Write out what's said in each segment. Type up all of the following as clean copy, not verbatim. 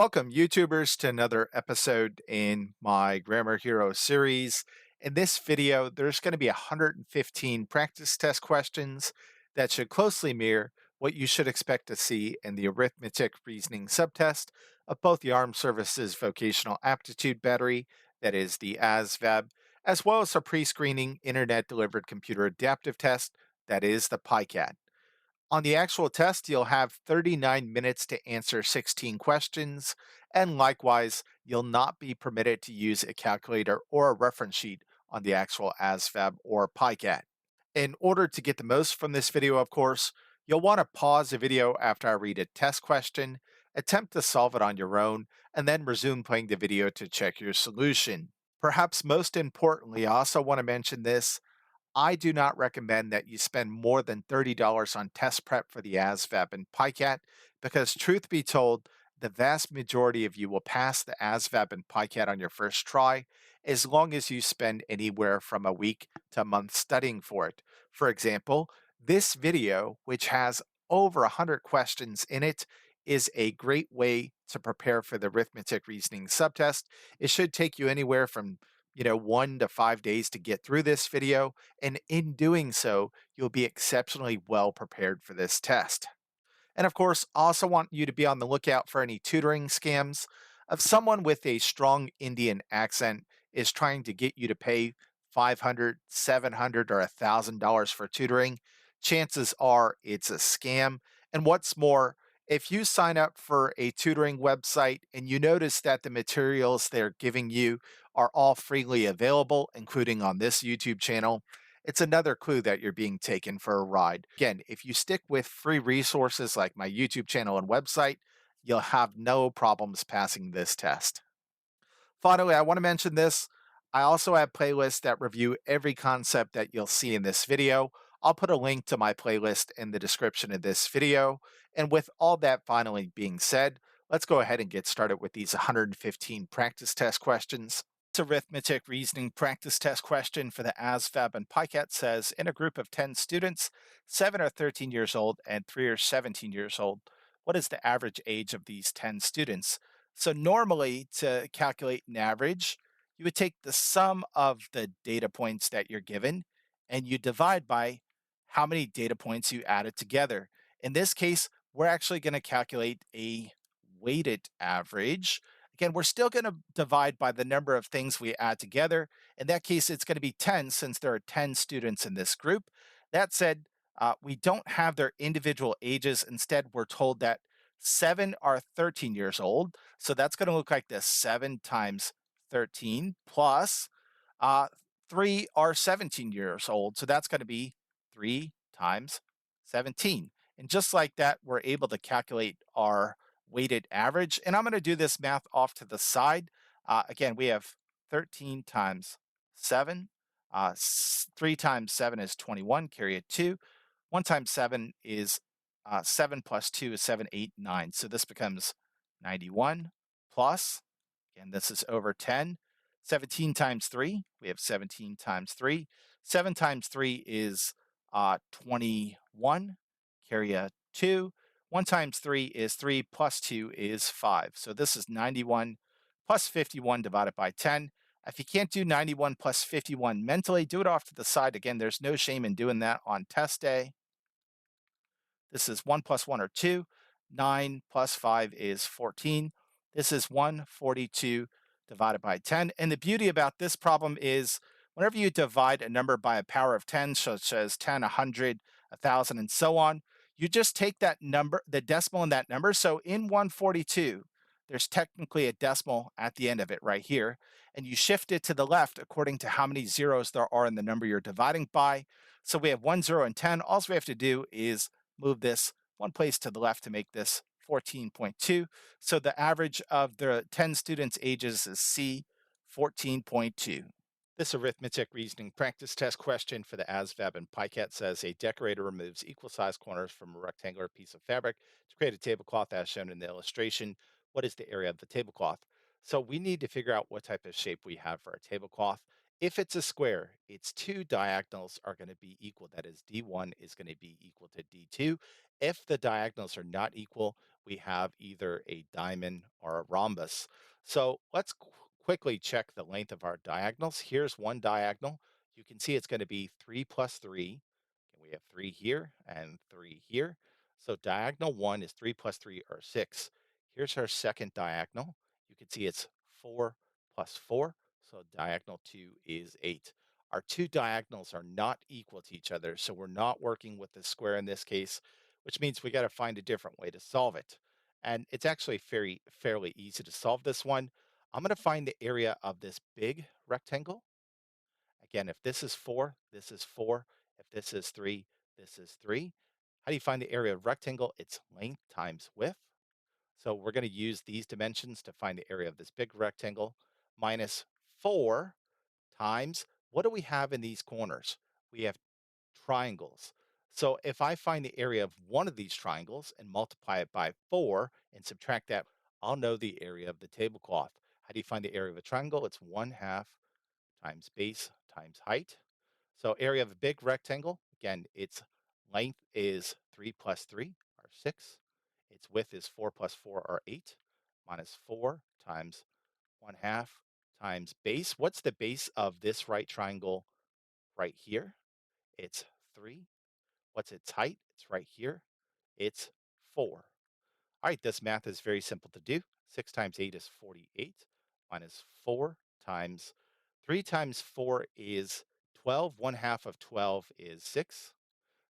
Welcome, YouTubers, to another episode in my Grammar Hero series. In this video, there's going to be 115 practice test questions that should closely mirror what you should expect to see in the Arithmetic Reasoning subtest of both the Armed Services Vocational Aptitude Battery, that is the ASVAB, as well as a pre-screening Internet Delivered Computer Adaptive Test, that is the PiCAT. On the actual test, you'll have 39 minutes to answer 16 questions, and likewise, you'll not be permitted to use a calculator or a reference sheet on the actual ASVAB or PiCAT. In order to get the most from this video, of course, you'll want to pause the video after I read a test question, attempt to solve it on your own, and then resume playing the video to check your solution. Perhaps most importantly, I also want to mention this: I do not recommend that you spend more than $30 on test prep for the ASVAB and PiCAT because, truth be told, the vast majority of you will pass the ASVAB and PiCAT on your first try as long as you spend anywhere from a week to a month studying for it. For example, this video, which has over 100 questions in it, is a great way to prepare for the arithmetic reasoning subtest. It should take you anywhere from 1 to 5 days to get through this video, and in doing so, you'll be exceptionally well prepared for this test. And of course, I also want you to be on the lookout for any tutoring scams. If someone with a strong Indian accent is trying to get you to pay 500, 700, or $1,000 for tutoring, chances are it's a scam. And what's more, if you sign up for a tutoring website and you notice that the materials they're giving you are all freely available, including on this YouTube channel, it's another clue that you're being taken for a ride. Again, if you stick with free resources like my YouTube channel and website, you'll have no problems passing this test. Finally, I want to mention this. I also have playlists that review every concept that you'll see in this video. I'll put a link to my playlist in the description of this video. And with all that finally being said, let's go ahead and get started with these 115 practice test questions. This arithmetic reasoning practice test question for the ASVAB and PiCAT says, in a group of 10 students, 7 are 13 years old and 3 are 17 years old, what is the average age of these 10 students? So normally, to calculate an average, you would take the sum of the data points that you're given and you divide by how many data points you added together. In this case, we're actually going to calculate a weighted average. Again, we're still going to divide by the number of things we add together. In that case, it's going to be 10 since there are 10 students in this group. That said, we don't have their individual ages. Instead, we're told that 7 are 13 years old. So that's going to look like this: 7 times 13 plus uh, 3 are 17 years old. So that's going to be 3 times 17. And just like that, we're able to calculate our weighted average. And I'm going to do this math off to the side. Again, we have 13 times 7. 3 times 7 is 21, carry a 2. 1 times 7 is 7 plus 2 is 7, 8, 9. So this becomes 91 plus, again, this is over 10. 17 times 3, we have 17 times 3. 7 times 3 is 21, carry a 2. 1 times 3 is 3 plus 2 is 5. So this is 91 plus 51 divided by 10. If you can't do 91 plus 51 mentally, do it off to the side. Again, there's no shame in doing that on test day. This is 1 plus 1 or 2. 9 plus 5 is 14. This is 142 divided by 10. And the beauty about this problem is whenever you divide a number by a power of 10, such as 10, 100, 1,000, and so on, you just take that number, the decimal in that number. So in 142, there's technically a decimal at the end of it right here. And you shift it to the left according to how many zeros there are in the number you're dividing by. So we have 1, 0, and 10. All we have to do is move this one place to the left to make this 14.2. So the average of the 10 students' ages is C, 14.2. This arithmetic reasoning practice test question for the ASVAB and PiCAT says a decorator removes equal size corners from a rectangular piece of fabric to create a tablecloth as shown in the illustration. What is the area of the tablecloth? So we need to figure out what type of shape we have for our tablecloth. If it's a square, its two diagonals are going to be equal. That is, D1 is going to be equal to D2. If the diagonals are not equal, we have either a diamond or a rhombus. So let's quickly check the length of our diagonals. Here's one diagonal. You can see it's going to be 3 plus 3. And we have 3 here and 3 here. So diagonal 1 is 3 plus 3 or 6. Here's our second diagonal. You can see it's 4 plus 4. So diagonal 2 is 8. Our two diagonals are not equal to each other, so we're not working with the square in this case, which means we got to find a different way to solve it. And it's actually fairly easy to solve this one. I'm going to find the area of this big rectangle. Again, if this is 4, this is 4. If this is 3, this is 3. How do you find the area of rectangle? It's length times width. So we're going to use these dimensions to find the area of this big rectangle. Minus 4 times, what do we have in these corners? We have triangles. So if I find the area of one of these triangles and multiply it by 4 and subtract that, I'll know the area of the tablecloth. How do you find the area of a triangle? It's 1/2 times base times height. So area of a big rectangle, again, its length is 3 plus 3 or 6. Its width is 4 plus 4 or 8 minus 4 times 1/2 times base. What's the base of this right triangle right here? It's 3. What's its height? It's right here. It's 4. All right, this math is very simple to do. 6 times 8 is 48 minus 4 times 3 times 4 is 12. 1/2 of 12 is 6.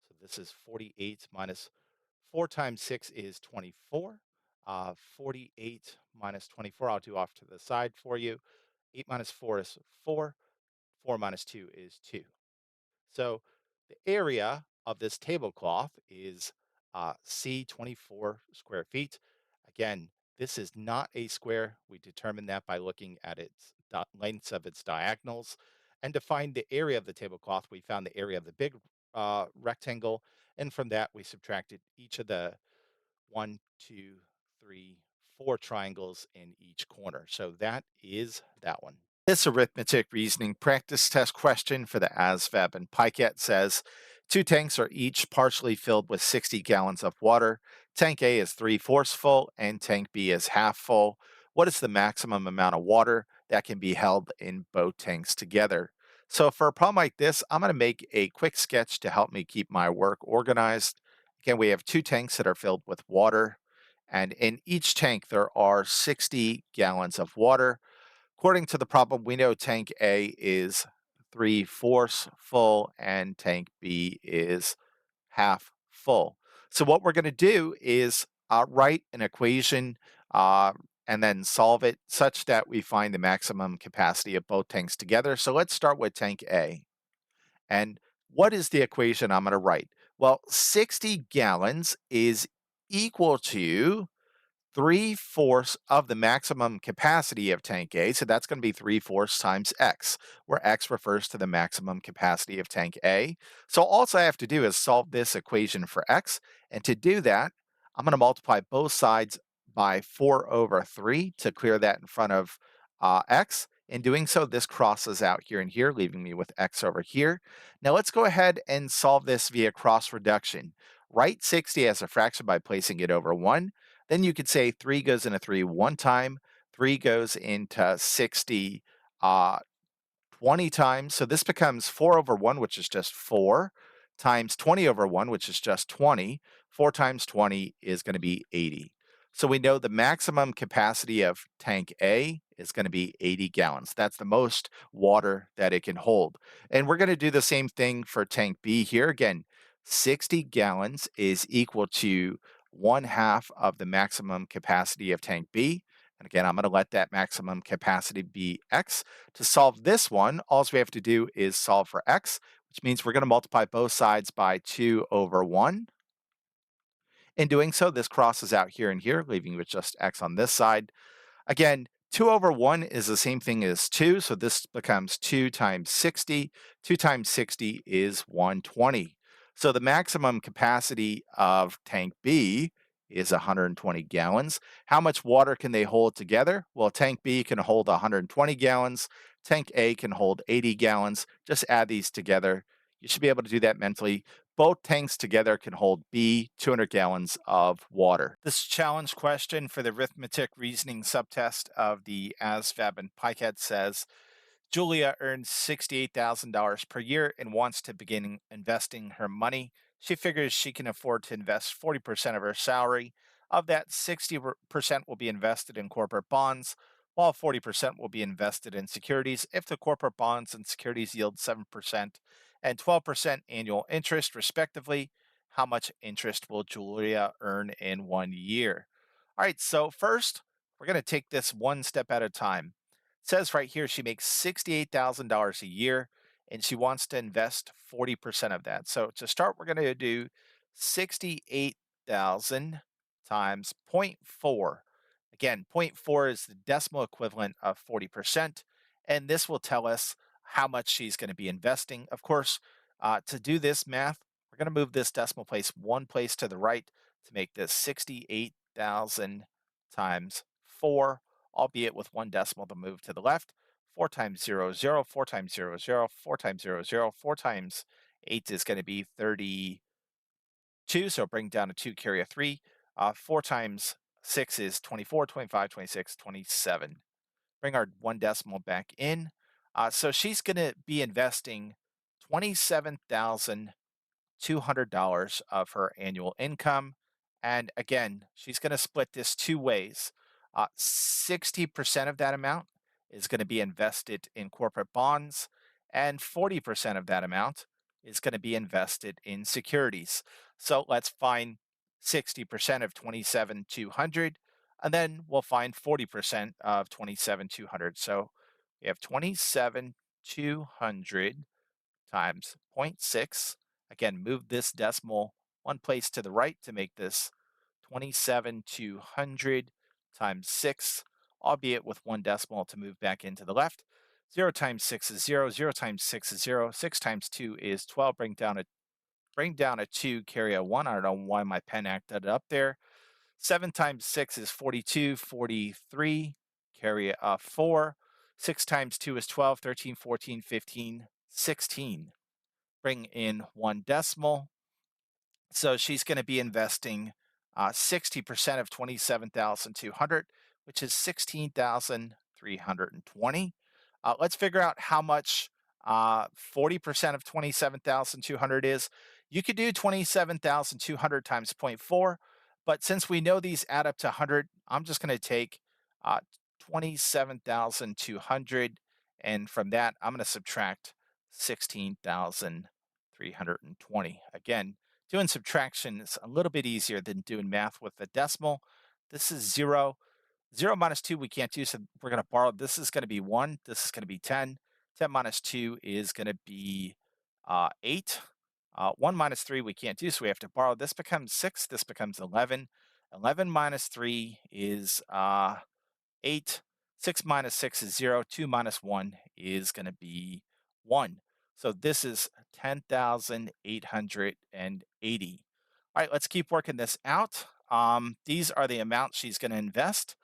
So this is 48 minus 4 times 6 is 24. 48 minus 24, I'll do off to the side for you. 8 minus 4 is 4. 4 minus 2 is 2. So the area of this tablecloth is C 24 square feet. Again, this is not a square. We determined that by looking at its lengths of its diagonals. And to find the area of the tablecloth, we found the area of the big rectangle. And from that, we subtracted each of the 1, 2, 3, 4 triangles in each corner. So that is that one. This arithmetic reasoning practice test question for the ASVAB and PiCAT says two tanks are each partially filled with 60 gallons of water. Tank A is 3/4 full and tank B is half full. What is the maximum amount of water that can be held in both tanks together? So for a problem like this, I'm going to make a quick sketch to help me keep my work organized. Again, we have two tanks that are filled with water, and in each tank there are 60 gallons of water. According to the problem, we know tank A is 3/4 full and tank B is half full. So what we're going to do is write an equation uh, and then solve it such that we find the maximum capacity of both tanks together. So let's start with tank A. And what is the equation I'm going to write? Well, 60 gallons is equal to 3/4 of the maximum capacity of tank A. So that's going to be 3/4 times X, where X refers to the maximum capacity of tank A. So all I have to do is solve this equation for X. And to do that, I'm going to multiply both sides by 4/3 to clear that in front of X. In doing so, this crosses out here and here, leaving me with X over here. Now let's go ahead and solve this via cross reduction. Write 60 as a fraction by placing it over 1. Then you could say 3 goes into 3 one time, 3 goes into 60 uh, 20 times. So this becomes 4 over 1, which is just 4, times 20 over 1, which is just 20. 4 times 20 is going to be 80. So we know the maximum capacity of tank A is going to be 80 gallons. That's the most water that it can hold. And we're going to do the same thing for tank B here. Again, 60 gallons is equal to 1/2 of the maximum capacity of tank B. And again, I'm going to let that maximum capacity be X. To solve this one, all we have to do is solve for X, which means we're going to multiply both sides by 2/1. In doing so, this crosses out here and here, leaving you with just X on this side. Again, 2 over 1 is the same thing as 2, so this becomes 2 times 60. 2 times 60 is 120. So the maximum capacity of tank B is 120 gallons. How much water can they hold together? Well, tank B can hold 120 gallons. Tank A can hold 80 gallons. Just add these together. You should be able to do that mentally. both tanks together can hold B, 200 gallons of water. This challenge question for the arithmetic reasoning subtest of the ASVAB and PiCAT says, Julia earns $68,000 per year and wants to begin investing her money. She figures she can afford to invest 40% of her salary. Of that, 60% will be invested in corporate bonds, while 40% will be invested in securities. If the corporate bonds and securities yield 7% and 12% annual interest, respectively, how much interest will Julia earn in 1 year? All right, so first, we're going to take this one step at a time. It says right here she makes $68,000 a year and she wants to invest 40% of that. So to start, we're going to do 68,000 times zero point 0.4. Again, zero point 0.4 is the decimal equivalent of 40%. And this will tell us how much she's going to be investing. Of course, to do this math, we're going to move this decimal place one place to the right to make this 68,000 times 4, albeit with one decimal to move to the left. 4 times 0, 0, 4 times 0, 0, 4 times 0, 0, 4 times 8 is going to be 32, so bring down a 2, carry a 3. 4 times 6 is 24, 25, 26, 27. Bring our one decimal back in. So she's going to be investing $27,200 of her annual income. And again, she's going to split this two ways. 60% of that amount is going to be invested in corporate bonds, and 40% of that amount is going to be invested in securities. So let's find 60% of 27,200, and then we'll find 40% of 27,200. So we have 27,200 times zero point 0.6. Again, move this decimal one place to the right to make this 27,200 times 6, albeit with one decimal to move back into the left. 0 times 6 is 0, 0 times 6 is 0, 6 times 2 is 12, bring down a 2, carry a 1. I don't know why my pen acted up there. 7 times 6 is 42, 43, carry a 4. 6 times 2 is 12, 13, 14, 15, 16. Bring in one decimal. So she's going to be investing 60% of 27,200, which is 16,320. Let's figure out how much 40% of 27,200 is. You could do 27,200 times zero point 0.4, but since we know these add up to 100, I'm just going to take 27,200, and from that, I'm going to subtract 16,320. Again, doing subtraction is a little bit easier than doing math with a decimal. This is 0. 0 minus 2 we can't do, so we're going to borrow. This is going to be 1. This is going to be 10. 10 minus 2 is going to be 8. 1 minus 3 we can't do, so we have to borrow. This becomes 6. This becomes 11. 11 minus 3 is 8. 6 minus 6 is 0. 2 minus 1 is going to be 1. So this is 10,880. All right, let's keep working this out. These are the amounts she's going to invest.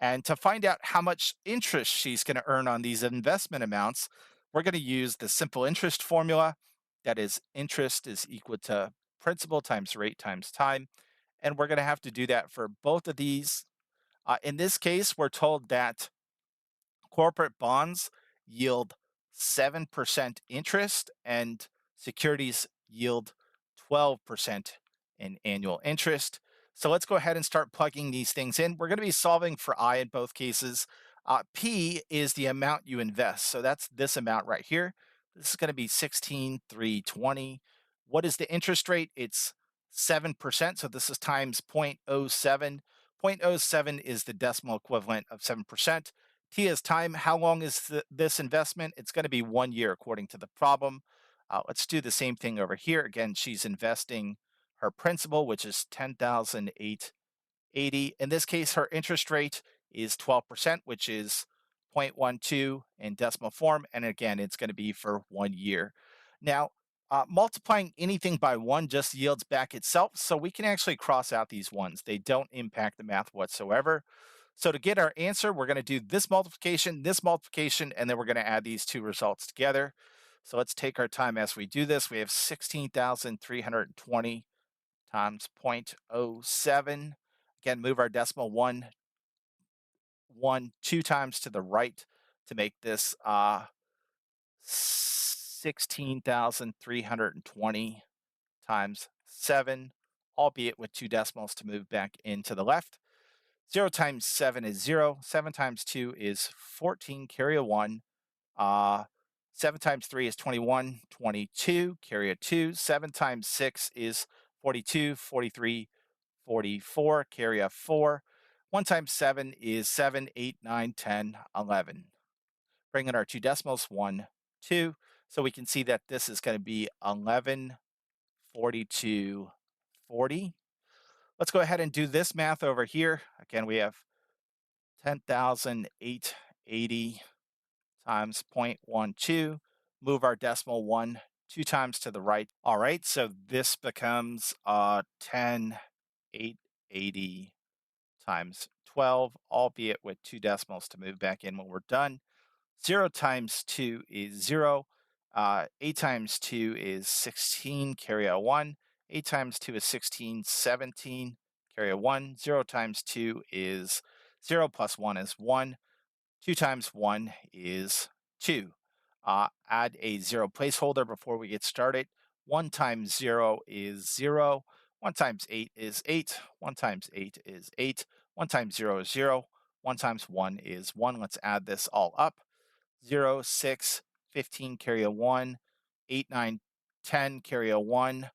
And to find out how much interest she's going to earn on these investment amounts, we're going to use the simple interest formula. That is, interest is equal to principal times rate times time. And we're going to have to do that for both of these. In this case, we're told that corporate bonds yield 7% interest and securities yield 12% in annual interest. So let's go ahead and start plugging these things in. We're going to be solving for I in both cases. P is the amount you invest. So that's this amount right here. This is going to be 16,320. What is the interest rate? It's 7%. So this is times 0.07. 0.07 is the decimal equivalent of 7%. T is time. How long is this investment? It's going to be 1 year according to the problem. Let's do the same thing over here. Again, she's investing her principal, which is 10,880. In this case, her interest rate is 12%, which is 0.12 in decimal form. And again, it's going to be for 1 year. Now, multiplying anything by 1 just yields back itself. So we can actually cross out these ones. They don't impact the math whatsoever. So to get our answer, we're going to do this multiplication, and then we're going to add these two results together. So let's take our time as we do this. We have 16,320 times 0.07. Again, move our decimal two times to the right to make this 16,320 times 7, albeit with two decimals to move back into the left. 0 times 7 is 0. 7 times 2 is 14, carry a 1. Uh, 7 times 3 is 21, 22, carry a 2. 7 times 6 is 42, 43, 44, carry a 4. 1 times 7 is 7, 8, 9, 10, 11. Bring in our two decimals, 1, 2. So we can see that this is going to be 11, 42, 40. Let's go ahead and do this math over here. Again, we have 10,880 times 0.12. Move our decimal 1 two times to the right. All right, so this becomes 10,880 times 12, albeit with two decimals to move back in when we're done. 0 times 2 is 0. 8 times 2 is 16, carry a 1. 8 times 2 is 16, 17, carry a 1. 0 times 2 is 0 plus 1 is 1. 2 times 1 is 2. Add a 0 placeholder before we get started. 1 times 0 is 0. 1 times 8 is 8. 1 times 8 is 8. 1 times 0 is 0. 1 times 1 is 1. Let's add this all up. 0, 6, 15, carry a 1. 8, 9, 10, carry a 1.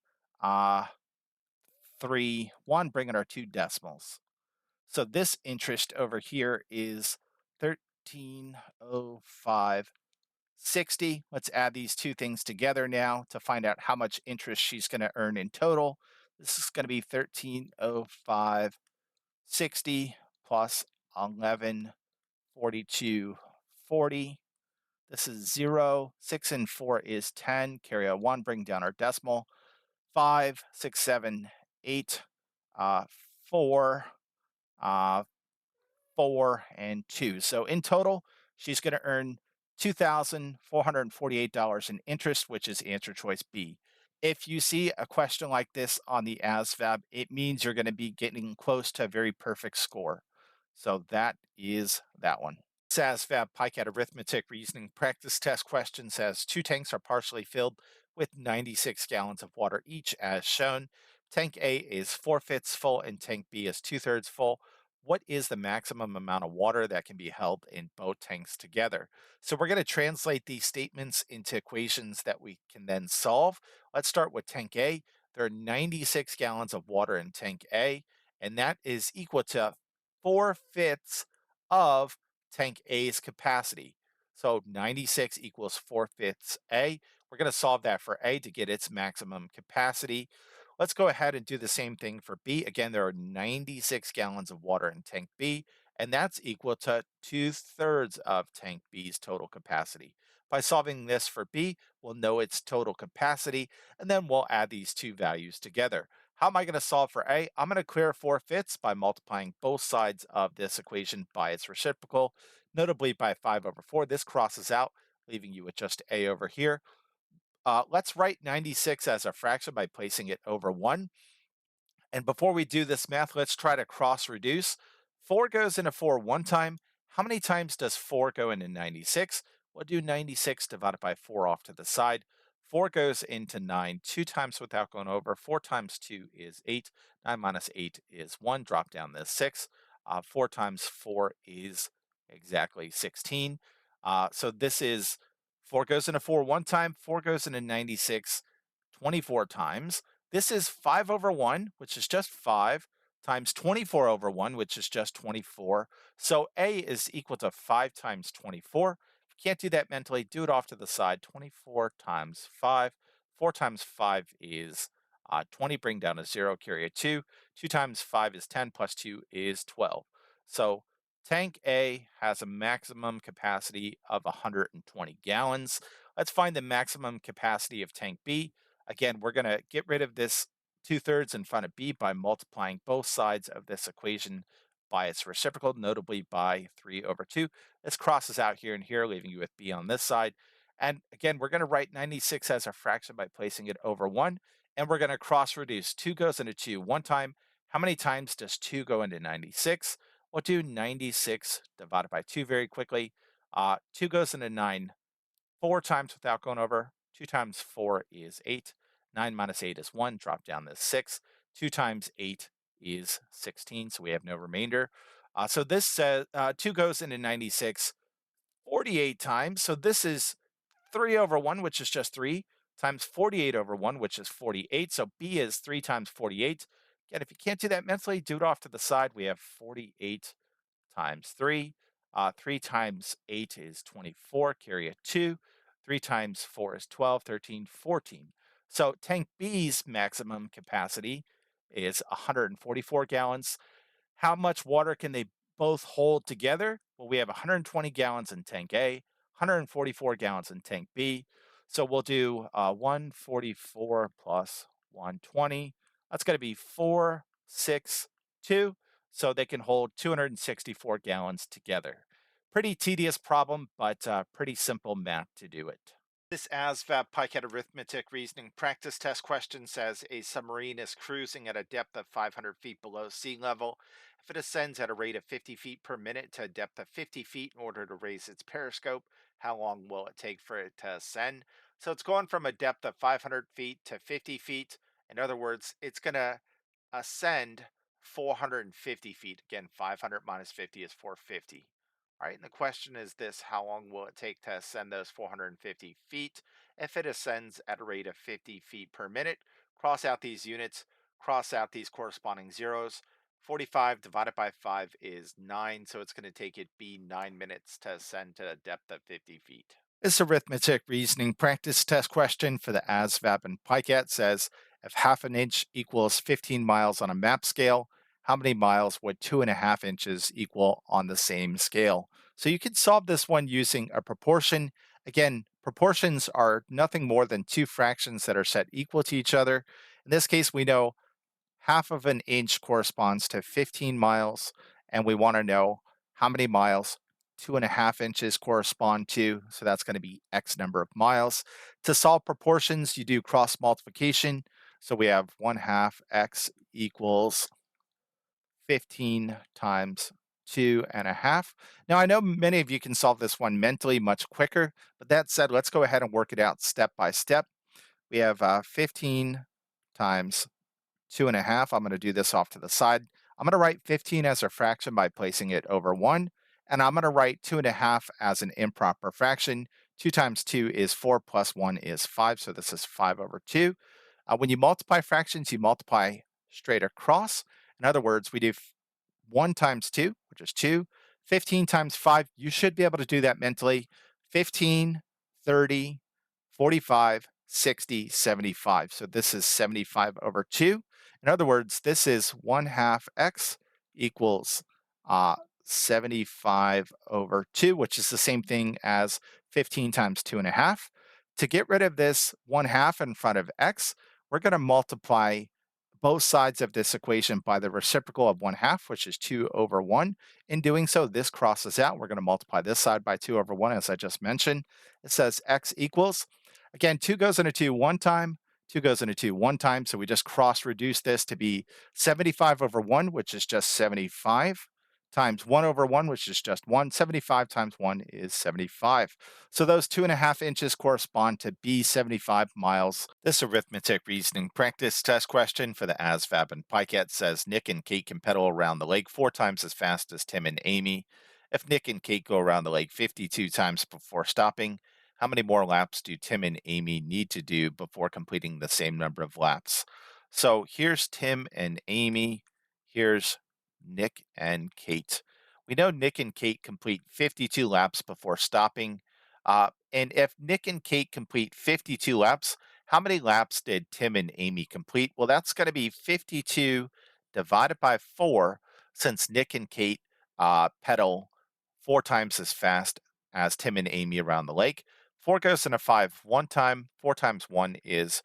3, 1, bring in our two decimals. So this interest over here is 1305.60. Let's add these two things together now to find out how much interest she's going to earn in total. This is going to be 1305.60 plus 1142.40. This is 0. 6 and 4 is 10. Carry a 1, bring down our decimal. 5, 6, 7, 8, 4, 4, and 2. So in total, she's going to earn $2,448 in interest, which is answer choice B. If you see a question like this on the ASVAB, it means you're going to be getting close to a very perfect score. So that is that one. This ASVAB PiCAT Arithmetic Reasoning practice test question says two tanks are partially filled with 96 gallons of water each as shown. Tank A is 4/5 full and tank B is 2/3 full. What is the maximum amount of water that can be held in both tanks together? So we're going to translate these statements into equations that we can then solve. Let's start with tank A. There are 96 gallons of water in tank A, and that is equal to 4/5 of tank A's capacity. So 96 equals 4/5 A. We're going to solve that for A to get its maximum capacity. Let's go ahead and do the same thing for B. Again, there are 96 gallons of water in tank B, and that's equal to 2/3 of tank B's total capacity. By solving this for B, we'll know its total capacity, and then we'll add these two values together. How am I going to solve for A? I'm going to clear 4/5 by multiplying both sides of this equation by its reciprocal, notably by 5/4. This crosses out, leaving you with just A over here. Let's write 96 as a fraction by placing it over 1. And before we do this math, let's try to cross reduce. 4 goes into 4 one time. How many times does 4 go into 96? We'll do 96 divided by 4 off to the side. 4 goes into 9 two times without going over. 4 times 2 is 8. 9 minus 8 is 1. Drop down this 6. 4 times 4 is exactly 16. So this is 4 goes into 4 one time. 4 goes into 96 24 times. This is 5/1, which is just 5, times 24/1, which is just 24. So A is equal to 5 times 24. If you can't do that mentally, do it off to the side. 24 times 5. 4 times 5 is 20. Bring down a 0, carry a 2. 2 times 5 is 10, plus 2 is 12. So tank A has a maximum capacity of 120 gallons. Let's find the maximum capacity of tank B. Again, we're going to get rid of this 2/3 in front of B by multiplying both sides of this equation by its reciprocal, notably by 3/2. This crosses out here and here, leaving you with B on this side. And again, we're going to write 96 as a fraction by placing it over 1. And we're going to cross reduce. 2 goes into 2 one time. How many times does 2 go into 96? We'll do 96 divided by 2 very quickly. 2 goes into 9 4 times without going over. 2 times 4 is 8. 9 minus 8 is 1. Drop down this 6. 2 times 8 is 16. So we have no remainder. So this says 2 goes into 96 48 times. So this is 3 over 1, which is just 3, times 48 over 1, which is 48. So B is 3 times 48. Again, if you can't do that mentally, do it off to the side. We have 48 times 3. 3 times 8 is 24, carry a 2. 3 times 4 is 12, 13, 14. So tank B's maximum capacity is 144 gallons. How much water can they both hold together? Well, we have 120 gallons in tank A, 144 gallons in tank B. So we'll do 144 plus 120. That's going to be 462. So they can hold 264 gallons together. Pretty tedious problem, but pretty simple math to do it. This ASVAB PiCAT arithmetic reasoning practice test question says a submarine is cruising at a depth of 500 feet below sea level. If it ascends at a rate of 50 feet per minute to a depth of 50 feet in order to raise its periscope, how long will it take for it to ascend? So it's going from a depth of 500 feet to 50 feet. In other words, it's going to ascend 450 feet. Again, 500 minus 50 is 450. All right, and the question is this: how long will it take to ascend those 450 feet? If it ascends at a rate of 50 feet per minute, cross out these units, cross out these corresponding zeros. 45 divided by 5 is 9, so it's going to take it be 9 minutes to ascend to a depth of 50 feet. This arithmetic reasoning practice test question for the ASVAB and PiCAT says if half an inch equals 15 miles on a map scale, how many miles would 2.5 inches equal on the same scale? So you can solve this one using a proportion. Again, proportions are nothing more than two fractions that are set equal to each other. In this case, we know half of an inch corresponds to 15 miles, and we want to know how many miles 2.5 inches correspond to. So that's going to be X number of miles. To solve proportions, you do cross multiplication. So we have 1/2 X equals 15 times 2.5. Now, I know many of you can solve this one mentally much quicker, but that said, let's go ahead and work it out step by step. We have 15 times 2.5. I'm going to do this off to the side. I'm going to write 15 as a fraction by placing it over 1. And I'm going to write 2.5 as an improper fraction. 2 times 2 is 4 plus 1 is 5. So this is 5 over 2. When you multiply fractions, you multiply straight across. In other words, we do 1 times 2, which is 2. 15 times 5, you should be able to do that mentally. 15, 30, 45, 60, 75. So this is 75 over 2. In other words, this is 1/2 x equals 75 over 2, which is the same thing as 15 times 2.5. To get rid of this 1/2 in front of x, we're going to multiply both sides of this equation by the reciprocal of 1/2, which is 2 over 1. In doing so, this crosses out. We're going to multiply this side by 2 over 1, as I just mentioned. It says x equals, again, 2 goes into 2 one time, 2 goes into 2 one time, so we just cross reduce this to be 75 over 1, which is just 75, times 1 over 1, which is just 1. 75 times 1 is 75. So those 2.5 inches correspond to B 75 miles. This arithmetic reasoning practice test question for the ASVAB and PiCAT says Nick and Kate can pedal around the lake 4 times as fast as Tim and Amy. If Nick and Kate go around the lake 52 times before stopping, how many more laps do Tim and Amy need to do before completing the same number of laps? So here's Tim and Amy. Here's Nick and Kate. We know Nick and Kate complete 52 laps before stopping. And if Nick and Kate complete 52 laps, how many laps did Tim and Amy complete? Well, that's going to be 52 divided by 4, since Nick and Kate pedal 4 times as fast as Tim and Amy around the lake. 4 goes into 5 one time. 4 times 1 is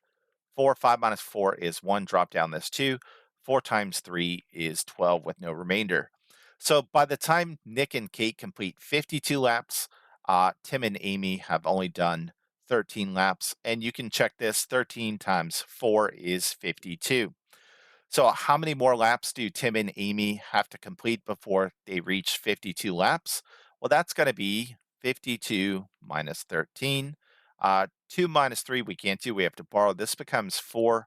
4. 5 minus 4 is 1. Drop down this 2. 4 times 3 is 12 with no remainder. So by the time Nick and Kate complete 52 laps, Tim and Amy have only done 13 laps. And you can check this, 13 times 4 is 52. So, how many more laps do Tim and Amy have to complete before they reach 52 laps? Well, that's going to be 52 minus 13. 2 minus 3 we can't do. We have to borrow. This becomes 4.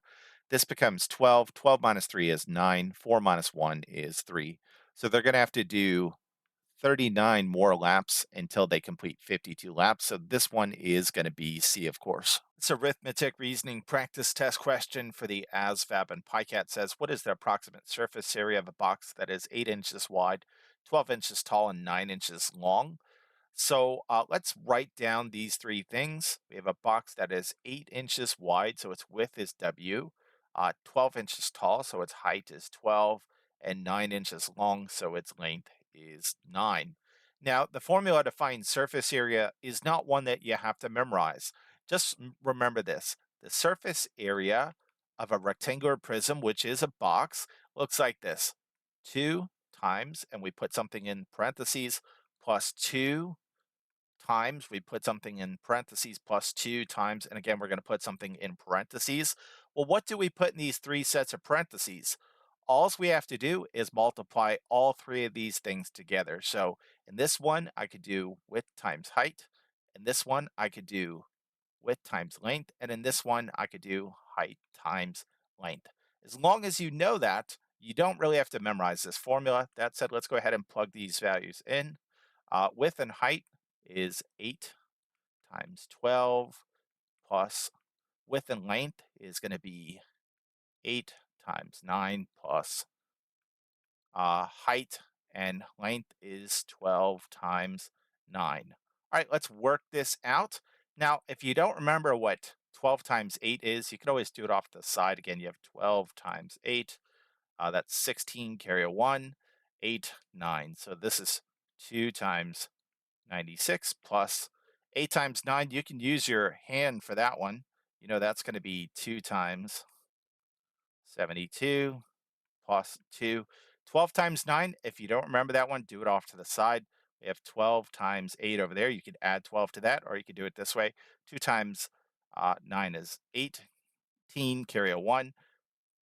This becomes 12. 12 minus 3 is 9. 4 minus 1 is 3. So, they're going to have to do 39 more laps until they complete 52 laps. So this one is going to be C, of course. It's arithmetic reasoning practice test question for the ASVAB and PiCAT. Says, what is the approximate surface area of a box that is 8 inches wide, 12 inches tall, and 9 inches long? So let's write down these three things. We have a box that is 8 inches wide, so its width is W, 12 inches tall, so its height is 12, and 9 inches long, so its length is 9. Now, the formula to find surface area is not one that you have to memorize. Just remember this. The surface area of a rectangular prism, which is a box, looks like this. 2 times, and we put something in parentheses, plus 2 times, we put something in parentheses, plus 2 times, and again, we're going to put something in parentheses. Well, what do we put in these three sets of parentheses? All we have to do is multiply all three of these things together. So in this one, I could do width times height. In this one, I could do width times length. And in this one, I could do height times length. As long as you know that, you don't really have to memorize this formula. That said, let's go ahead and plug these values in. Width and height is 8 times 12 plus width and length is going to be 8 times 9 plus height and length is 12 times 9. All right, let's work this out. Now, if you don't remember what 12 times 8 is, you can always do it off the side. Again, you have 12 times 8. That's 16, carry a 1, 8, 9. So this is 2 times 96 plus 8 times 9. You can use your hand for that one. You know, that's going to be 2 times 72 plus 2. 12 times 9, if you don't remember that one, do it off to the side. We have 12 times 8 over there. You could add 12 to that, or you could do it this way. 2 times 9 is 18, carry a 1.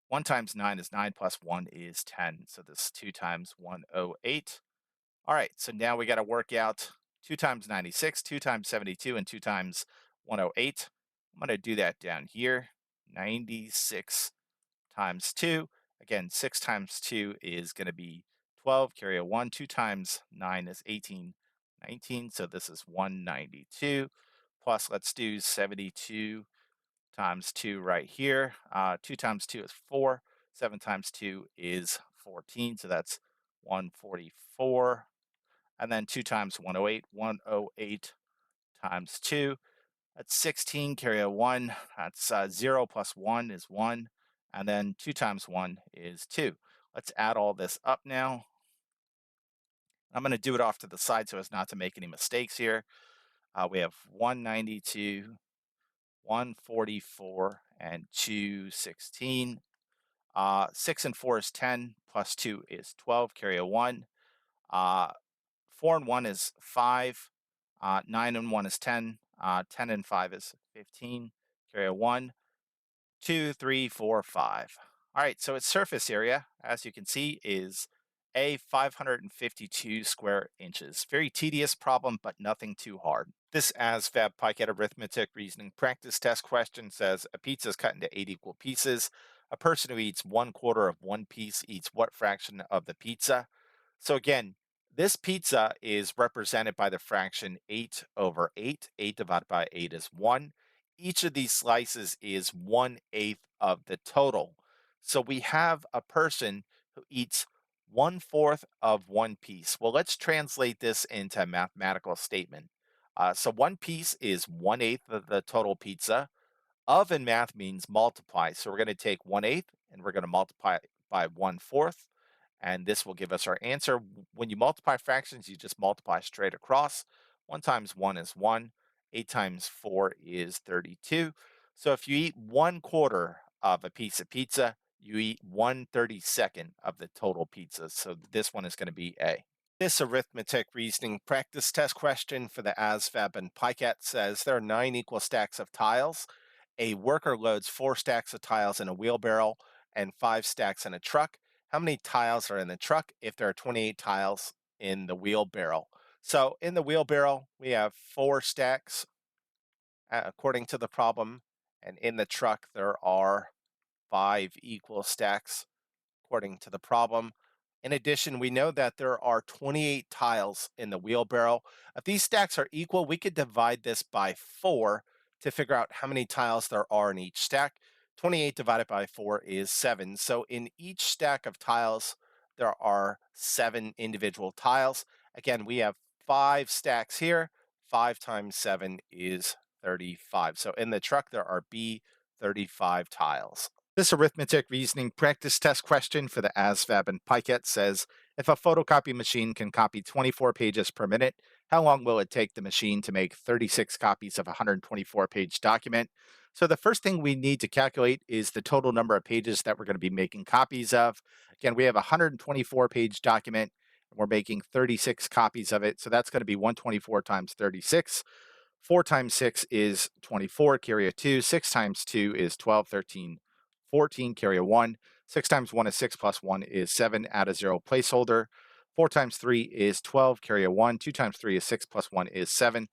1 times 9 is 9, plus 1 is 10. So this is 2 times 108. All right, so now we got to work out 2 times 96, 2 times 72, and 2 times 108. I'm going to do that down here. 96 times 2. Again, 6 times 2 is going to be 12. Carry a 1. 2 times 9 is 18, 19. So this is 192. Plus, let's do 72 times 2 right here. 2 times 2 is 4. 7 times 2 is 14. So that's 144. And then 2 times 108, 108 times 2. That's 16, carry a 1. That's 0 plus 1 is 1. And then 2 times 1 is 2. Let's add all this up now. I'm going to do it off to the side so as not to make any mistakes here. We have 192, 144, and 216. 6 and 4 is 10, plus 2 is 12, carry a 1. Uh, 4 and 1 is 5. 9 and 1 is 10. 10 and 5 is 15. Carry a 1. 2, 3, 4, 5. All right, so its surface area, as you can see, is 552 square inches. Very tedious problem, but nothing too hard. This ASVAB PiCAT arithmetic reasoning practice test question says a pizza is cut into 8 equal pieces. A person who eats 1/4 of one piece eats what fraction of the pizza? So again, this pizza is represented by the fraction 8 over 8. 8 divided by 8 is 1. Each of these slices is 1/8 of the total. So we have a person who eats 1/4 of one piece. Well, let's translate this into a mathematical statement. So one piece is 1/8 of the total pizza. Of in math means multiply. So we're going to take 1/8 and we're going to multiply it by 1/4. And this will give us our answer. When you multiply fractions, you just multiply straight across. 1 times 1 is 1. 8 times 4 is 32. So if you eat 1/4 of a piece of pizza, you eat 1/32 of the total pizza. So this one is going to be A. This arithmetic reasoning practice test question for the ASVAB and PiCAT says there are 9 equal stacks of tiles. A worker loads 4 stacks of tiles in a wheelbarrow and 5 stacks in a truck. How many tiles are in the truck if there are 28 tiles in the wheelbarrow? So in the wheelbarrow, we have 4 stacks according to the problem. And in the truck, there are 5 equal stacks according to the problem. In addition, we know that there are 28 tiles in the wheelbarrow. If these stacks are equal, we could divide this by 4 to figure out how many tiles there are in each stack. 28 divided by 4 is 7. So in each stack of tiles, there are 7 individual tiles. Again, we have 5 stacks here. 5 times 7 is 35. So in the truck, there are B 35 tiles. This arithmetic reasoning practice test question for the ASVAB and PiCAT says, if a photocopy machine can copy 24 pages per minute, how long will it take the machine to make 36 copies of a 124-page document? So the first thing we need to calculate is the total number of pages that we're going to be making copies of. Again, we have a 124-page document, and we're making 36 copies of it. So that's going to be 124 times 36. 4 times 6 is 24, carry a 2. 6 times 2 is 12, 13, 14, carry a 1. 6 times 1 is 6 plus 1 is 7, add a 0 placeholder. 4 times 3 is 12, carry a 1. 2 times 3 is 6 plus 1 is 7.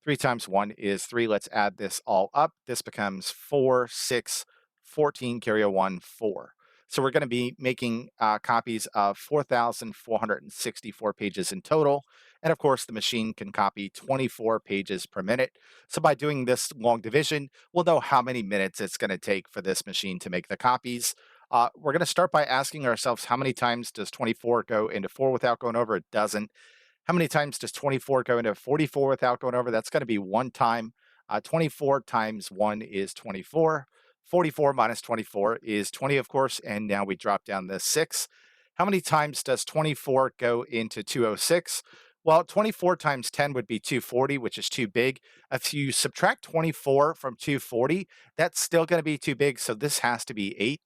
3 times 1 is 3. Let's add this all up. This becomes 4, 6, 14, carry a 1, 4. So we're going to be making copies of 4,464 pages in total. And of course, the machine can copy 24 pages per minute. So by doing this long division, we'll know how many minutes it's going to take for this machine to make the copies. We're going to start by asking ourselves, how many times does 24 go into 4 without going over? It doesn't. How many times does 24 go into 44 without going over? That's going to be 1 time. 24 times 1 is 24. 44 minus 24 is 20, of course. And now we drop down the 6. How many times does 24 go into 206? Well, 24 times 10 would be 240, which is too big. If you subtract 24 from 240, that's still going to be too big. So this has to be 8.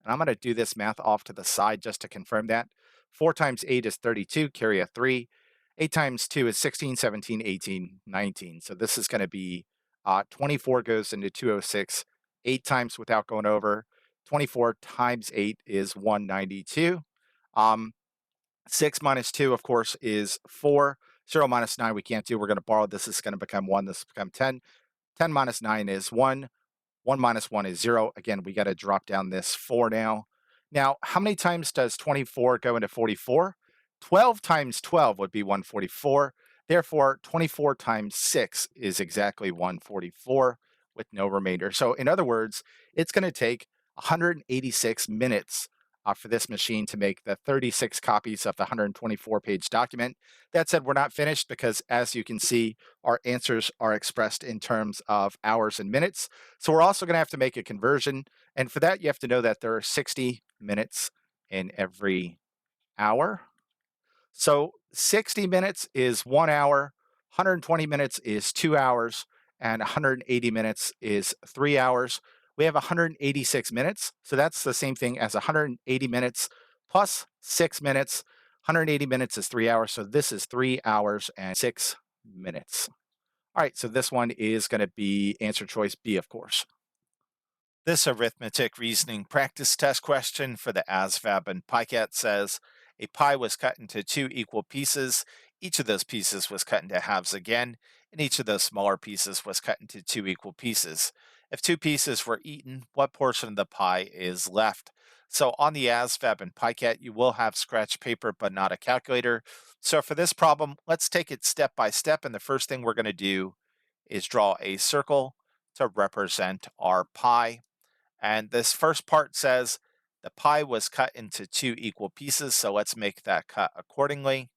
And I'm going to do this math off to the side just to confirm that. 4 times 8 is 32, carry a 3. 8 times 2 is 16, 17, 18, 19. So this is going to be 24 goes into 206 8 times without going over. 24 times 8 is 192. Um, 6 minus 2, of course, is 4. 0 minus 9 we can't do. We're going to borrow this. This is going to become 1. This will become 10. 10 minus 9 is 1. 1 minus 1 is 0. Again, we got to drop down this 4 now. Now, how many times does 24 go into 44? 12 times 12 would be 144. Therefore, 24 times 6 is exactly 144 with no remainder. So in other words, it's going to take 186 minutes for this machine to make the 36 copies of the 124-page document. That said, we're not finished because, as you can see, our answers are expressed in terms of hours and minutes. So we're also going to have to make a conversion. And for that, you have to know that there are 60 minutes in every hour. So 60 minutes is 1 hour, 120 minutes is 2 hours, and 180 minutes is 3 hours. We have 186 minutes. So that's the same thing as 180 minutes plus 6 minutes. 180 minutes is 3 hours. So this is 3 hours and 6 minutes. All right, so this one is going to be answer choice B, of course. This arithmetic reasoning practice test question for the ASVAB and PiCAT says a pie was cut into 2 equal pieces. Each of those pieces was cut into halves again, and each of those smaller pieces was cut into 2 equal pieces. If 2 pieces were eaten, what portion of the pie is left? So on the ASVAB and PiCAT, you will have scratch paper, but not a calculator. So for this problem, let's take it step by step. And the first thing we're going to do is draw a circle to represent our pie. And this first part says the pie was cut into 2 equal pieces. So let's make that cut accordingly.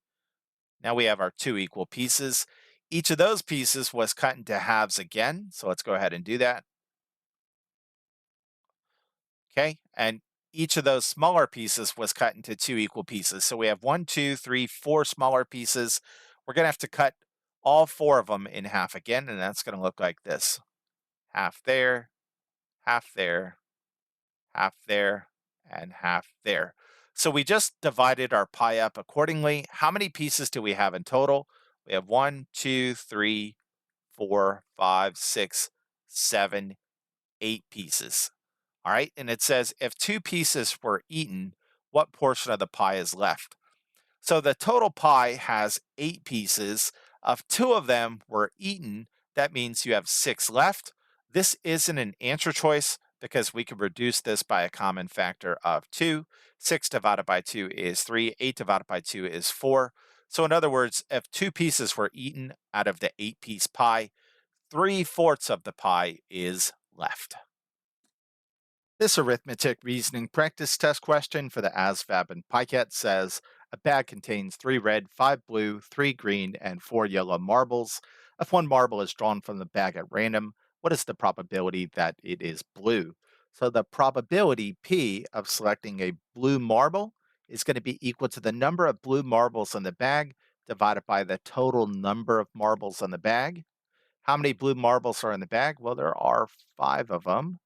Now we have our 2 equal pieces. Each of those pieces was cut into halves again. So let's go ahead and do that. Okay. And each of those smaller pieces was cut into 2 equal pieces. So we have 1, 2, 3, 4 smaller pieces. We're going to have to cut all 4 of them in half again. And that's going to look like this: half there, half there, half there, and half there. So we just divided our pie up accordingly. How many pieces do we have in total? We have one, two, three, four, five, six, seven, 8 pieces. All right. And it says if 2 pieces were eaten, what portion of the pie is left? So the total pie has 8 pieces. Of 2 of them were eaten, that means you have 6 left. This isn't an answer choice because we could reduce this by a common factor of 2. 6 divided by 2 is 3. 8 divided by 2 is 4. So in other words, if 2 pieces were eaten out of the 8 piece pie, 3/4 of the pie is left. This arithmetic reasoning practice test question for the ASVAB and PiCAT says a bag contains 3 red, 5 blue, 3 green, and 4 yellow marbles. If one marble is drawn from the bag at random, what is the probability that it is blue? So the probability P of selecting a blue marble is going to be equal to the number of blue marbles in the bag divided by the total number of marbles in the bag. How many blue marbles are in the bag? Well, there are 5 of them.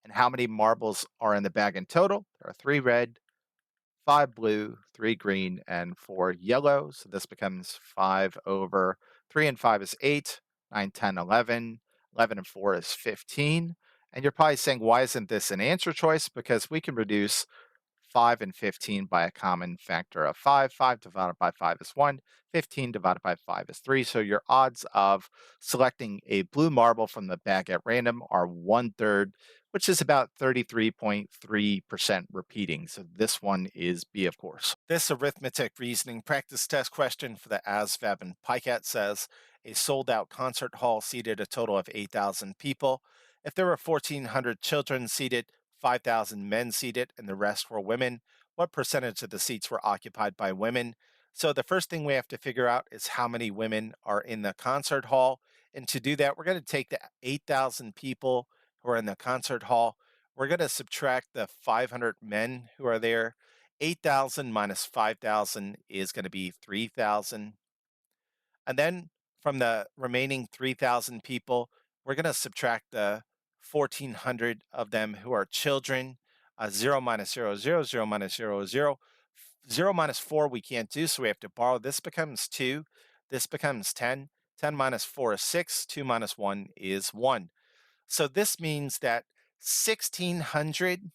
And how many marbles are in the bag in total? There are 3 red, 5 blue, 3 green, and 4 yellow. So this becomes 5 over 3 and 5 is 8, 9, 10, 11. 11 and 4 is 15. And you're probably saying, why isn't this an answer choice? Because we can reduce 5 and 15 by a common factor of 5. 5 divided by 5 is 1. 15 divided by 5 is 3. So your odds of selecting a blue marble from the bag at random are 1/3, which is about 33.3% repeating. So this one is B, of course. This arithmetic reasoning practice test question for the ASVAB and PiCAT says a sold out concert hall seated a total of 8,000 people. If there were 1,400 children seated, 5,000 men seated, and the rest were women, what percentage of the seats were occupied by women? So the first thing we have to figure out is how many women are in the concert hall. And to do that, we're going to take the 8,000 people who are in the concert hall. We're going to subtract the 500 men who are there. 8,000 minus 5,000 is going to be 3,000. And then from the remaining 3,000 people, we're going to subtract the 1,400 of them who are children. 0 minus 0, 0, 0 minus 0, 0. 0 minus 4 we can't do, so we have to borrow. This becomes 2. This becomes 10. 10 minus 4 is 6. 2 minus 1 is 1. So this means that 1,600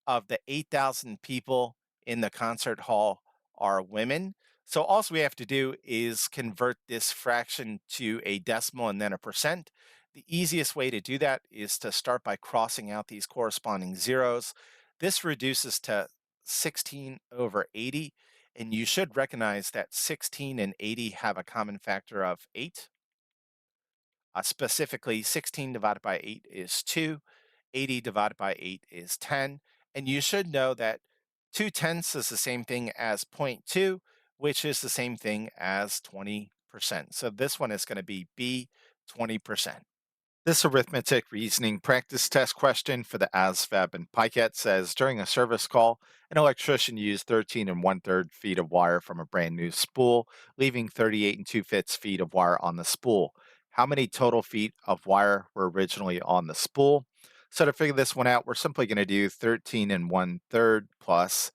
of the 8,000 people in the concert hall are women. So all we have to do is convert this fraction to a decimal and then a percent. The easiest way to do that is to start by crossing out these corresponding zeros. This reduces to 16 over 80, and you should recognize that 16 and 80 have a common factor of 8. Specifically, 16 divided by 8 is 2. 80 divided by 8 is 10. And you should know that 2/10 is the same thing as zero point 0.2, which is the same thing as 20%. So this one is going to be B, 20%. This arithmetic reasoning practice test question for the ASVAB and PiCAT says during a service call, an electrician used 13 and 1/3 feet of wire from a brand new spool, leaving 38 and 2/5 feet of wire on the spool. How many total feet of wire were originally on the spool? So to figure this one out, we're simply going to do 13 and 1/3 plus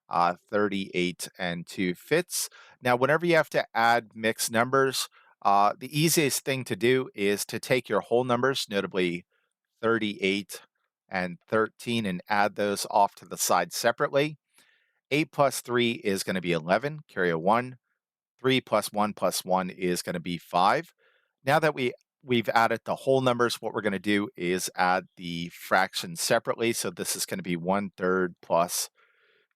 38 and 2/5. Now, whenever you have to add mixed numbers, the easiest thing to do is to take your whole numbers, notably 38 and 13, and add those off to the side separately. 8 plus 3 is going to be 11, carry a 1. 3 plus 1 is going to be 5. Now that we've added the whole numbers, what we're going to do is add the fractions separately. So this is going to be 1/3 plus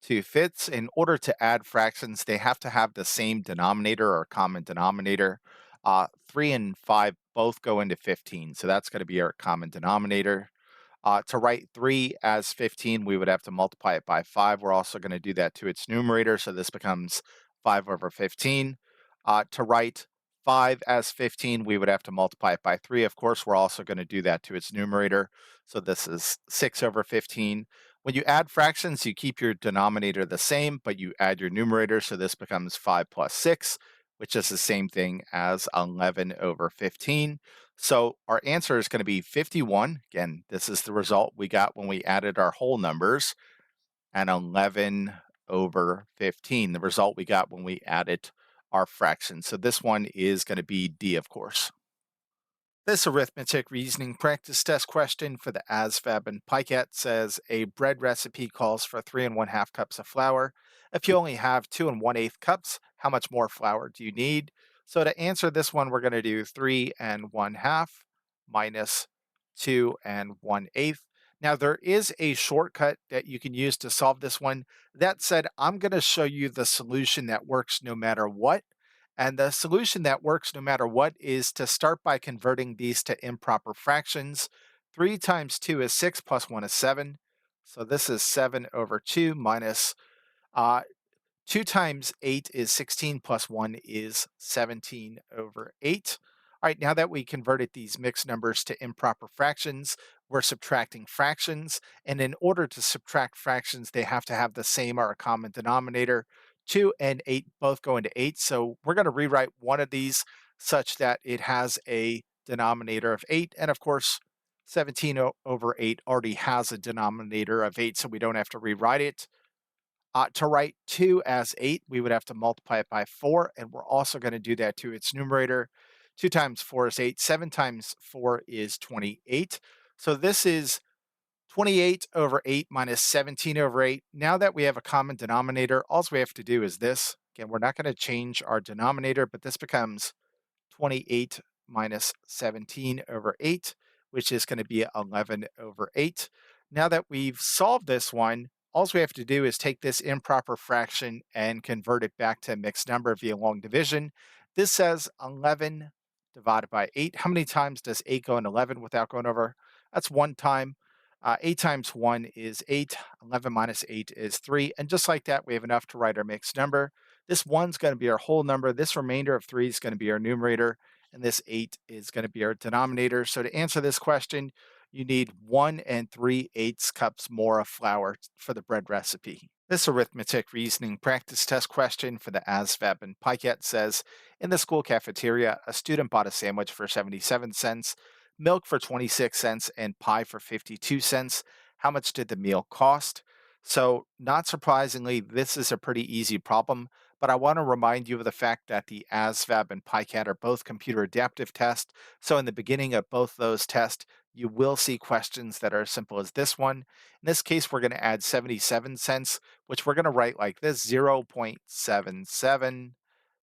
2/5. In order to add fractions, they have to have the same denominator or common denominator. 3 and 5 both go into 15, so that's going to be our common denominator. To write 3 as 15, we would have to multiply it by 5. We're also going to do that to its numerator, so this becomes 5 over 15. To write 5 as 15, we would have to multiply it by 3. Of course, we're also going to do that to its numerator, so this is 6 over 15. When you add fractions, you keep your denominator the same, but you add your numerator, so this becomes 5 plus 6, which is the same thing as 11 over 15. So our answer is going to be 51. Again, this is the result we got when we added our whole numbers, and 11 over 15, the result we got when we added our fractions. So this one is going to be D, of course. This arithmetic reasoning practice test question for the ASVAB and PiCAT says a bread recipe calls for 3 1/2 cups of flour. If you only have 2 1/8 cups, how much more flour do you need? So to answer this one, we're going to do 3 1/2 minus 2 1/8. Now there is a shortcut that you can use to solve this one. That said, I'm going to show you the solution that works no matter what. And the solution that works no matter what is to start by converting these to improper fractions. 3 times 2 is 6 plus 1 is 7. So this is 7 over 2 minus uh, 2 times 8 is 16 plus 1 is 17 over 8. All right, now that we converted these mixed numbers to improper fractions, we're subtracting fractions. And in order to subtract fractions, they have to have the same or a common denominator. 2 and 8 both go into 8. So we're going to rewrite one of these such that it has a denominator of 8. And of course, 17 over 8 already has a denominator of 8, so we don't have to rewrite it. To write 2 as 8, we would have to multiply it by 4, and we're also going to do that to its numerator. 2 times 4 is 8. 7 times 4 is 28. So this is 28 over 8 minus 17 over 8. Now that we have a common denominator, all we have to do is this. Again, we're not going to change our denominator, but this becomes 28 minus 17 over 8, which is going to be 11 over 8. Now that we've solved this one, all we have to do is take this improper fraction and convert it back to a mixed number via long division. This says 11 divided by 8. How many times does 8 go in 11 without going over? That's one time. 8 times 1 is 8. 11 minus 8 is 3. And just like that, we have enough to write our mixed number. This 1's going to be our whole number. This remainder of 3 is going to be our numerator. And this 8 is going to be our denominator. So to answer this question, you need 1 3/8 cups more of flour for the bread recipe. This arithmetic reasoning practice test question for the ASVAB and PiCAT says, in the school cafeteria, a student bought a sandwich for 77 cents, milk for 26 cents, and pie for 52 cents. How much did the meal cost? So, not surprisingly, this is a pretty easy problem, but I want to remind you of the fact that the ASVAB and PiCAT are both computer adaptive tests. So, in the beginning of both those tests, you will see questions that are as simple as this one. In this case, we're going to add 77 cents, which we're going to write like this: 0.77,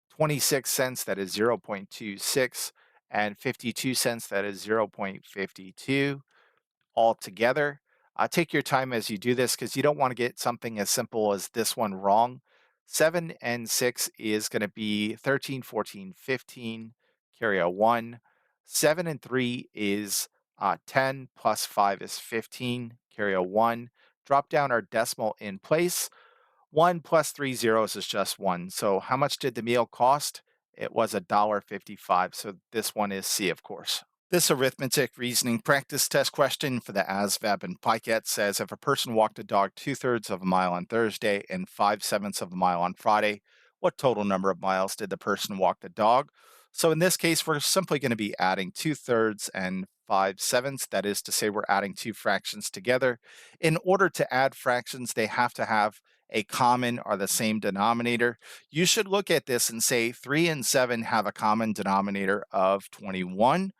26 cents, that is 0.26, and 52 cents, that is 0.52 all together. Take your time as you do this because you don't want to get something as simple as this one wrong. 7 and 6 is going to be 13, 14, 15, carry a 1. 7 and 3 is 10, plus 5 is 15, carry a 1. Drop down our decimal in place. 1 plus 3 zeros is just 1. So how much did the meal cost? It was $1.55. So this one is C, of course. This arithmetic reasoning practice test question for the ASVAB and PiCAT says if a person walked a dog 2/3 of a mile on Thursday and 5/7 of a mile on Friday, what total number of miles did the person walk the dog? So in this case, we're simply going to be adding 2/3 and 5/7. That is to say, we're adding two fractions together. In order to add fractions, they have to have a common or the same denominator. You should look at this and say 3 and 7 have a common denominator of 21.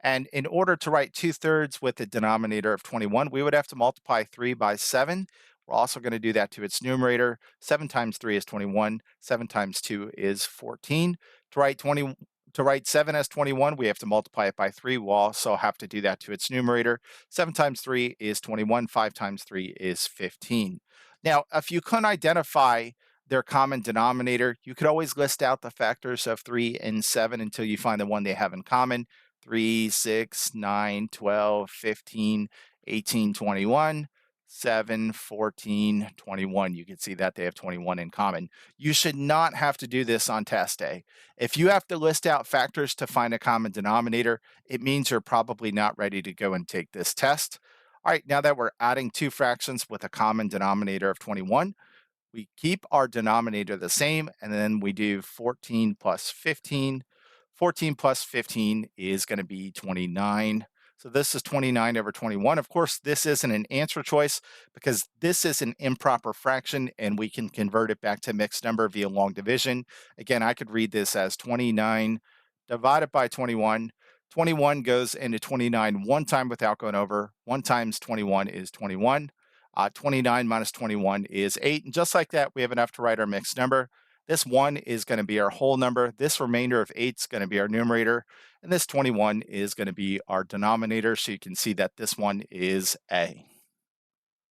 And in order to write 2/3 with a denominator of 21, we would have to multiply 3 by 7. We're also going to do that to its numerator. 7 times 3 is 21. 7 times 2 is 14. To write 7 as 21, we have to multiply it by 3. We'll also have to do that to its numerator. 7 times 3 is 21. 5 times 3 is 15. Now, if you couldn't identify their common denominator, you could always list out the factors of 3 and 7 until you find the one they have in common. 3, 6, 9, 12, 15, 18, 21, 7, 14, 21. You can see that they have 21 in common. You should not have to do this on test day. If you have to list out factors to find a common denominator, it means you're probably not ready to go and take this test. All right, now that we're adding two fractions with a common denominator of 21, we keep our denominator the same, and then we do 14 plus 15. 14 plus 15 is going to be 29. So this is 29 over 21. Of course, this isn't an answer choice because this is an improper fraction and we can convert it back to mixed number via long division. Again, I could read this as 29 divided by 21. 21 goes into 29 one time without going over. 1 times 21 is 21. 29 minus 21 is 8. And just like that, we have enough to write our mixed number. This 1 is going to be our whole number. This remainder of 8 is going to be our numerator. And this 21 is going to be our denominator. So you can see that this one is A.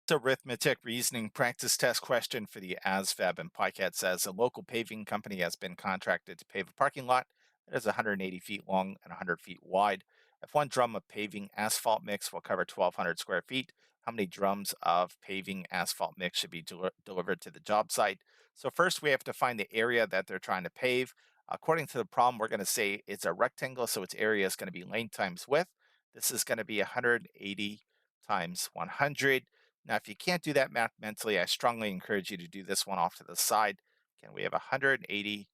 Arithmetic reasoning practice test question for the ASVAB and PiCAT says a local paving company has been contracted to pave a parking lot that is 180 feet long and 100 feet wide. If one drum of paving asphalt mix will cover 1,200 square feet, how many drums of paving asphalt mix should be delivered to the job site? So first we have to find the area that they're trying to pave. According to the problem, we're going to say it's a rectangle, so its area is going to be length times width. This is going to be 180 times 100. Now, if you can't do that math mentally, I strongly encourage you to do this one off to the side. Again, we have 180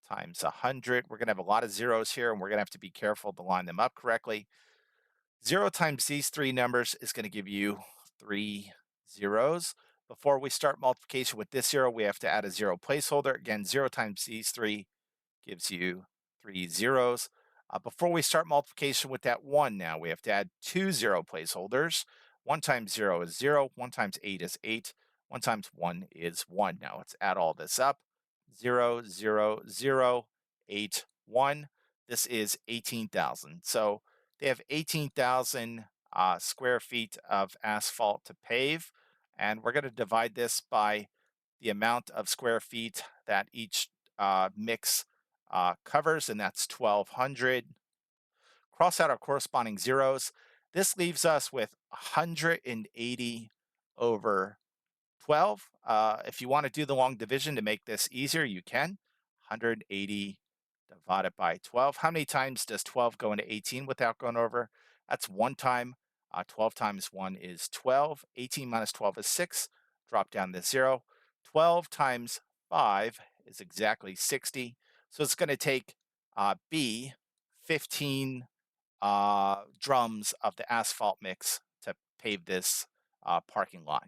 times 100. We're going to have a lot of zeros here, and we're going to have to be careful to line them up correctly. 0 times these three numbers is going to give you 3 zeros. Before we start multiplication with this 0, we have to add a 0 placeholder. Again, 0 times these three gives you 3 zeros. Before we start multiplication with that 1 now, we have to add 2 0 placeholders. 1 times 0 is 0. 1 times 8 is 8. 1 times 1 is 1. Now let's add all this up. 0, 0, 0, 8, 1. This is 18,000. So they have 18,000 square feet of asphalt to pave. And we're going to divide this by the amount of square feet that each mix covers, and that's 1,200. Cross out our corresponding zeros. This leaves us with 180 over 12. If you want to do the long division to make this easier, you can. 180 divided by 12. How many times does 12 go into 18 without going over? That's 1 time. 12 times 1 is 12. 18 minus 12 is 6. Drop down this 0. 12 times 5 is exactly 60. So it's going to take B 15 drums of the asphalt mix to pave this parking lot.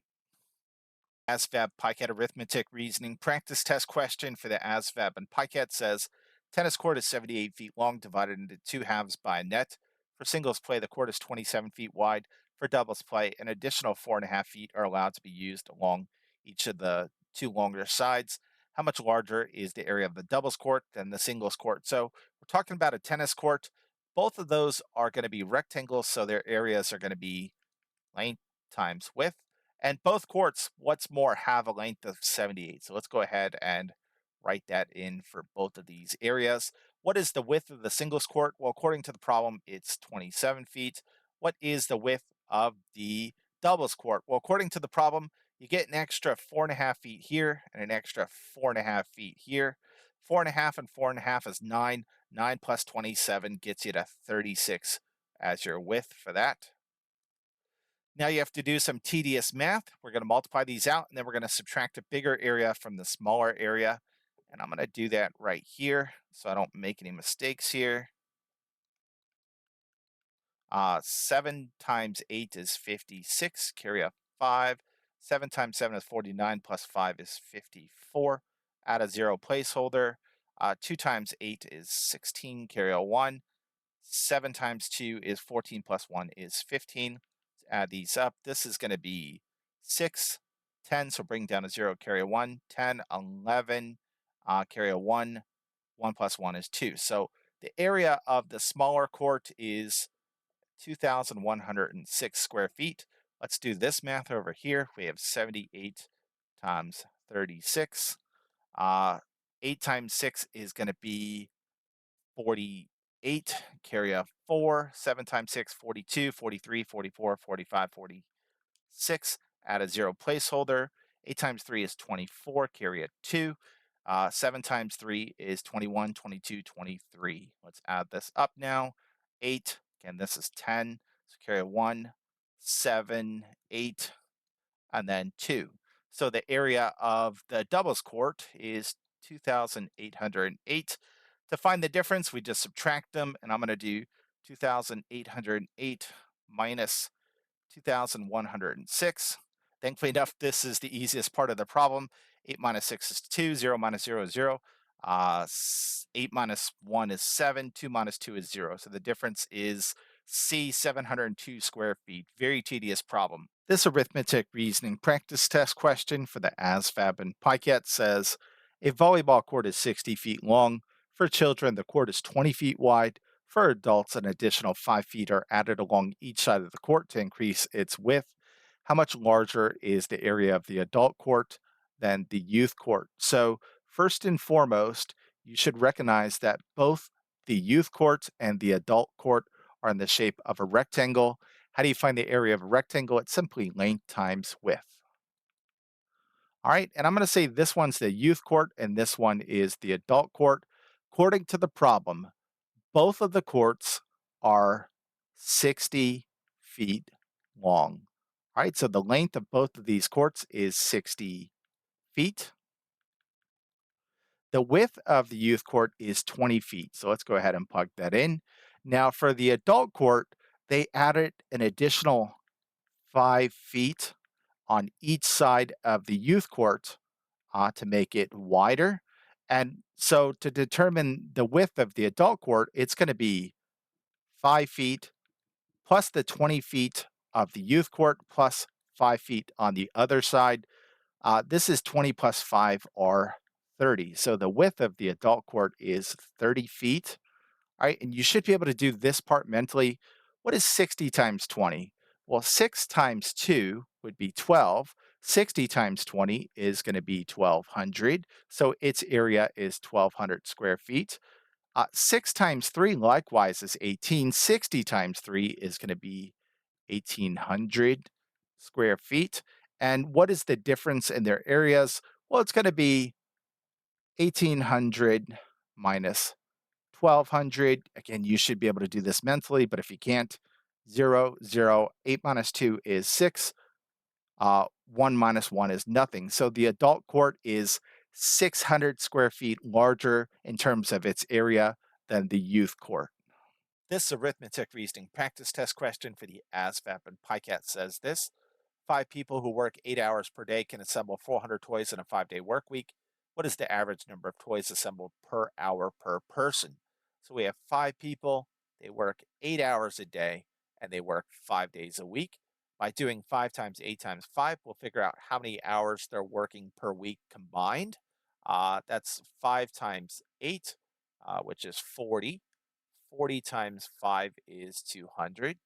ASVAB PiCAT Arithmetic Reasoning practice test question for the ASVAB and PiCAT says tennis court is 78 feet long, divided into 2 halves by a net. For singles play, the court is 27 feet wide. For doubles play, an additional 4.5 feet are allowed to be used along each of the 2 longer sides. How much larger is the area of the doubles court than the singles court? So we're talking about a tennis court. Both of those are going to be rectangles, so their areas are going to be length times width. And both courts, what's more, have a length of 78. So let's go ahead and write that in for both of these areas. What is the width of the singles court? Well, according to the problem, it's 27 feet. What is the width of the doubles court? Well, according to the problem, you get an extra 4.5 feet here and an extra 4.5 feet here. 4.5 and 4.5 is 9. 9 plus 27 gets you to 36 as your width for that. Now you have to do some tedious math. We're going to multiply these out, and then we're going to subtract a bigger area from the smaller area. And I'm going to do that right here so I don't make any mistakes here. 7 times 8 is 56, carry a 5. 7 times 7 is 49, plus 5 is 54. Add a 0 placeholder. 2 times 8 is 16, carry a 1. 7 times 2 is 14, plus 1 is 15. Let's add these up. This is going to be 6, 10, so bring down a 0, carry a 1, 10, 11, carry a 1, 1 plus 1 is 2. So the area of the smaller court is 2,106 square feet. Let's do this math over here. We have 78 times 36. 8 times 6 is going to be 48, carry a 4. 7 times 6, 42, 43, 44, 45, 46. Add a 0 placeholder. 8 times 3 is 24, carry a 2. 7 times 3 is 21, 22, 23. Let's add this up now. 8, again, this is 10, so carry a 1, 7, 8, and then 2. So the area of the doubles court is 2,808. To find the difference, we just subtract them, and I'm going to do 2,808 minus 2,106. Thankfully enough, this is the easiest part of the problem. 8 minus 6 is 2, 0 minus 0 is 0. 8 minus 1 is 7, 2 minus 2 is 0. So the difference is C, 702 square feet. Very tedious problem. This arithmetic reasoning practice test question for the ASVAB and PiCAT says a volleyball court is 60 feet long. For children, the court is 20 feet wide. For adults, an additional 5 feet are added along each side of the court to increase its width. How much larger is the area of the adult court than the youth court? So, first and foremost, you should recognize that both the youth court and the adult court are in the shape of a rectangle. How do you find the area of a rectangle? It's simply length times width. All right, and I'm going to say this one's the youth court and this one is the adult court. According to the problem, both of the courts are 60 feet long. All right, so the length of both of these courts is 60 feet. The width of the youth court is 20 feet. So let's go ahead and plug that in. Now, for the adult court, they added an additional 5 feet on each side of the youth court to make it wider. And so to determine the width of the adult court, it's going to be 5 feet plus the 20 feet of the youth court plus 5 feet on the other side. This is 20 plus 5 or 30. So the width of the adult court is 30 feet. All right, and you should be able to do this part mentally. What is 60 times 20? Well, 6 times 2 would be 12. 60 times 20 is going to be 1,200. So its area is 1,200 square feet. 6 times 3 likewise is 18. 60 times 3 is going to be 1,800 square feet. And what is the difference in their areas? Well, it's going to be 1,800 minus 1,200. Again, you should be able to do this mentally, but if you can't, 0, 0, 8 minus 2 is 6. 1 minus 1 is nothing. So the adult court is 600 square feet larger in terms of its area than the youth court. This arithmetic reasoning practice test question for the ASVAB and PiCAT says this. 5 people who work 8 hours per day can assemble 400 toys in a 5-day work week. What is the average number of toys assembled per hour per person? So we have 5 people, they work 8 hours a day, and they work 5 days a week. By doing 5 times 8 times 5, we'll figure out how many hours they're working per week combined. That's 5 times 8, which is 40. 40 times 5 is 200.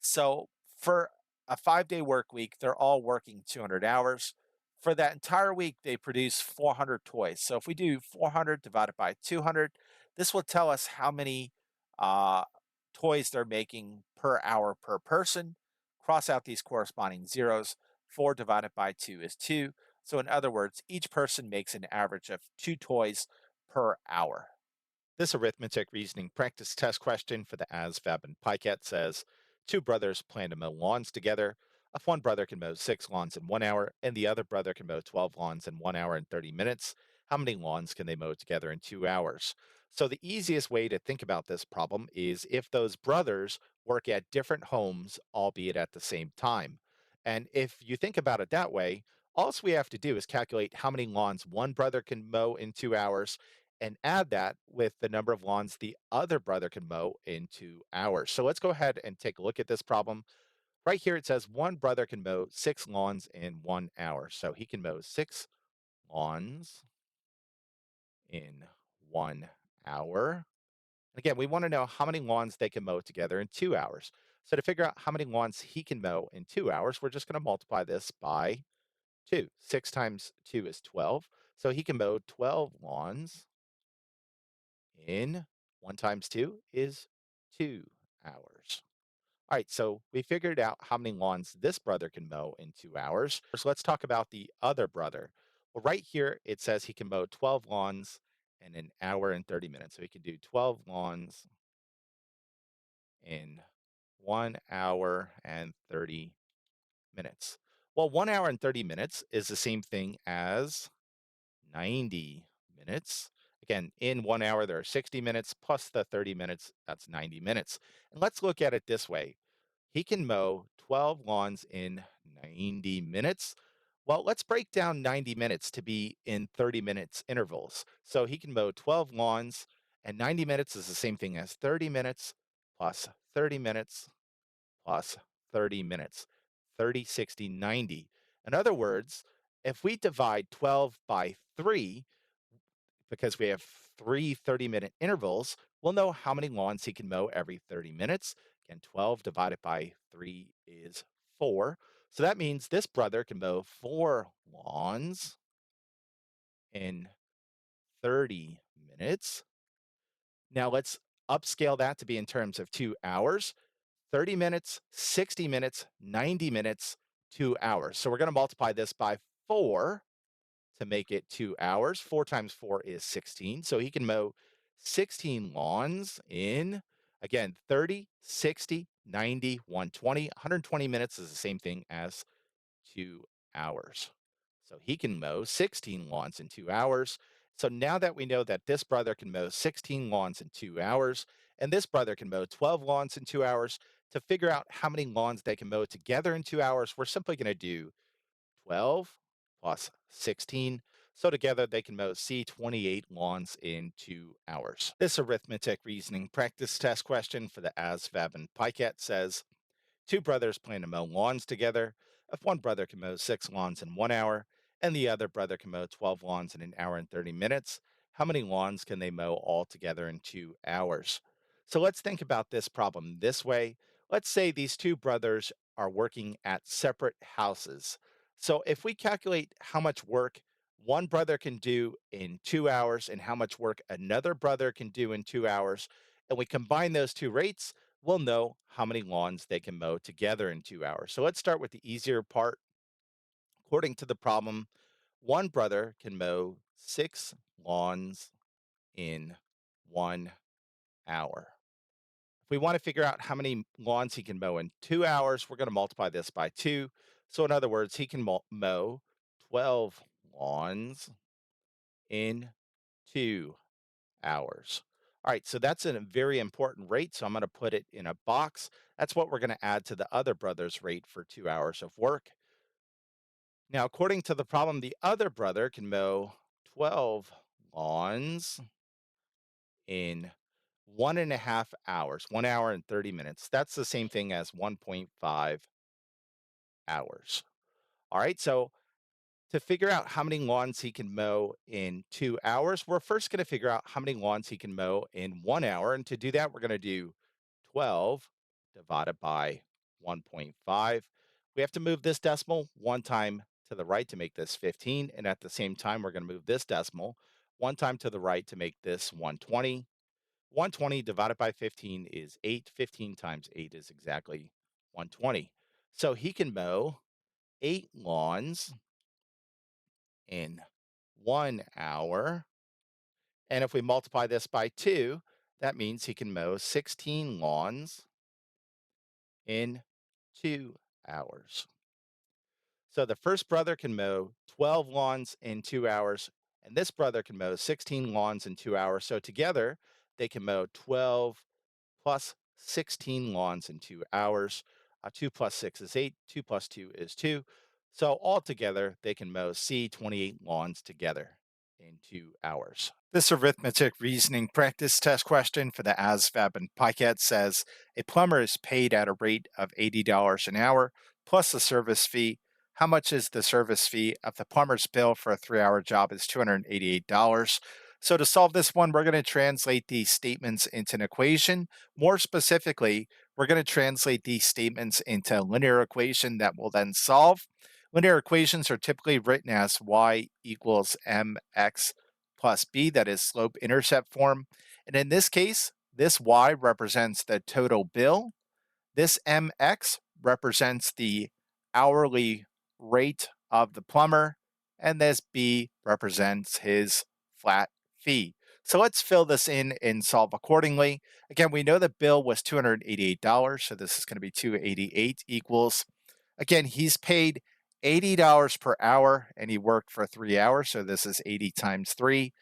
So for a 5-day work week, they're all working 200 hours. For that entire week, they produce 400 toys. So if we do 400 divided by 200, this will tell us how many uh, toys they're making per hour per person. Cross out these corresponding zeros. 4 divided by 2 is 2. So in other words, each person makes an average of 2 toys per hour. This arithmetic reasoning practice test question for the ASVAB and PiCAT says, 2 brothers plan to mow lawns together. If one brother can mow 6 lawns in 1 hour and the other brother can mow 12 lawns in 1 hour and 30 minutes, how many lawns can they mow together in 2 hours? So the easiest way to think about this problem is if those brothers work at different homes, albeit at the same time. And if you think about it that way, all we have to do is calculate how many lawns one brother can mow in 2 hours and add that with the number of lawns the other brother can mow in 2 hours. So let's go ahead and take a look at this problem. Right here, it says one brother can mow 6 lawns in 1 hour. So he can mow 6 lawns in 1 hour. And again, we want to know how many lawns they can mow together in 2 hours. So to figure out how many lawns he can mow in 2 hours, we're just going to multiply this by 2. 6 times 2 is 12. So he can mow 12 lawns in 1 times 2 is 2 hours. All right, so we figured out how many lawns this brother can mow in 2 hours. So let's talk about the other brother. Well, right here, it says he can mow 12 lawns in 1 hour and 30 minutes. So he can do 12 lawns in 1 hour and 30 minutes. Well, 1 hour and 30 minutes is the same thing as 90 minutes. Again, in 1 hour, there are 60 minutes plus the 30 minutes, that's 90 minutes. And let's look at it this way. he can mow 12 lawns in 90 minutes. Well, let's break down 90 minutes to be in 30 minutes intervals. So he can mow 12 lawns, and 90 minutes is the same thing as 30 minutes plus 30 minutes plus 30 minutes, 30, 60, 90. In other words, if we divide 12 by 3, because we have three 30-minute intervals, we'll know how many lawns he can mow every 30 minutes. Again, 12 divided by 3 is 4. So that means this brother can mow 4 lawns in 30 minutes. Now let's upscale that to be in terms of 2 hours. 30 minutes, 60 minutes, 90 minutes, 2 hours. So we're going to multiply this by 4 to make it 2 hours. 4 times 4 is 16. So he can mow 16 lawns in, again, 30, 60, 90, 120. 120 minutes is the same thing as 2 hours. So he can mow 16 lawns in 2 hours. So now that we know that this brother can mow 16 lawns in 2 hours, and this brother can mow 12 lawns in 2 hours, to figure out how many lawns they can mow together in 2 hours, we're simply going to do 12 plus 16. So together they can mow 28 lawns in 2 hours. This arithmetic reasoning practice test question for the ASVAB and PiCAT says, two brothers plan to mow lawns together. If one brother can mow 6 lawns in 1 hour and the other brother can mow 12 lawns in an hour and 30 minutes, how many lawns can they mow all together in 2 hours? So let's think about this problem this way. Let's say these two brothers are working at separate houses. So if we calculate how much work one brother can do in 2 hours and how much work another brother can do in 2 hours, and we combine those two rates, we'll know how many lawns they can mow together in 2 hours. So let's start with the easier part. According to the problem, one brother can mow 6 lawns in 1 hour. If we want to figure out how many lawns he can mow in 2 hours, we're going to multiply this by 2. So in other words, he can mow 12 lawns in 2 hours. All right, so that's a very important rate. So I'm going to put it in a box. That's what we're going to add to the other brother's rate for 2 hours of work. Now, according to the problem, the other brother can mow 12 lawns in 1.5 hours, 1 hour and 30 minutes. That's the same thing as 1.5 hours. All right, so to figure out how many lawns he can mow in 2 hours, we're first going to figure out how many lawns he can mow in 1 hour. And to do that, we're going to do 12 divided by 1.5. We have to move this decimal one time to the right to make this 15. And at the same time, we're going to move this decimal one time to the right to make this 120. 120 divided by 15 is 8. 15 times 8 is exactly 120. So he can mow 8 lawns in 1 hour. And if we multiply this by 2, that means he can mow 16 lawns in 2 hours. So the first brother can mow 12 lawns in 2 hours, and this brother can mow 16 lawns in 2 hours. So together, they can mow 12 plus 16 lawns in 2 hours. 2 plus 6 is 8. 2 plus 2 is 2. So altogether, they can mow 28 lawns together in 2 hours. This arithmetic reasoning practice test question for the ASVAB and PiCAT says a plumber is paid at a rate of $80 an hour plus a service fee. How much is the service fee if the plumber's bill for a 3-hour job is $288? So to solve this one, we're going to translate these statements into an equation. More specifically, we're going to translate these statements into a linear equation that we'll then solve. Linear equations are typically written as y equals mx plus b, that is slope-intercept form. And in this case, this y represents the total bill. This mx represents the hourly rate of the plumber, and this b represents his flat fee. So let's fill this in and solve accordingly. Again, we know the bill was $288, so this is going to be 288 equals, again, he's paid $80 per hour and he worked for 3 hours, so this is 80 times 3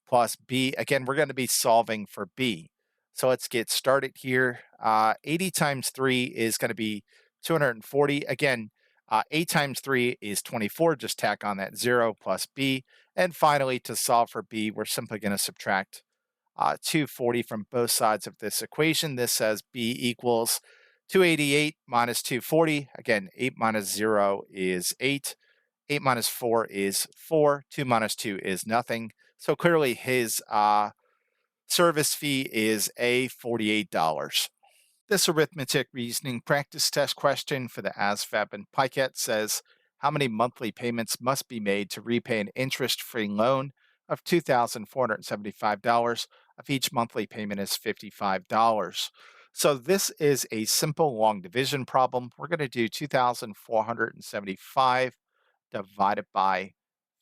plus b. Again, we're going to be solving for b. So let's get started here. 80 times 3 is going to be 240. Again, 8 times 3 is 24. Just tack on that 0 plus b. And finally, to solve for b, we're simply going to subtract 240 from both sides of this equation. This says b equals 288 minus 240. Again, 8 minus 0 is 8. 8 minus 4 is 4. 2 minus 2 is nothing. So clearly his service fee is $48. This arithmetic reasoning practice test question for the ASVAB and PiCAT says how many monthly payments must be made to repay an interest-free loan of $2,475 if each monthly payment is $55. So this is a simple long division problem. We're going to do 2,475 divided by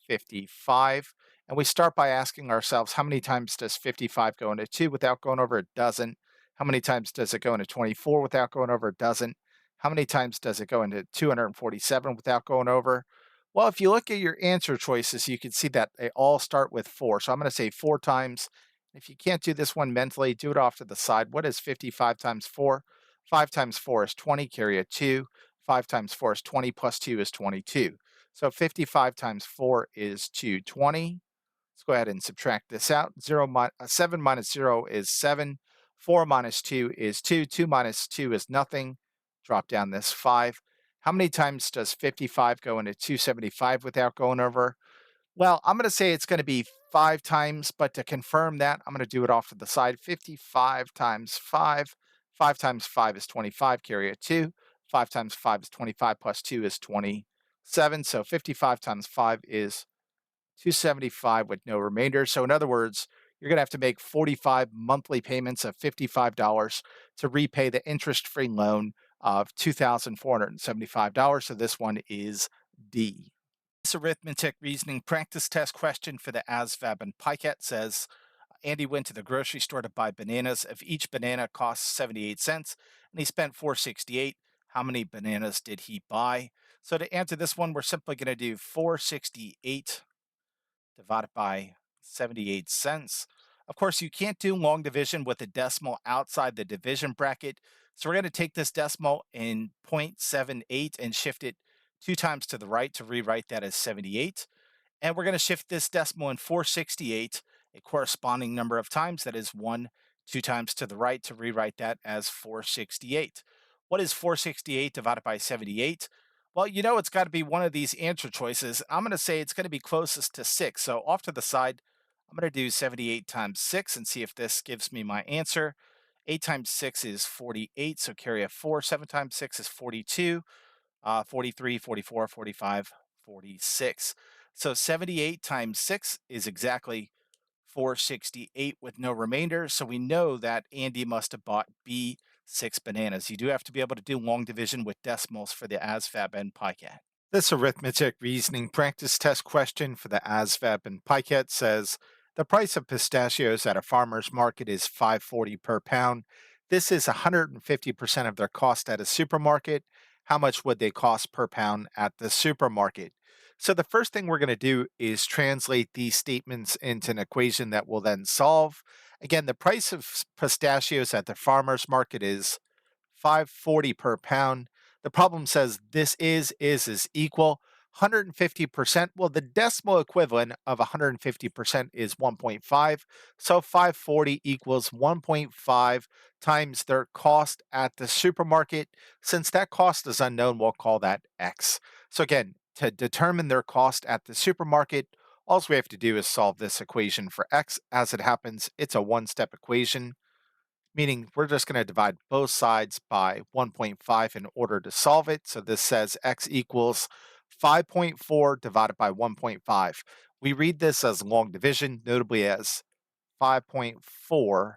55. And we start by asking ourselves, how many times does 55 go into 2 without going over? It doesn't. How many times does it go into 24 without going over? It doesn't. How many times does it go into 247 without going over? Well, if you look at your answer choices, you can see that they all start with 4. So I'm going to say 4 times. If you can't do this one mentally, do it off to the side. What is 55 times 4? 5 times 4 is 20, carry a 2. 5 times 4 is 20, plus 2 is 22. So 55 times 4 is 220. Let's go ahead and subtract this out. 7 minus 0 is 7. 4 minus 2 is 2. 2 minus 2 is nothing. Drop down this 5. How many times does 55 go into 275 without going over? Well, I'm going to say it's going to be 5 times, but to confirm that, I'm going to do it off to the side. 55 times 5. 5 times 5 is 25, carry a 2. 5 times 5 is 25, plus 2 is 27. So 55 times 5 is 275 with no remainder. So in other words, you're going to have to make 45 monthly payments of $55 to repay the interest-free loan of $2,475. So this one is D. This arithmetic reasoning practice test question for the ASVAB and PiCAT says Andy went to the grocery store to buy bananas. If each banana costs 78 cents and he spent 468, how many bananas did he buy? So to answer this one, we're simply going to do 468 divided by 78 cents. Of course, you can't do long division with a decimal outside the division bracket. So we're going to take this decimal in 0.78 and shift it 2 times to the right to rewrite that as 78. And we're going to shift this decimal in 468 a corresponding number of times. That is 2 times to the right to rewrite that as 468. What is 468 divided by 78? Well, you know it's got to be one of these answer choices. I'm going to say it's going to be closest to 6. So off to the side, I'm going to do 78 times 6 and see if this gives me my answer. 8 times 6 is 48, so carry a 4. 7 times 6 is 42. 43, 44, 45, 46. So 78 times 6 is exactly 468 with no remainder. So we know that Andy must have bought B 6 bananas. You do have to be able to do long division with decimals for the ASVAB and PiCAT. This arithmetic reasoning practice test question for the ASVAB and PiCAT says the price of pistachios at a farmer's market is $5.40 per pound. This is 150% of their cost at a supermarket. How much would they cost per pound at the supermarket? So the first thing we're going to do is translate these statements into an equation that we'll then solve. Again, the price of pistachios at the farmer's market is 540 per pound. The problem says this is equal 150%. Well, the decimal equivalent of 150% is 1.5. So 540 equals 1.5 times their cost at the supermarket. Since that cost is unknown, we'll call that X. So again, to determine their cost at the supermarket, all we have to do is solve this equation for X. As it happens, it's a one-step equation, meaning we're just going to divide both sides by 1.5 in order to solve it. So this says X equals 5.4 divided by 1.5. We read this as long division, notably as 5.4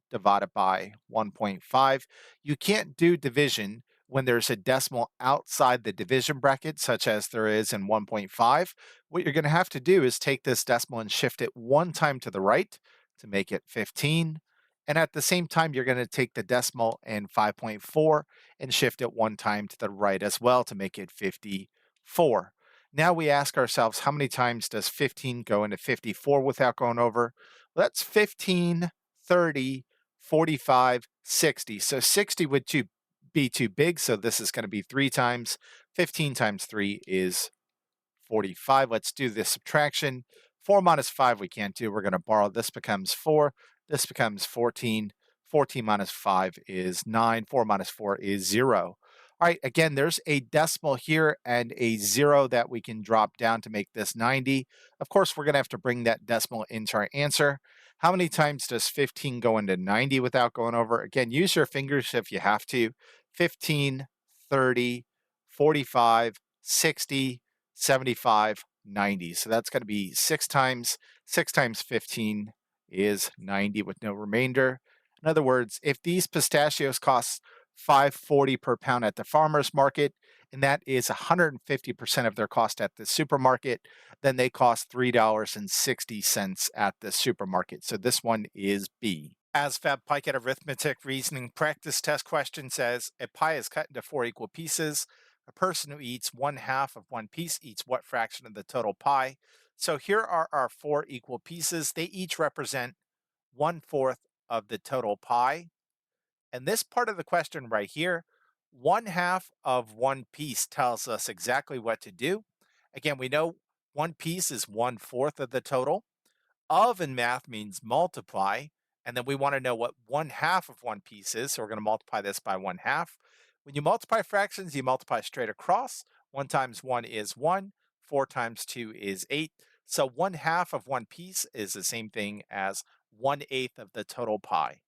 divided by 1.5. You can't do division when there's a decimal outside the division bracket, such as there is in 1.5. What you're going to have to do is take this decimal and shift it 1 time to the right to make it 15. And at the same time, you're going to take the decimal in 5.4 and shift it 1 time to the right as well to make it 54. Now we ask ourselves, how many times does 15 go into 54 without going over? Well, that's 15, 30, 45, 60. So 60 would be too big, so this is going to be 3 times. 15 times 3 is 45. Let's do this subtraction. 4 minus 5 we can't do. We're going to borrow. This becomes 4. This becomes 14. 14 minus 5 is 9. 4 minus 4 is 0. All right, again, there's a decimal here and a 0 that we can drop down to make this 90. Of course, we're going to have to bring that decimal into our answer. How many times does 15 go into 90 without going over? Again, use your fingers if you have to. 15, 30, 45, 60, 75, 90. So that's going to be 6 times 15 is 90 with no remainder. In other words, if these pistachios cost 5.40 per pound at the farmer's market, and that is 150% of their cost at the supermarket, then they cost $3.60 at the supermarket. So this one is B. ASVAB PiCAT Arithmetic Reasoning Practice Test question says, a pie is cut into 4 equal pieces. A person who eats 1/2 of one piece eats what fraction of the total pie? So here are our 4 equal pieces. They each represent 1/4 of the total pie. And this part of the question right here, 1/2 of one piece tells us exactly what to do. Again, we know one piece is 1/4 of the total. Of in math means multiply, and then we want to know what 1/2 of one piece is, so we're going to multiply this by 1/2. When you multiply fractions, you multiply straight across. 1 times 1 is 1, 4 times 2 is 8. So 1/2 of one piece is the same thing as 1/8 of the total pie.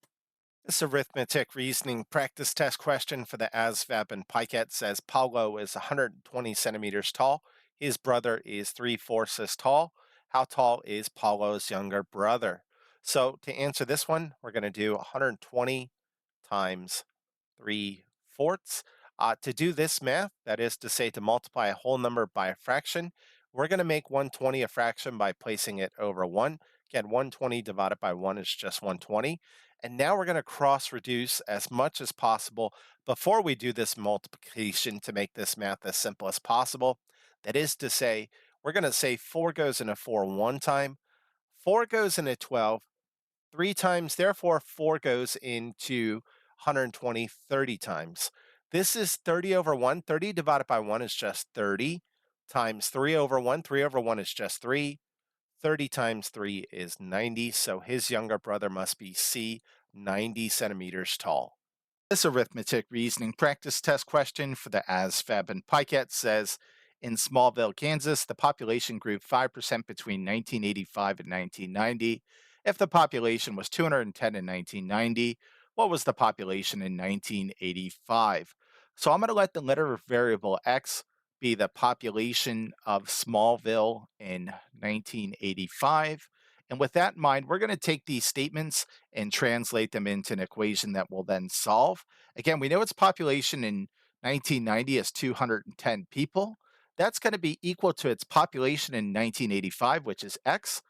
This arithmetic reasoning practice test question for the ASVAB and PiCAT says Paulo is 120 centimeters tall. His brother is 3/4 as tall. How tall is Paulo's younger brother? So to answer this one, we're going to do 120 times 3/4. To do this math, that is to say to multiply a whole number by a fraction, we're going to make 120 a fraction by placing it over 1. Again, 120 divided by 1 is just 120. And now we're going to cross reduce as much as possible before we do this multiplication to make this math as simple as possible. That is to say, we're going to say 4 goes into 4 one time, 4 goes into 12, 3 times, therefore 4 goes into 120 30 times. This is 30 over 1. 30 divided by 1 is just 30 times 3 over 1. 3 over 1 is just 3. 30 times 3 is 90, so his younger brother must be C, 90 centimeters tall. This arithmetic reasoning practice test question for the ASVAB and PiCAT says, in Smallville, Kansas, the population grew 5% between 1985 and 1990. If the population was 210 in 1990, what was the population in 1985? So I'm going to let the letter variable x be the population of Smallville in 1985. And with that in mind, we're going to take these statements and translate them into an equation that we'll then solve. Again, we know its population in 1990 is 210 people. That's going to be equal to its population in 1985, which is X,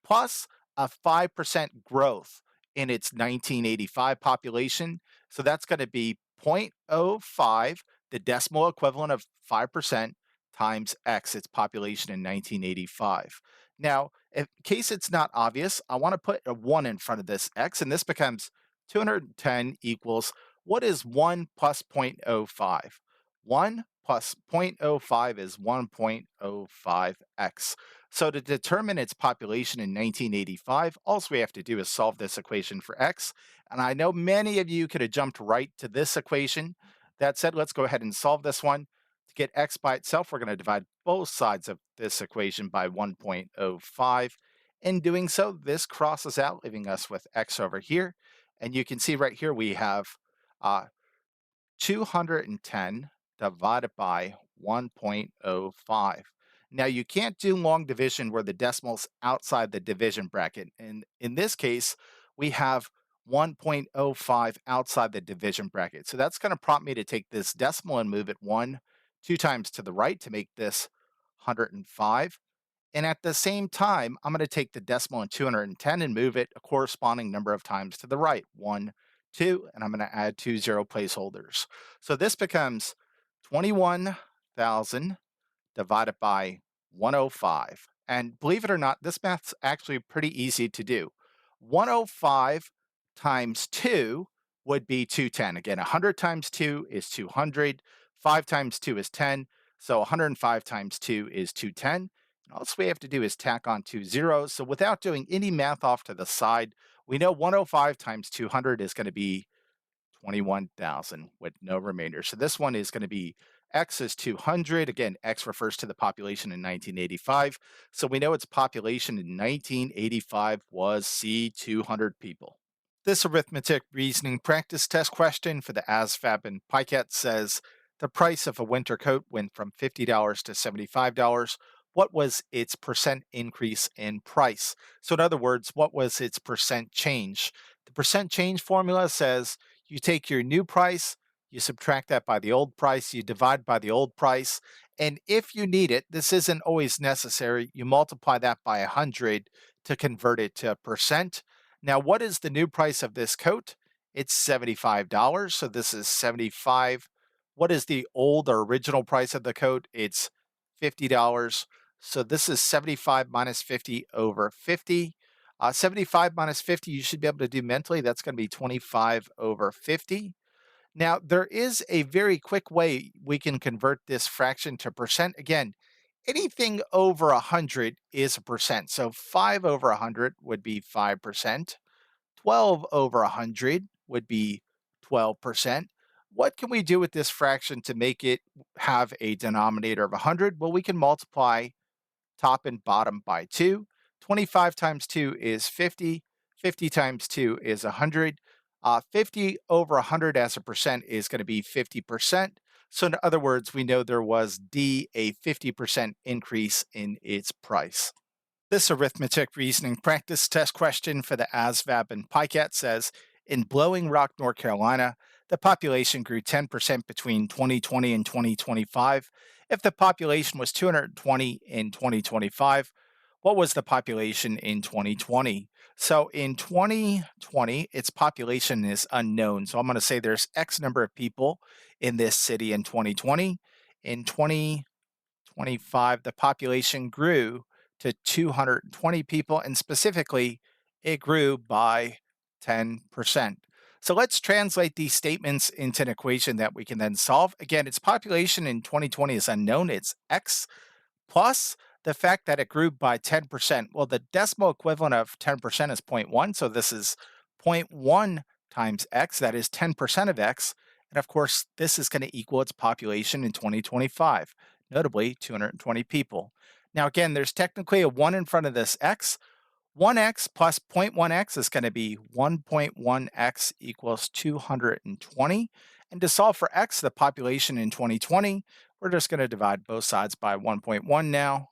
plus a 5% growth in its 1985 population. So that's going to be 0.05, the decimal equivalent of 5%, times X, its population in 1985. Now, in case it's not obvious, I want to put a 1 in front of this X, and this becomes 210 equals, what is 1 plus 0.05? 1 plus 0.05 is 1.05x. So to determine its population in 1985, all we have to do is solve this equation for x. And I know many of you could have jumped right to this equation. That said, let's go ahead and solve this one. To get x by itself, we're going to divide both sides of this equation by 1.05. In doing so, this crosses out, leaving us with x over here. And you can see right here we have 210 divided by 1.05. Now, you can't do long division where the decimal's outside the division bracket. And in this case, we have 1.05 outside the division bracket. So that's going to prompt me to take this decimal and move it 2 times to the right to make this 105. And at the same time, I'm going to take the decimal in 210 and move it a corresponding number of times to the right, 1, 2, and I'm going to add 2 zero placeholders. So this becomes 21,000 divided by 105. And believe it or not, this math's actually pretty easy to do. 105 times 2 would be 210. Again, 100 times 2 is 200. 5 times 2 is 10. So 105 times 2 is 210. And all we have to do is tack on two zeros. So without doing any math off to the side, we know 105 times 200 is going to be 21,000 with no remainder. So this one is going to be X is 200. Again, X refers to the population in 1985. So we know its population in 1985 was C, 200 people. This arithmetic reasoning practice test question for the ASVAB and PiCAT says the price of a winter coat went from $50 to $75. What was its percent increase in price? So, in other words, what was its percent change? The percent change formula says you take your new price, you subtract that by the old price, you divide by the old price. And if you need it, this isn't always necessary, you multiply that by 100 to convert it to a percent. Now, what is the new price of this coat? It's $75. So this is 75. What is the old or original price of the coat? It's $50. So this is 75 minus 50 over 50. 75 minus 50, you should be able to do mentally. That's going to be 25 over 50. Now, there is a very quick way we can convert this fraction to percent. Again, anything over 100 is a percent. So 5 over 100 would be 5%. 12 over 100 would be 12%. What can we do with this fraction to make it have a denominator of 100? Well, we can multiply top and bottom by 2. 25 times 2 is 50. 50 times 2 is 100. 50 over 100 as a percent is going to be 50%. So, in other words, we know there was D, a 50% increase in its price. This arithmetic reasoning practice test question for the ASVAB and PiCAT says in Blowing Rock, North Carolina, the population grew 10% between 2020 and 2025. If the population was 220 in 2025, what was the population in 2020? So in 2020, its population is unknown. So I'm going to say there's X number of people in this city in 2020. In 2025, the population grew to 220 people, and specifically, it grew by 10%. So let's translate these statements into an equation that we can then solve. Again, its population in 2020 is unknown, it's X plus the fact that it grew by 10%. Well, the decimal equivalent of 10% is zero point 0.1, so this is zero point 0.1 times X, that is 10% of X. And of course, this is going to equal its population in 2025, notably 220 people. Now, again, there's technically a 1 in front of this X. 1x plus zero point 0.1x is going to be 1.1x equals 220. And to solve for x, the population in 2020, we're just going to divide both sides by 1.1 now.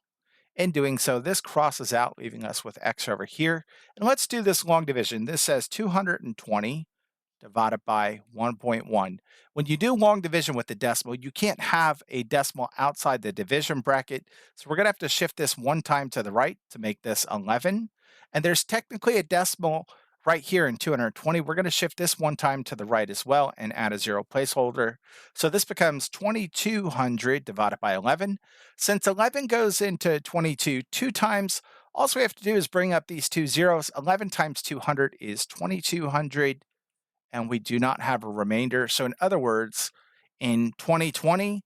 In doing so, this crosses out, leaving us with x over here. And let's do this long division. This says 220 divided by 1.1. When you do long division with the decimal, you can't have a decimal outside the division bracket. So we're going to have to shift this one time to the right to make this 11. And there's technically a decimal right here in 220. We're going to shift this one time to the right as well and add a zero placeholder. So this becomes 2200 divided by 11. Since 11 goes into 22 two times, all we have to do is bring up these two zeros. 11 times 200 is 2200, and we do not have a remainder. So in other words, in 2020,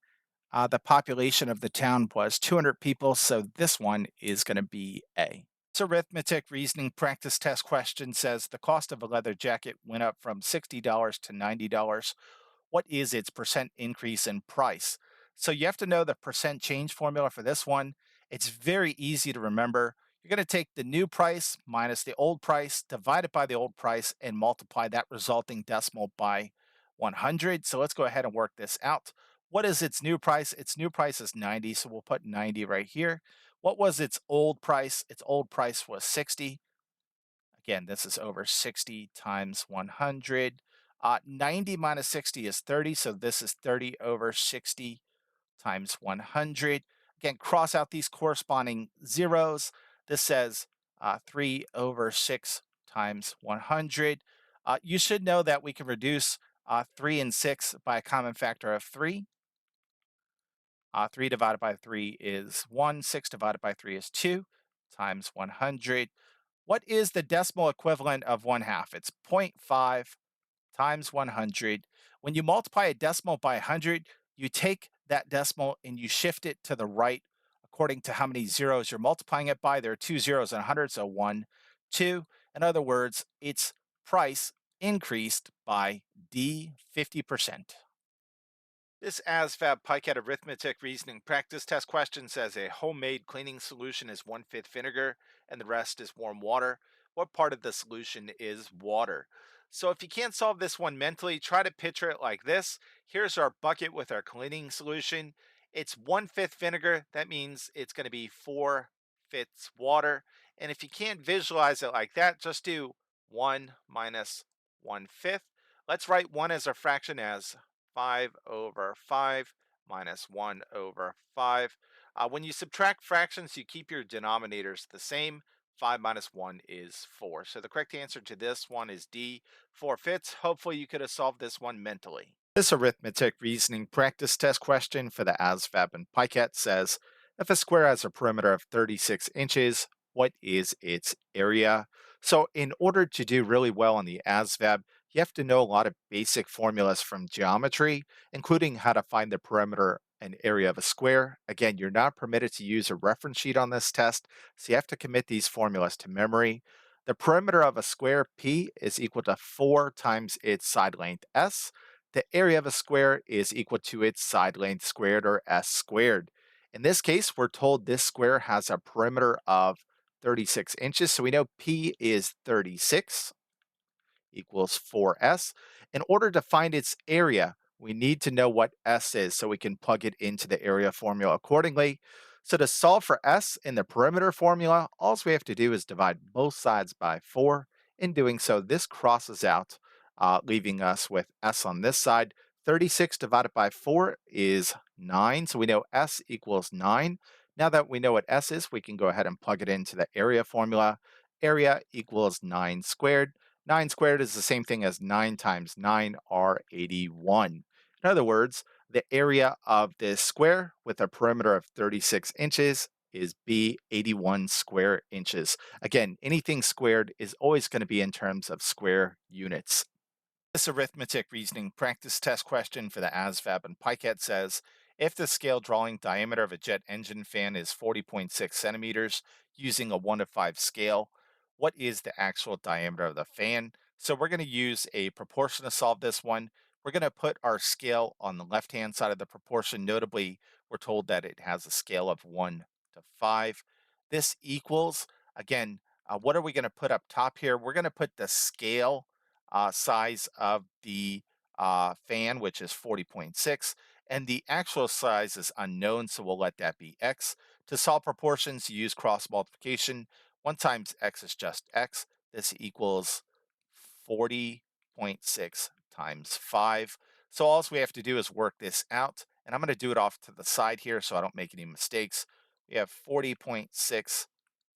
the population of the town was 200 people. So this one is going to be A. This arithmetic reasoning practice test question says the cost of a leather jacket went up from $60 to $90. What is its percent increase in price? So you have to know the percent change formula for this one. It's very easy to remember. You're going to take the new price minus the old price, divide it by the old price, and multiply that resulting decimal by 100. So let's go ahead and work this out. What is its new price? Its new price is 90, so we'll put 90 right here. What was its old price? Its old price was 60. Again, this is over 60 times 100. 90 minus 60 is 30, so this is 30 over 60 times 100. Again, cross out these corresponding zeros. This says 3 over 6 times 100. You should know that we can reduce 3 and 6 by a common factor of 3. 3 divided by 3 is 1. 6 divided by 3 is 2 times 100. What is the decimal equivalent of 1/2? It's zero point 0.5 times 100. When you multiply a decimal by 100, you take that decimal and you shift it to the right according to how many zeros you're multiplying it by. There are two zeros in 100, so 1, 2. In other words, its price increased by D 50%. This ASVAB PiCAT arithmetic reasoning practice test question says a homemade cleaning solution is 1/5 vinegar and the rest is warm water. What part of the solution is water? So if you can't solve this one mentally, try to picture it like this. Here's our bucket with our cleaning solution. It's 1/5 vinegar. That means it's going to be 4/5 water. And if you can't visualize it like that, just do 1 minus 1/5. Let's write 1 as a fraction as 5/5 minus 1/5. When you subtract fractions, you keep your denominators the same. 5 minus 1 is 4. So the correct answer to this one is D, 4/5. Hopefully you could have solved this one mentally. This arithmetic reasoning practice test question for the ASVAB and PiCAT says, if a square has a perimeter of 36 inches, what is its area? So in order to do really well on the ASVAB, you have to know a lot of basic formulas from geometry, including how to find the perimeter and area of a square. Again, you're not permitted to use a reference sheet on this test, so you have to commit these formulas to memory. The perimeter of a square P is equal to 4 times its side length S. The area of a square is equal to its side length squared, or S squared. In this case, we're told this square has a perimeter of 36 inches, so we know P is 36 equals 4S. In order to find its area, we need to know what S is so we can plug it into the area formula accordingly. So to solve for S in the perimeter formula, all we have to do is divide both sides by 4. In doing so, this crosses out, leaving us with S on this side. 36 divided by 4 is 9, so we know S equals 9. Now that we know what S is, we can go ahead and plug it into the area formula. Area equals 9 squared. 9 squared is the same thing as 9 times 9 are 81. In other words, the area of this square with a perimeter of 36 inches is B, 81 square inches. Again, anything squared is always going to be in terms of square units. This arithmetic reasoning practice test question for the ASVAB and PiCAT says, if the scale drawing diameter of a jet engine fan is 40.6 centimeters using a 1 to 5 scale, what is the actual diameter of the fan? So we're going to use a proportion to solve this one. We're going to put our scale on the left-hand side of the proportion. Notably, we're told that it has a scale of 1 to 5. This equals, again, what are we going to put up top here? We're going to put the scale size of the fan, which is 40.6, and the actual size is unknown, so we'll let that be x. To solve proportions, you use cross multiplication. 1 times x is just x. This equals 40.6 times 5. So all we have to do is work this out, and I'm going to do it off to the side here so I don't make any mistakes. We have 40.6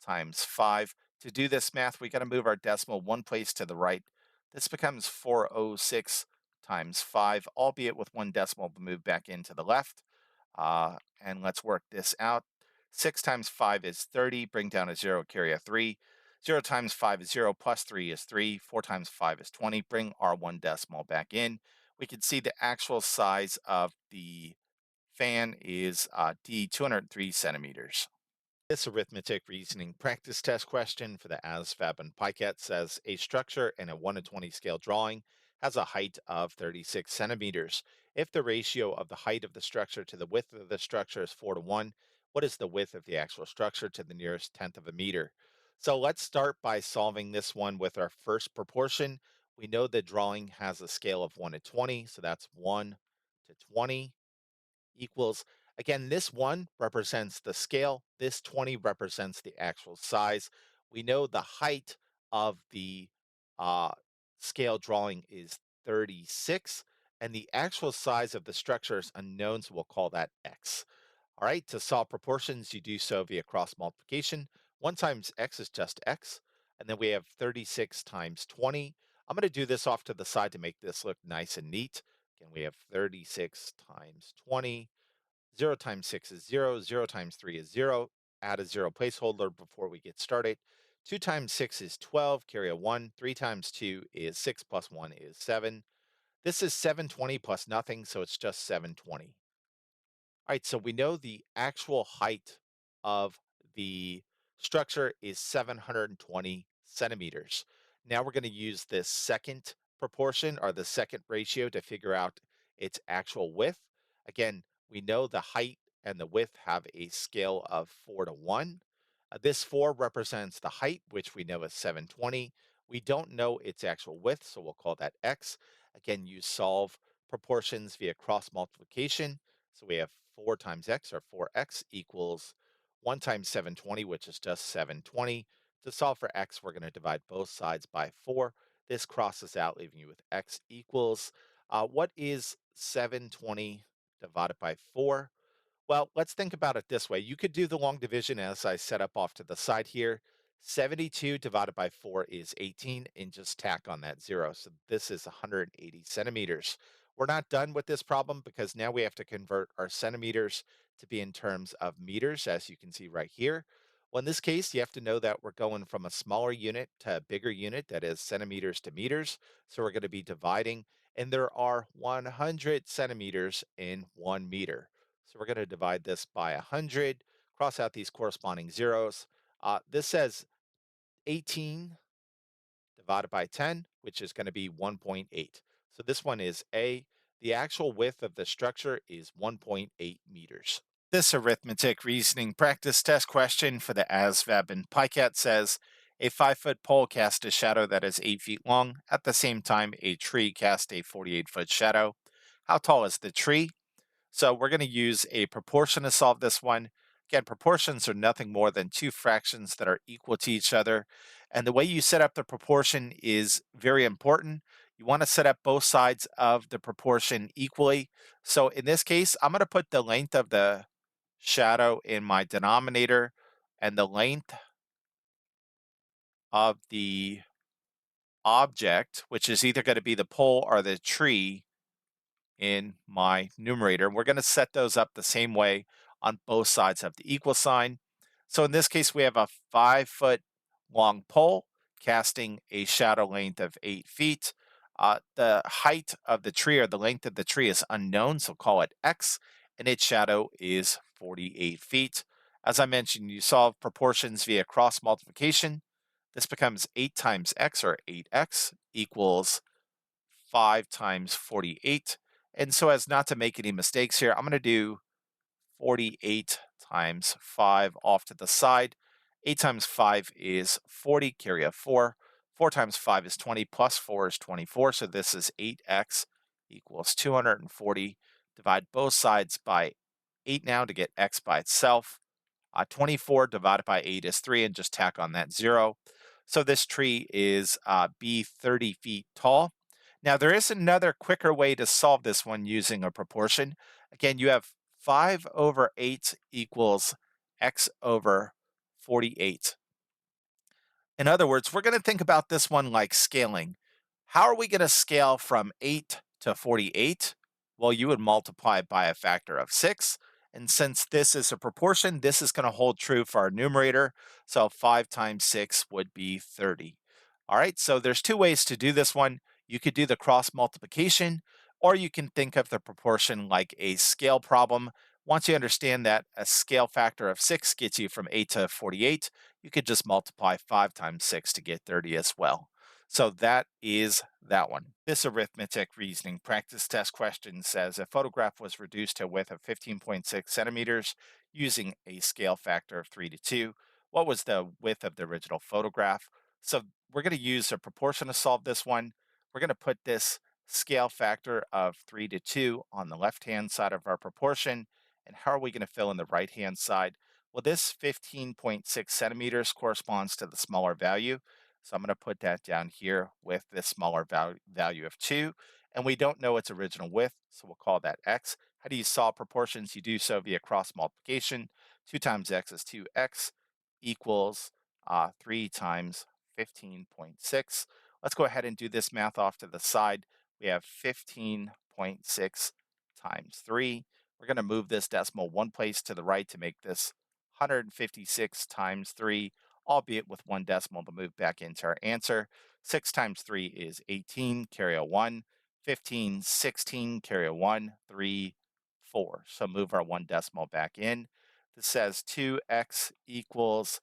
times 5. To do this math, we got to move our decimal one place to the right. This becomes 406 times 5, albeit with one decimal to move back into the left. And let's work this out. 6 times 5 is 30. Bring down a 0, carry a 3. 0 times 5 is 0, plus 3 is 3. 4 times 5 is 20. Bring our one decimal back in. We can see the actual size of the fan is D, 203 centimeters. This arithmetic reasoning practice test question for the ASVAB and PiCAT says a structure in a 1 to 20 scale drawing has a height of 36 centimeters. If the ratio of the height of the structure to the width of the structure is 4 to 1, what is the width of the actual structure to the nearest tenth of a meter? So let's start by solving this one with our first proportion. We know the drawing has a scale of 1 to 20, so that's 1 to 20 equals, again, this 1 represents the scale, this 20 represents the actual size. We know the height of the uh, scale drawing is 36, and the actual size of the structure is unknown, so we'll call that x. All right, to solve proportions, you do so via cross multiplication. 1 times x is just x, and then we have 36 times 20. I'm going to do this off to the side to make this look nice and neat. Again, we have 36 times 20. 0 times 6 is 0. 0 times 3 is 0. Add a 0 placeholder before we get started. 2 times 6 is 12, carry a 1. 3 times 2 is 6 plus 1 is 7. This is 720 plus nothing, so it's just 720. All right, so we know the actual height of the structure is 720 centimeters. Now we're going to use this second proportion or the second ratio to figure out its actual width. Again, we know the height and the width have a scale of 4 to 1. This 4 represents the height, which we know is 720. We don't know its actual width, so we'll call that x. Again, you solve proportions via cross multiplication. So we have 4 times x, or 4x equals 1 times 720, which is just 720. To solve for x, we're going to divide both sides by 4. This crosses out, leaving you with x equals. What is 720 divided by 4? Well, let's think about it this way. You could do the long division as I set up off to the side here. 72 divided by 4 is 18, and just tack on that 0. So this is 180 centimeters. We're not done with this problem because now we have to convert our centimeters to be in terms of meters, as you can see right here. Well, in this case, you have to know that we're going from a smaller unit to a bigger unit, that is centimeters to meters. So we're going to be dividing, and there are 100 centimeters in 1 meter. So we're going to divide this by 100, cross out these corresponding zeros. This says 18 divided by 10, which is going to be 1.8. So this one is A. The actual width of the structure is 1.8 meters. This arithmetic reasoning practice test question for the ASVAB and PiCAT says a 5-foot pole cast a shadow that is 8 feet long. At the same time, a tree cast a 48-foot shadow. How tall is the tree? So we're going to use a proportion to solve this one. Again, proportions are nothing more than two fractions that are equal to each other. And the way you set up the proportion is very important. You want to set up both sides of the proportion equally. So in this case, I'm going to put the length of the shadow in my denominator and the length of the object, which is either going to be the pole or the tree, in my numerator. We're going to set those up the same way on both sides of the equal sign. So in this case, we have a 5-foot long pole casting a shadow length of 8 feet. The height of the tree, or the length of the tree, is unknown, so call it x, and its shadow is 48 feet. As I mentioned, you solve proportions via cross multiplication. This becomes 8 times x, or 8x, equals 5 times 48. And so as not to make any mistakes here, I'm going to do 48 times 5 off to the side. 8 times 5 is 40, carry a 4. 4 times 5 is 20, plus 4 is 24. So this is 8x equals 240. Divide both sides by 8 now to get x by itself. 24 divided by 8 is 3, and just tack on that 0. So this tree is be 30 feet tall. Now, there is another quicker way to solve this one using a proportion. Again, you have 5 over 8 equals x over 48. In other words, we're going to think about this one like scaling. How are we going to scale from 8 to 48? Well, you would multiply by a factor of 6. And since this is a proportion, this is going to hold true for our numerator. So 5 times 6 would be 30. All right, so there's two ways to do this one. You could do the cross multiplication, or you can think of the proportion like a scale problem. Once you understand that a scale factor of 6 gets you from 8 to 48, you could just multiply 5 times 6 to get 30 as well. So that is that one. This arithmetic reasoning practice test question says a photograph was reduced to a width of 15.6 centimeters using a scale factor of 3 to 2. What was the width of the original photograph? So we're going to use a proportion to solve this one. We're going to put this scale factor of 3 to 2 on the left-hand side of our proportion. And how are we going to fill in the right-hand side? Well, this 15.6 centimeters corresponds to the smaller value. So I'm going to put that down here with this smaller value of 2. And we don't know its original width, so we'll call that x. How do you solve proportions? You do so via cross multiplication. 2 times x is 2x equals 3 times 15.6. Let's go ahead and do this math off to the side. We have 15.6 times 3. We're going to move this decimal one place to the right to make this 156 times 3 albeit with one decimal to move back into our answer. 6 times 3 is 18, carry a 1. 15, 16, carry a 1, 3, 4. So move our one decimal back in. This says 2x equals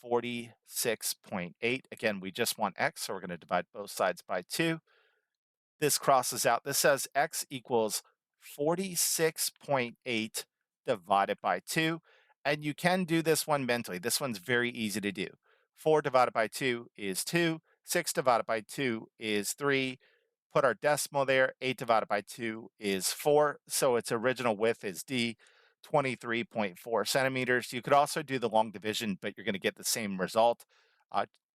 46.8. Again, we just want x, so we're going to divide both sides by 2. This crosses out. This says x equals 46.8 divided by 2. And you can do this one mentally. This one's very easy to do. 4 divided by 2 is 2. 6 divided by 2 is 3. Put our decimal there. 8 divided by 2 is 4. So its original width is D, 23.4 centimeters. You could also do the long division, but you're going to get the same result.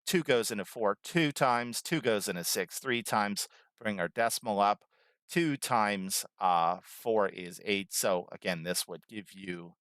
2 goes into 4 2 times, 2 goes into 6 3 times, bring our decimal up. 2 times 4 is 8. So again, this would give you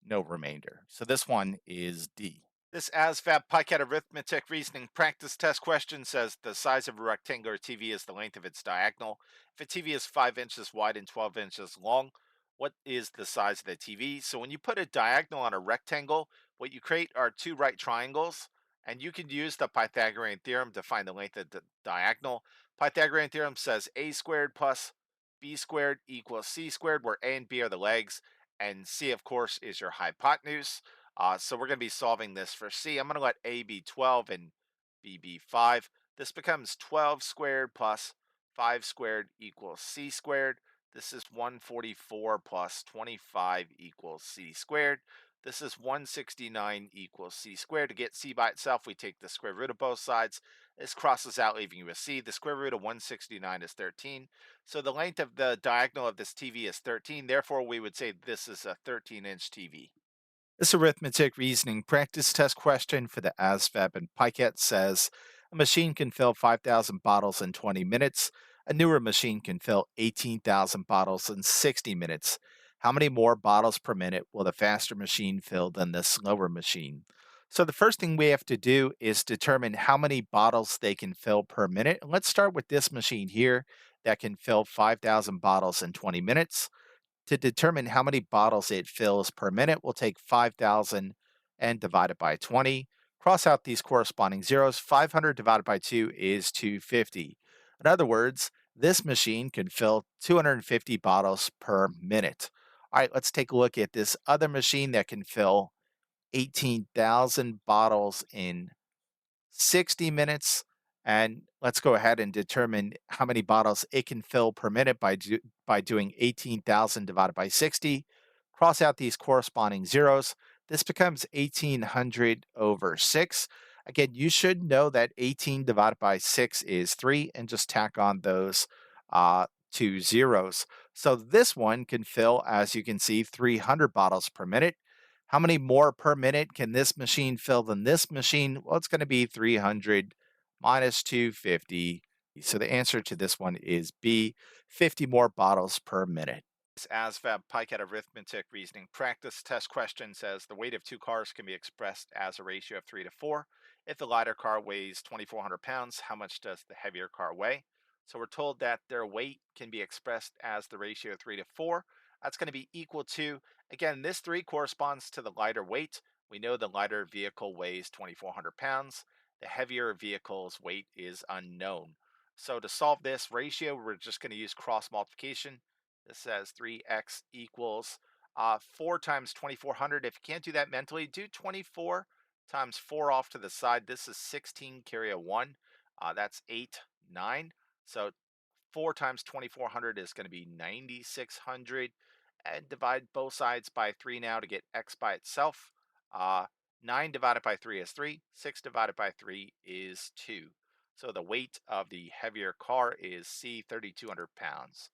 no remainder. So this one is D. This ASVAB PiCAT Arithmetic Reasoning practice test question says the size of a rectangular TV is the length of its diagonal. If a TV is 5 inches wide and 12 inches long, what is the size of the TV? So when you put a diagonal on a rectangle, what you create are two right triangles, and you can use the Pythagorean theorem to find the length of the diagonal. Pythagorean theorem says a squared plus b squared equals c squared, where a and b are the legs, and c, of course, is your hypotenuse. So we're going to be solving this for C. I'm going to let A be 12 and B be 5. This becomes 12 squared plus 5 squared equals C squared. This is 144 plus 25 equals C squared. This is 169 equals C squared. To get C by itself, we take the square root of both sides. This crosses out, leaving you with C. The square root of 169 is 13. So the length of the diagonal of this TV is 13. Therefore, we would say this is a 13-inch TV. This arithmetic reasoning practice test question for the ASVAB and PiCAT says a machine can fill 5,000 bottles in 20 minutes. A newer machine can fill 18,000 bottles in 60 minutes. How many more bottles per minute will the faster machine fill than the slower machine? So the first thing we have to do is determine how many bottles they can fill per minute. And let's start with this machine here that can fill 5,000 bottles in 20 minutes. To determine how many bottles it fills per minute, we'll take 5,000 and divide it by 20. Cross out these corresponding zeros. 500 divided by 2 is 250. In other words, this machine can fill 250 bottles per minute. All right, let's take a look at this other machine that can fill 18,000 bottles in 60 minutes. And let's go ahead and determine how many bottles it can fill per minute by doing 18,000 divided by 60. Cross out these corresponding zeros. This becomes 1,800 over 6. Again, you should know that 18 divided by 6 is 3, and just tack on those two zeros. So this one can fill, as you can see, 300 bottles per minute. How many more per minute can this machine fill than this machine? Well, it's going to be 300 minus 250. So the answer to this one is B, 50 more bottles per minute. This ASVAB PiCAT Arithmetic Reasoning practice test question says the weight of two cars can be expressed as a ratio of 3 to 4. If the lighter car weighs 2,400 pounds, how much does the heavier car weigh? So we're told that their weight can be expressed as the ratio of 3 to 4. That's going to be equal to, again, this 3 corresponds to the lighter weight. We know the lighter vehicle weighs 2,400 pounds. The heavier vehicle's weight is unknown. So to solve this ratio, we're just going to use cross multiplication. This says 3x equals 4 times 2,400. If you can't do that mentally, do 24 times 4 off to the side. This is 16, carry a 1. That's 8, 9. So 4 times 2,400 is going to be 9,600. And divide both sides by 3 now to get x by itself. 9 divided by 3 is 3. 6 divided by 3 is 2. So the weight of the heavier car is C, 3,200 pounds.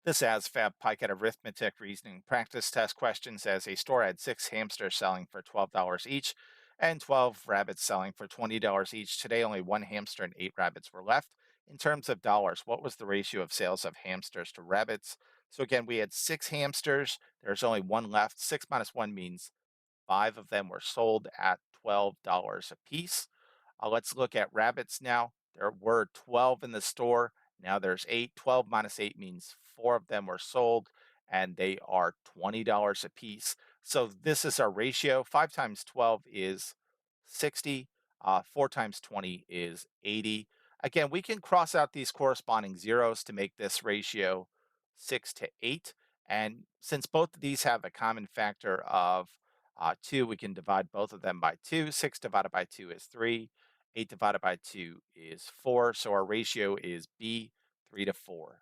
This ASVAB PiCAT Arithmetic Reasoning practice test question says a store had 6 hamsters selling for $12 each and 12 rabbits selling for $20 each. Today, only 1 hamster and 8 rabbits were left. In terms of dollars, what was the ratio of sales of hamsters to rabbits? So again, we had 6 hamsters. There's only 1 left. 6 minus 1 means 5 of them were sold at $12 a piece. Let's look at rabbits now. There were 12 in the store. Now there's 8. 12 minus 8 means 4 of them were sold, and they are $20 a piece. So this is our ratio. 5 times 12 is 60. 4 times 20 is 80. Again, we can cross out these corresponding zeros to make this ratio 6 to 8. And since both of these have a common factor of 2, we can divide both of them by 2. 6 divided by 2 is 3. 8 divided by 2 is 4. So our ratio is B, 3 to 4.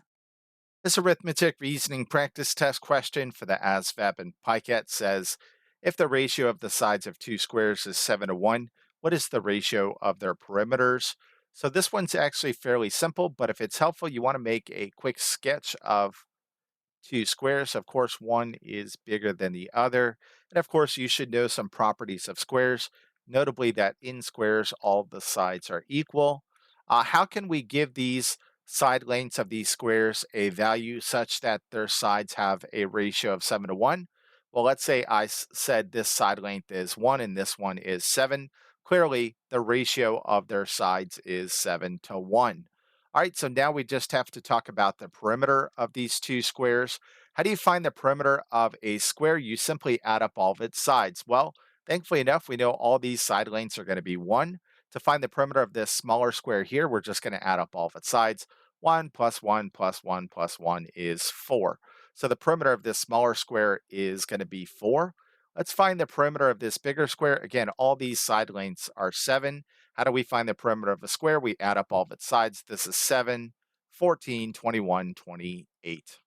This arithmetic reasoning practice test question for the ASVAB and PiCAT says, if the ratio of the sides of two squares is 7 to 1, what is the ratio of their perimeters? So this one's actually fairly simple, but if it's helpful, you want to make a quick sketch of two squares. Of course, one is bigger than the other. And of course, you should know some properties of squares, notably that in squares, all the sides are equal. How can we give these side lengths of these squares a value such that their sides have a ratio of 7 to 1? Well, let's say said this side length is 1 and this one is 7. Clearly, the ratio of their sides is 7 to 1. All right, so now we just have to talk about the perimeter of these two squares. How do you find the perimeter of a square? You simply add up all of its sides. Well, thankfully enough, we know all these side lengths are going to be 1. To find the perimeter of this smaller square here, we're just going to add up all of its sides. 1 plus 1 plus 1 plus 1 is 4. So the perimeter of this smaller square is going to be 4. Let's find the perimeter of this bigger square. Again, all these side lengths are 7. How do we find the perimeter of a square? We add up all of its sides. This is 7, 14, 21, 28.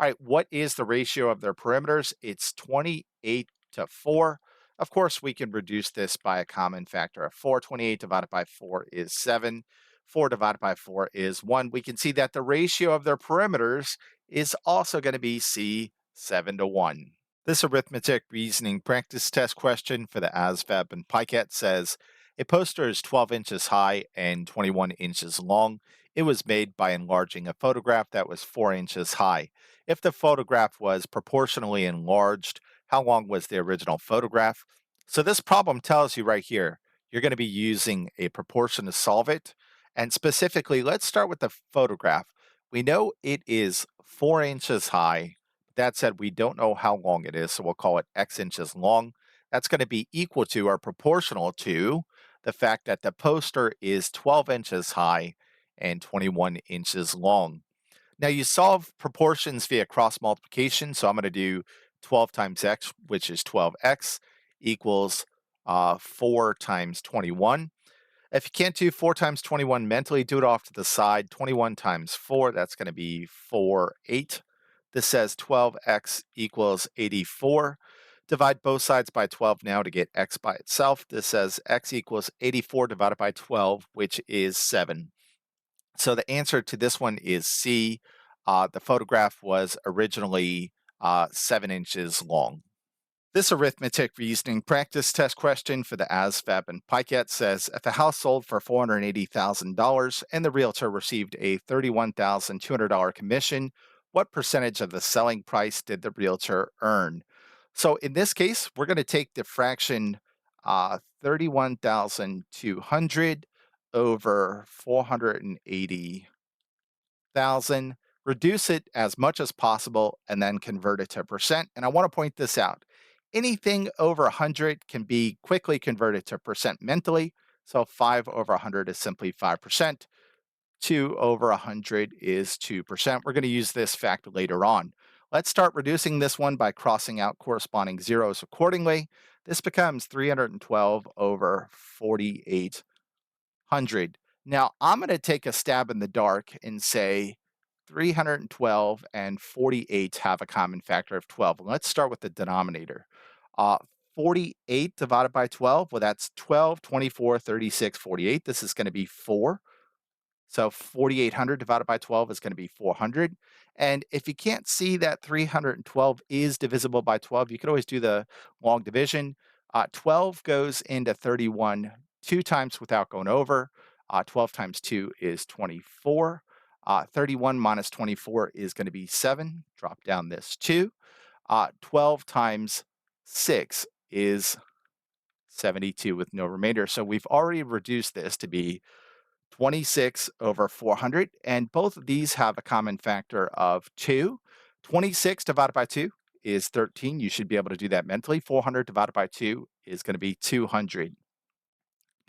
All right, what is the ratio of their perimeters? It's 28 to 4. Of course, we can reduce this by a common factor of 4. 28 divided by 4 is 7. 4 divided by 4 is 1. We can see that the ratio of their perimeters is also going to be C, 7 to 1. This arithmetic reasoning practice test question for the ASVAB and PiCAT says, a poster is 12 inches high and 21 inches long. It was made by enlarging a photograph that was 4 inches high. If the photograph was proportionally enlarged, how long was the original photograph? So this problem tells you right here, you're going to be using a proportion to solve it. And specifically, let's start with the photograph. We know it is 4 inches high. That said, we don't know how long it is, so we'll call it X inches long. That's going to be equal to or proportional to the fact that the poster is 12 inches high and 21 inches long. Now you solve proportions via cross multiplication, so I'm going to do 12 times x, which is 12x, equals 4 times 21. If you can't do 4 times 21 mentally, do it off to the side. 21 times 4, that's going to be 4, 8. This says 12x equals 84. Divide both sides by 12 now to get x by itself. This says x equals 84 divided by 12, which is 7. So the answer to this one is C. The photograph was originally 7 inches long. This arithmetic reasoning practice test question for the ASVAB and PiCAT says, if a house sold for $480,000 and the realtor received a $31,200 commission, what percentage of the selling price did the realtor earn? So in this case, we're going to take the fraction 31,200 over 480,000, reduce it as much as possible, and then convert it to percent. And I want to point this out. Anything over 100 can be quickly converted to percent mentally. So 5 over 100 is simply 5%. 2 over 100 is 2%. We're going to use this fact later on. Let's start reducing this one by crossing out corresponding zeros accordingly. This becomes 312 over 4,800. Now, I'm going to take a stab in the dark and say 312 and 48 have a common factor of 12. Let's start with the denominator. Uh, 48 divided by 12, well, that's 12, 24, 36, 48. This is going to be 4. So 4,800 divided by 12 is going to be 400. And if you can't see that 312 is divisible by 12, you could always do the long division. 12 goes into 31 two times without going over. 12 times 2 is 24. 31 minus 24 is going to be 7. Drop down this 2. 12 times 6 is 72 with no remainder. So we've already reduced this to be 26 over 400, and both of these have a common factor of 2. 26 divided by 2 is 13. You should be able to do that mentally. 400 divided by 2 is going to be 200.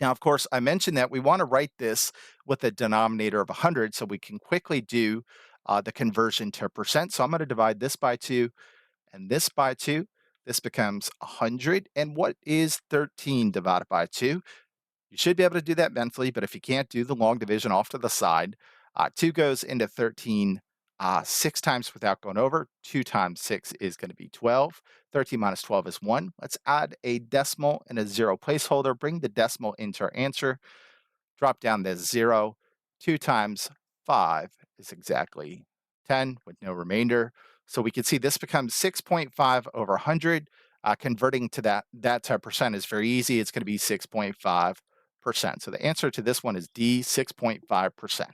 Now, of course, I mentioned that we want to write this with a denominator of 100 so we can quickly do the conversion to percent. So I'm going to divide this by 2 and this by 2. This becomes 100. And what is 13 divided by 2? You should be able to do that mentally, but if you can't, do the long division off to the side. 2 goes into 13 6 times without going over. 2 times 6 is going to be 12. 13 minus 12 is 1. Let's add a decimal and a 0 placeholder. Bring the decimal into our answer. Drop down this 0. 2 times 5 is exactly 10 with no remainder. So we can see this becomes 6.5 over 100. Converting to that to a percent is very easy. It's going to be 6.5%. So the answer to this one is D, 6.5%.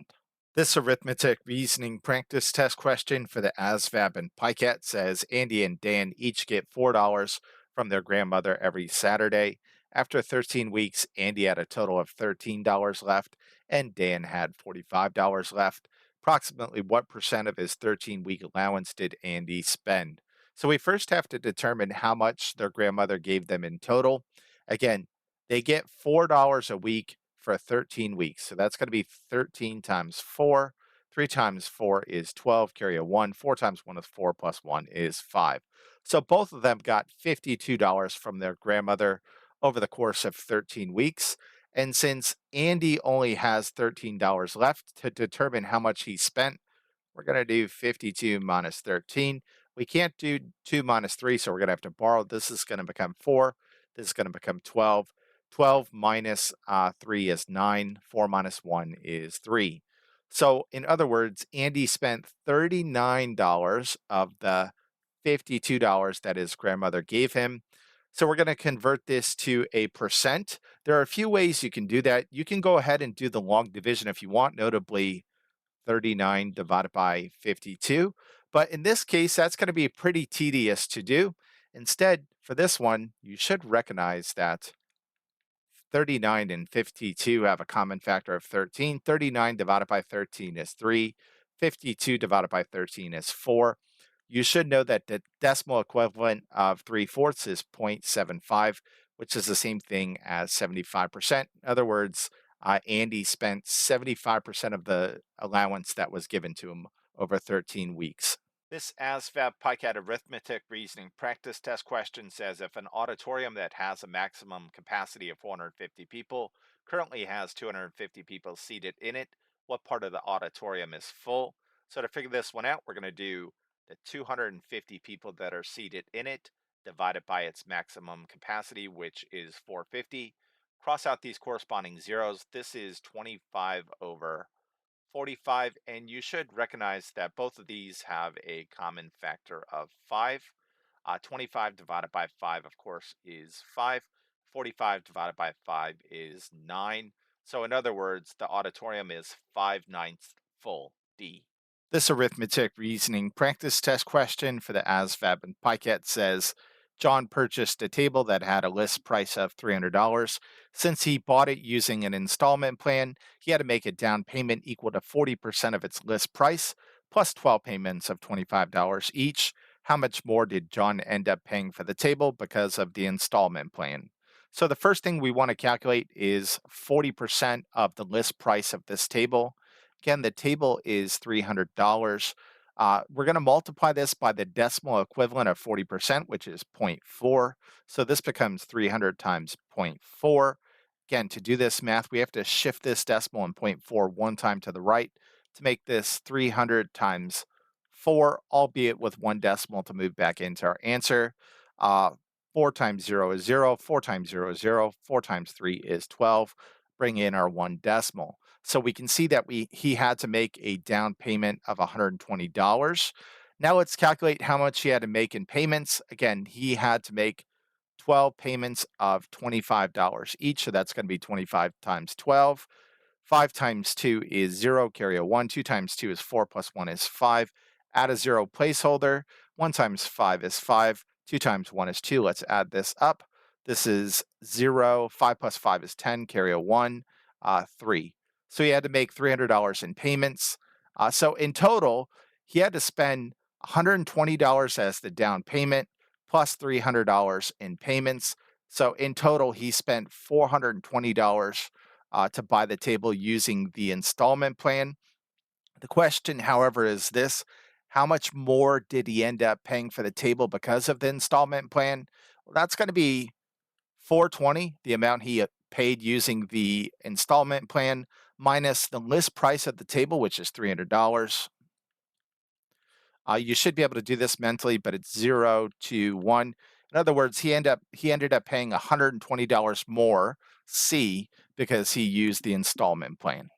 This arithmetic reasoning practice test question for the ASVAB and PiCAT says Andy and Dan each get $4 from their grandmother every Saturday. After 13 weeks, Andy had a total of $13 left and Dan had $45 left. Approximately what percent of his 13-week allowance did Andy spend? So we first have to determine how much their grandmother gave them in total. Again, they get $4 a week for 13 weeks. So that's going to be 13 times 4. 3 times 4 is 12, carry a 1. 4 times 1 is 4, plus 1 is 5. So both of them got $52 from their grandmother over the course of 13 weeks. And since Andy only has $13 left to determine how much he spent, we're going to do 52 minus 13. We can't do 2 minus 3, so we're going to have to borrow. This is going to become 4. This is going to become 12. 12 minus 3 is 9. 4 minus 1 is 3. So, in other words, Andy spent $39 of the $52 that his grandmother gave him. So, we're going to convert this to a percent. There are a few ways you can do that. You can go ahead and do the long division if you want, notably 39 divided by 52. But in this case, that's going to be pretty tedious to do. Instead, for this one, you should recognize that 39 and 52 have a common factor of 13. 39 divided by 13 is 3. 52 divided by 13 is 4. You should know that the decimal equivalent of 3/4 is 0.75, which is the same thing as 75%. In other words, Andy spent 75% of the allowance that was given to him over 13 weeks. This ASVAB PiCAT arithmetic reasoning practice test question says if an auditorium that has a maximum capacity of 450 people currently has 250 people seated in it, what part of the auditorium is full? So to figure this one out, we're going to do the 250 people that are seated in it divided by its maximum capacity, which is 450. Cross out these corresponding zeros. This is 25 over 45, and you should recognize that both of these have a common factor of 5. 25 divided by 5, of course, is 5. 45 divided by 5 is 9. So in other words, the auditorium is 5/9 full, D. This arithmetic reasoning practice test question for the ASVAB and PiCAT says John purchased a table that had a list price of $300. Since he bought it using an installment plan, he had to make a down payment equal to 40% of its list price, plus 12 payments of $25 each. How much more did John end up paying for the table because of the installment plan? So the first thing we want to calculate is 40% of the list price of this table. Again, the table is $300. We're going to multiply this by the decimal equivalent of 40%, which is zero point 0.4. So this becomes 300 times zero point 0.4. Again, to do this math, we have to shift this decimal in zero point 0.4 one time to the right to make this 300 times 4, albeit with one decimal to move back into our answer. 4 times 0 is 0. 4 times 0 is 0. 4 times 3 is 12. Bring in our one decimal. So we can see that he had to make a down payment of $120. Now let's calculate how much he had to make in payments. Again, he had to make 12 payments of $25 each. So that's going to be 25 times 12. 5 times 2 is 0, carry a 1. 2 times 2 is 4, plus 1 is 5. Add a 0 placeholder. 1 times 5 is 5. 2 times 1 is 2. Let's add this up. This is 0. 5 plus 5 is 10, carry a 1, 3. So he had to make $300 in payments. So in total, he had to spend $120 as the down payment plus $300 in payments. So in total, he spent $420 to buy the table using the installment plan. The question, however, is this: how much more did he end up paying for the table because of the installment plan? Well, that's going to be 420, the amount he paid using the installment plan, minus the list price of the table, which is $300. You should be able to do this mentally, but it's 0 to 1. In other words, he ended up paying $120 more, C, because he used the installment plan.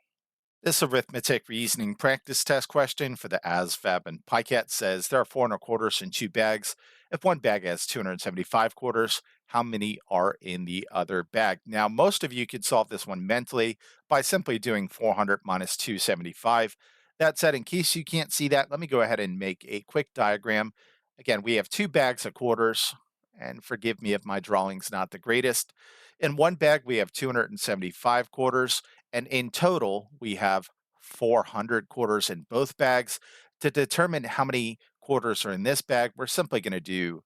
This arithmetic reasoning practice test question for the ASVAB and PiCAT says there are 400 quarters in two bags. If one bag has 275 quarters, how many are in the other bag? Now, most of you could solve this one mentally by simply doing 400 minus 275. That said, in case you can't see that, let me go ahead and make a quick diagram. Again, we have two bags of quarters, and forgive me if my drawing's not the greatest. In one bag, we have 275 quarters. And in total, we have 400 quarters in both bags. To determine how many quarters are in this bag, we're simply going to do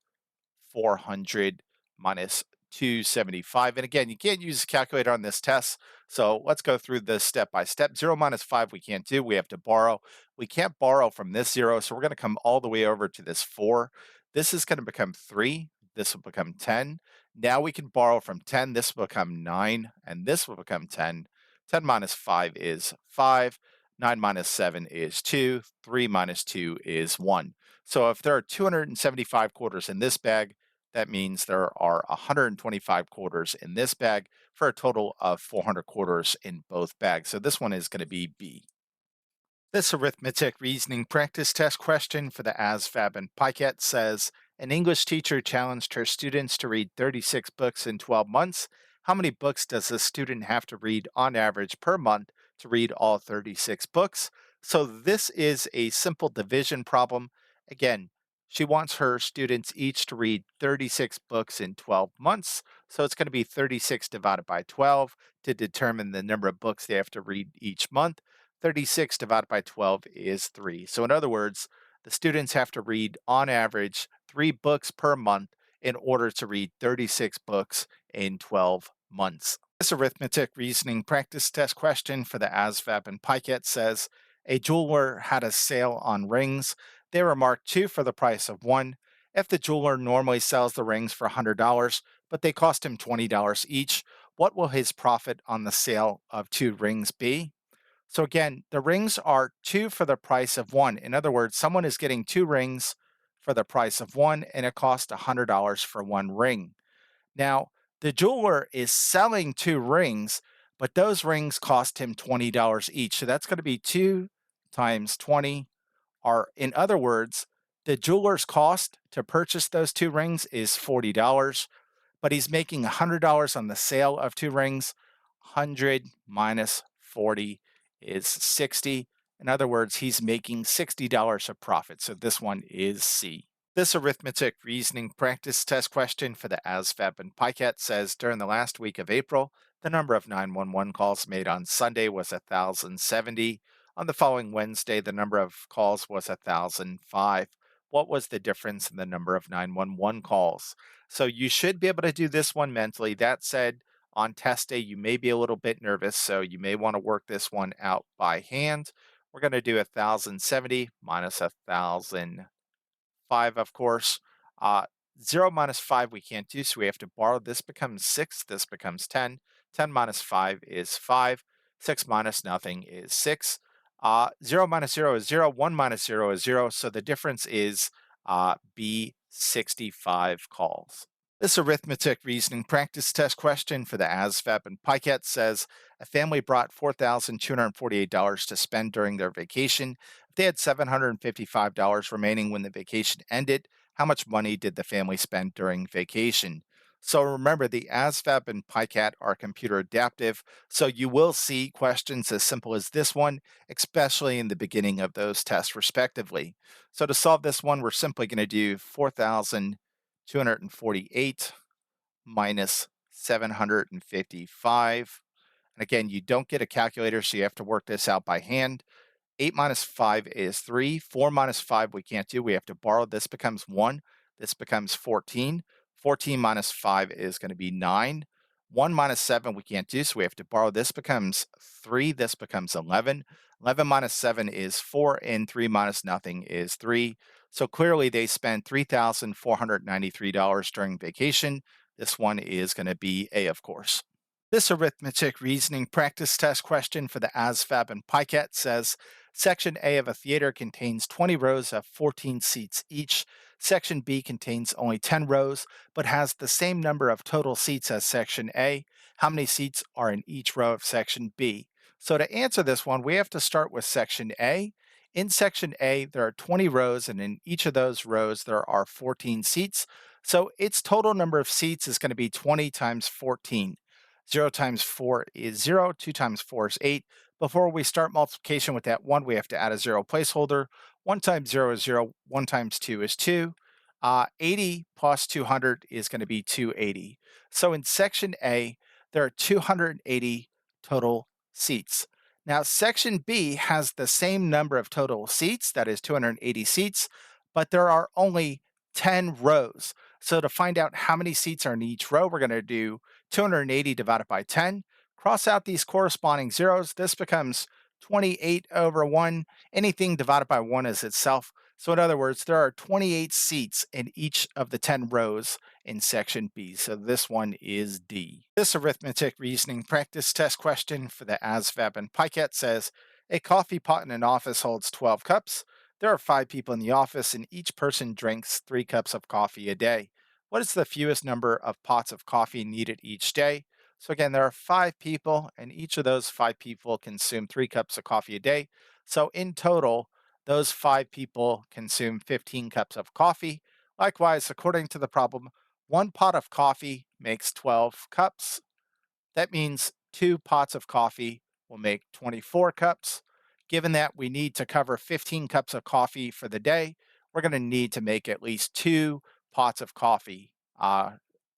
400 minus 275. And again, you can't use a calculator on this test. So let's go through this step by step. 0 minus 5 we can't do. We have to borrow. We can't borrow from this 0. So we're going to come all the way over to this 4. This is going to become 3. This will become 10. Now we can borrow from 10. This will become 9. And this will become 10. 10 minus 5 is 5. 9 minus 7 is 2. 3 minus 2 is 1. So if there are 275 quarters in this bag, that means there are 125 quarters in this bag for a total of 400 quarters in both bags. So this one is going to be B. This arithmetic reasoning practice test question for the ASVAB and PiCAT says an English teacher challenged her students to read 36 books in 12 months. How many books does a student have to read on average per month to read all 36 books? So this is a simple division problem. Again, she wants her students each to read 36 books in 12 months. So it's going to be 36 divided by 12 to determine the number of books they have to read each month. 36 divided by 12 is 3. So in other words, the students have to read on average 3 books per month in order to read 36 books in 12 months. This arithmetic reasoning practice test question for the ASVAB and PiCAT says a jeweler had a sale on rings. They were marked 2 for the price of 1. If the jeweler normally sells the rings for $100, but they cost him $20 each, what will his profit on the sale of 2 rings be? So again, the rings are 2 for the price of 1. In other words, someone is getting 2 rings for the price of 1, and it costs $100 for 1 ring. Now, the jeweler is selling 2 rings, but those rings cost him $20 each. So that's going to be 2 times 20, or in other words, the jeweler's cost to purchase those 2 rings is $40, but he's making $100 on the sale of 2 rings. 100 minus 40 is 60. In other words, he's making $60 of profit. So this one is C. This arithmetic reasoning practice test question for the ASVAB and PiCAT says during the last week of April, the number of 911 calls made on Sunday was 1,070. On the following Wednesday, the number of calls was 1,005. What was the difference in the number of 911 calls? So you should be able to do this one mentally. That said, on test day, you may be a little bit nervous, so you may want to work this one out by hand. We're going to do 1,070 minus 1,005, of course. Uh, 0 minus 5 we can't do, so we have to borrow. This becomes 6. This becomes 10. 10 minus 5 is 5. 6 minus nothing is 6. 0 minus 0 is 0. 1 minus 0 is 0. So the difference is B, 65 calls. This arithmetic reasoning practice test question for the ASVAB and PiCAT says a family brought $4,248 to spend during their vacation. If they had $755 remaining when the vacation ended, how much money did the family spend during vacation? So remember, the ASVAB and PiCAT are computer adaptive, so you will see questions as simple as this one, especially in the beginning of those tests, respectively. So to solve this one, we're simply going to do 4,248 minus 755. And again, you don't get a calculator, so you have to work this out by hand. 8 minus 5 is 3. 4 minus 5 we can't do. We have to borrow. This becomes 1. This becomes 14. 14 minus 5 is going to be 9. 1 minus 7 we can't do, so we have to borrow. This becomes 3. This becomes 11. 11 minus 7 is 4, and 3 minus nothing is 3. So clearly they spent $3,493 during vacation. This one is going to be A, of course. This arithmetic reasoning practice test question for the ASVAB and PiCAT says Section A of a theater contains 20 rows of 14 seats each. Section B contains only 10 rows, but has the same number of total seats as Section A. How many seats are in each row of Section B? So to answer this one, we have to start with Section A. In Section A, there are 20 rows, and in each of those rows, there are 14 seats. So its total number of seats is going to be 20 times 14. 0 times 4 is 0. 2 times 4 is 8. Before we start multiplication with that 1, we have to add a 0 placeholder. 1 times 0 is 0. 1 times 2 is 2. 80 plus 200 is going to be 280. So in Section A, there are 280 total seats. Now, Section B has the same number of total seats, that is 280 seats, but there are only 10 rows. So to find out how many seats are in each row, we're going to do 280 divided by 10. Cross out these corresponding zeros. This becomes 28 over 1. Anything divided by 1 is itself. So in other words, there are 28 seats in each of the 10 rows in Section B. So this one is D. This arithmetic reasoning practice test question for the ASVAB and PiCAT says, a coffee pot in an office holds 12 cups. There are 5 people in the office, and each person drinks 3 cups of coffee a day. What is the fewest number of pots of coffee needed each day? So again, there are 5 people, and each of those 5 people consume 3 cups of coffee a day. So in total, those 5 people consume 15 cups of coffee. Likewise, according to the problem, 1 pot of coffee makes 12 cups. That means 2 pots of coffee will make 24 cups. Given that we need to cover 15 cups of coffee for the day, we're going to need to make at least 2 pots of coffee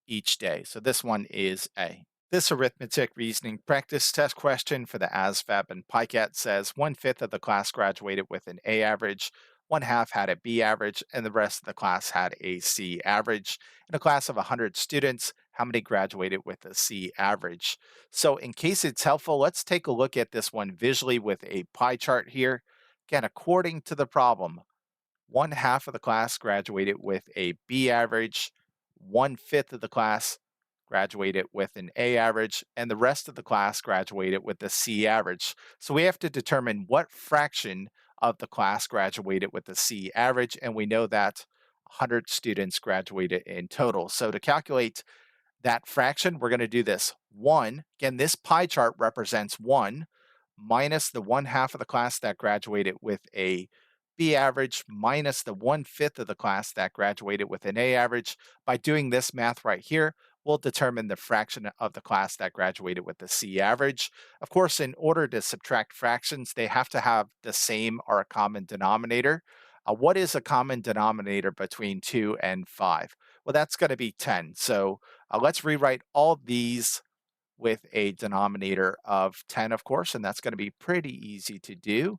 each day. So this one is A. This arithmetic reasoning practice test question for the ASVAB and PiCAT says 1/5 of the class graduated with an A average, 1/2 had a B average, and the rest of the class had a C average. In a class of 100 students, how many graduated with a C average? So in case it's helpful, let's take a look at this one visually with a pie chart here. Again, according to the problem, 1/2 of the class graduated with a B average, 1/5 of the class graduated with an A average, and the rest of the class graduated with a C average. So we have to determine what fraction of the class graduated with a C average, and we know that 100 students graduated in total. So to calculate that fraction, we're going to do this. 1, again, this pie chart represents 1 minus the 1/2 of the class that graduated with a B average minus the 1/5 of the class that graduated with an A average. By doing this math right here, we'll determine the fraction of the class that graduated with the C average. Of course, in order to subtract fractions, they have to have the same or a common denominator. What is a common denominator between 2 and 5? Well, that's going to be 10. So let's rewrite all these with a denominator of 10, of course, and that's going to be pretty easy to do.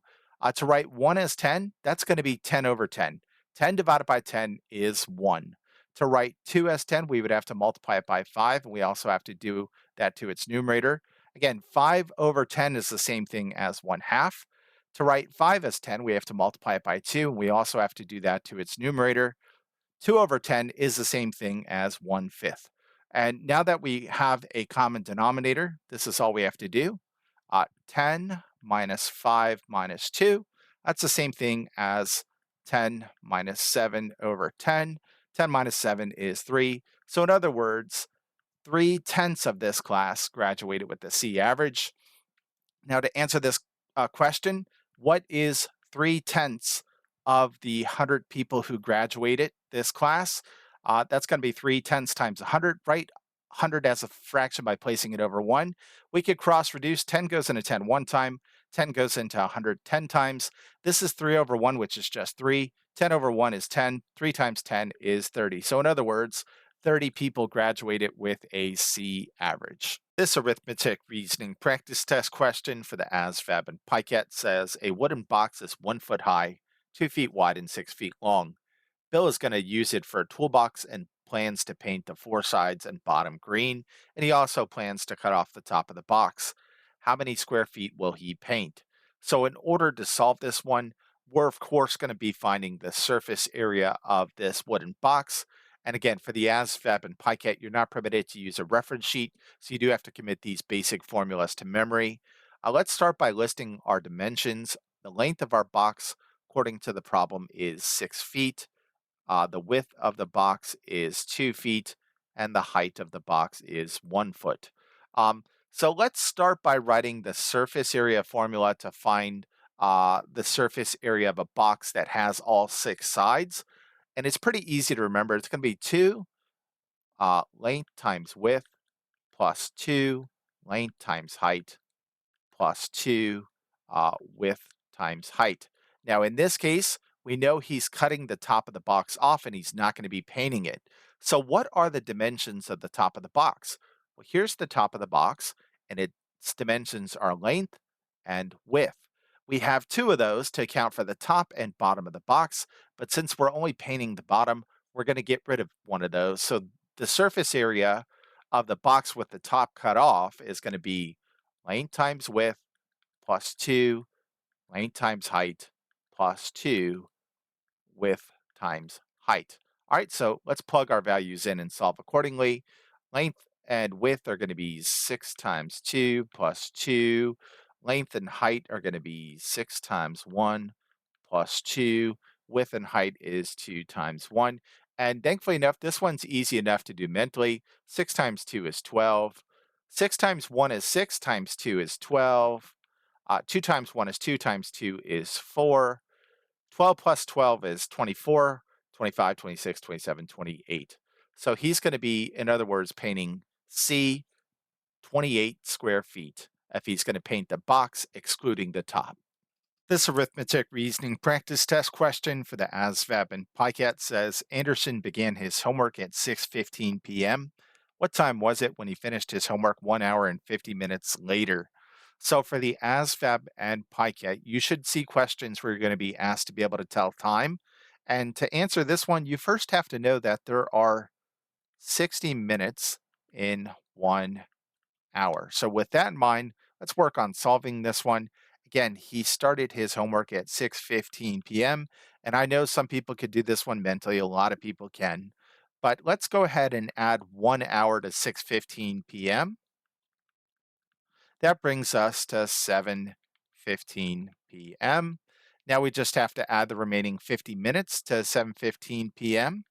To write 1 as 10, that's going to be 10 over 10. 10 divided by 10 is 1. To write 2 as 10, we would have to multiply it by 5, and we also have to do that to its numerator. Again, 5 over 10 is the same thing as 1/2. To write 5 as 10, we have to multiply it by 2, and we also have to do that to its numerator. 2 over 10 is the same thing as 1/5. And now that we have a common denominator, this is all we have to do. 10 minus 5 minus 2, that's the same thing as 10 minus 7 over 10. 10 minus 7 is 3. So in other words, 3/10 of this class graduated with the C average. Now, to answer this question, what is 3/10 of the 100 people who graduated this class? That's going to be 3/10 times 100, right? 100 as a fraction by placing it over 1. We could cross reduce. 10 goes into 10 one time. 10 goes into 100 10 times. This is 3 over 1, which is just 3. 10 over 1 is 10. 3 times 10 is 30. So in other words, 30 people graduated with a C average. This arithmetic reasoning practice test question for the ASVAB and PiCAT says a wooden box is 1 foot high, 2 feet wide, and 6 feet long. Bill is going to use it for a toolbox and plans to paint the four sides and bottom green, and he also plans to cut off the top of the box. How many square feet will he paint? So in order to solve this one, we're of course going to be finding the surface area of this wooden box. And again, for the ASVAB and PiCAT, you're not permitted to use a reference sheet, so you do have to commit these basic formulas to memory. Let's start by listing our dimensions. The length of our box, according to the problem, is 6 feet. The width of the box is 2 feet, and the height of the box is 1 foot. So let's start by writing the surface area formula to find the surface area of a box that has all 6 sides. And it's pretty easy to remember. It's going to be 2 length times width plus 2 length times height plus 2 width times height. Now, in this case, we know he's cutting the top of the box off and he's not going to be painting it. So what are the dimensions of the top of the box? Well, here's the top of the box, and its dimensions are length and width. We have two of those to account for the top and bottom of the box, but since we're only painting the bottom, we're going to get rid of one of those. So the surface area of the box with the top cut off is going to be length times width plus 2 length times height plus 2 width times height. All right, so let's plug our values in and solve accordingly. Length and width are going to be 6 times 2 plus 2. Length and height are going to be 6 times 1 plus 2. Width and height is 2 times 1. And thankfully enough, this one's easy enough to do mentally. 6 times 2 is 12. 6 times 1 is 6 times 2 is 12. 2 times 1 is 2 times 2 is 4. 12 plus 12 is 24, 25, 26, 27, 28. So he's going to be, in other words, painting C, 28 square feet, if he's going to paint the box excluding the top. This arithmetic reasoning practice test question for the ASVAB and PiCAT says Anderson began his homework at 6:15 p.m. What time was it when he finished his homework 1 hour and 50 minutes later? So for the ASVAB and PiCAT, you should see questions where you're going to be asked to be able to tell time. And to answer this one, you first have to know that there are 60 minutes in 1 hour. So with that in mind, let's work on solving this one. Again, he started his homework at 6:15 p.m. And I know some people could do this one mentally, a lot of people can. But let's go ahead and add 1 hour to 6:15 p.m. That brings us to 7:15 p.m. Now we just have to add the remaining 50 minutes to 7:15 p.m.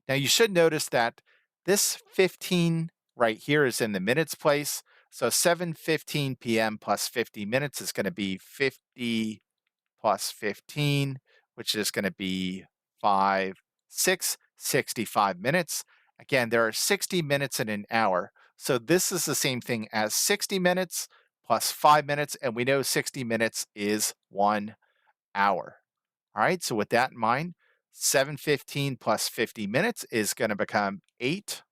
Now you should notice that this 15 right here is in the minutes place. So 7:15 p.m. plus 50 minutes is going to be 50 plus 15, which is going to be 5, 6, 65 minutes. Again, there are 60 minutes in an hour. So this is the same thing as 60 minutes plus 5 minutes. And we know 60 minutes is 1 hour. All right, so with that in mind, 7:15 plus 50 minutes is going to become 8.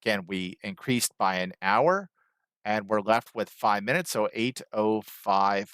Again, we increased by an hour and we're left with 5 minutes, so 8:05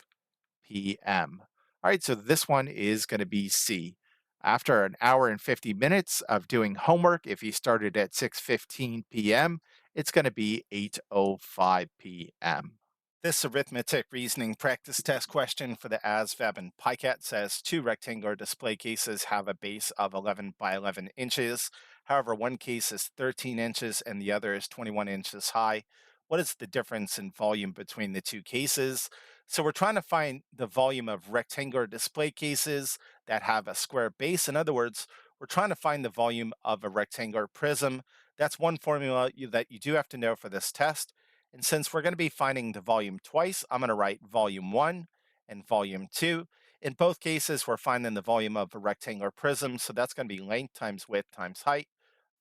p.m. All right, so this one is going to be C. After an hour and 50 minutes of doing homework, if he started at 6:15 p.m., it's going to be 8:05 p.m. This arithmetic reasoning practice test question for the ASVAB and PiCAT says two rectangular display cases have a base of 11 by 11 inches. However, one case is 13 inches and the other is 21 inches high. What is the difference in volume between the two cases? So we're trying to find the volume of rectangular display cases that have a square base. In other words, we're trying to find the volume of a rectangular prism. That's one formula that you do have to know for this test. And since we're going to be finding the volume twice, I'm going to write volume 1 and volume 2. In both cases, we're finding the volume of a rectangular prism, so that's going to be length times width times height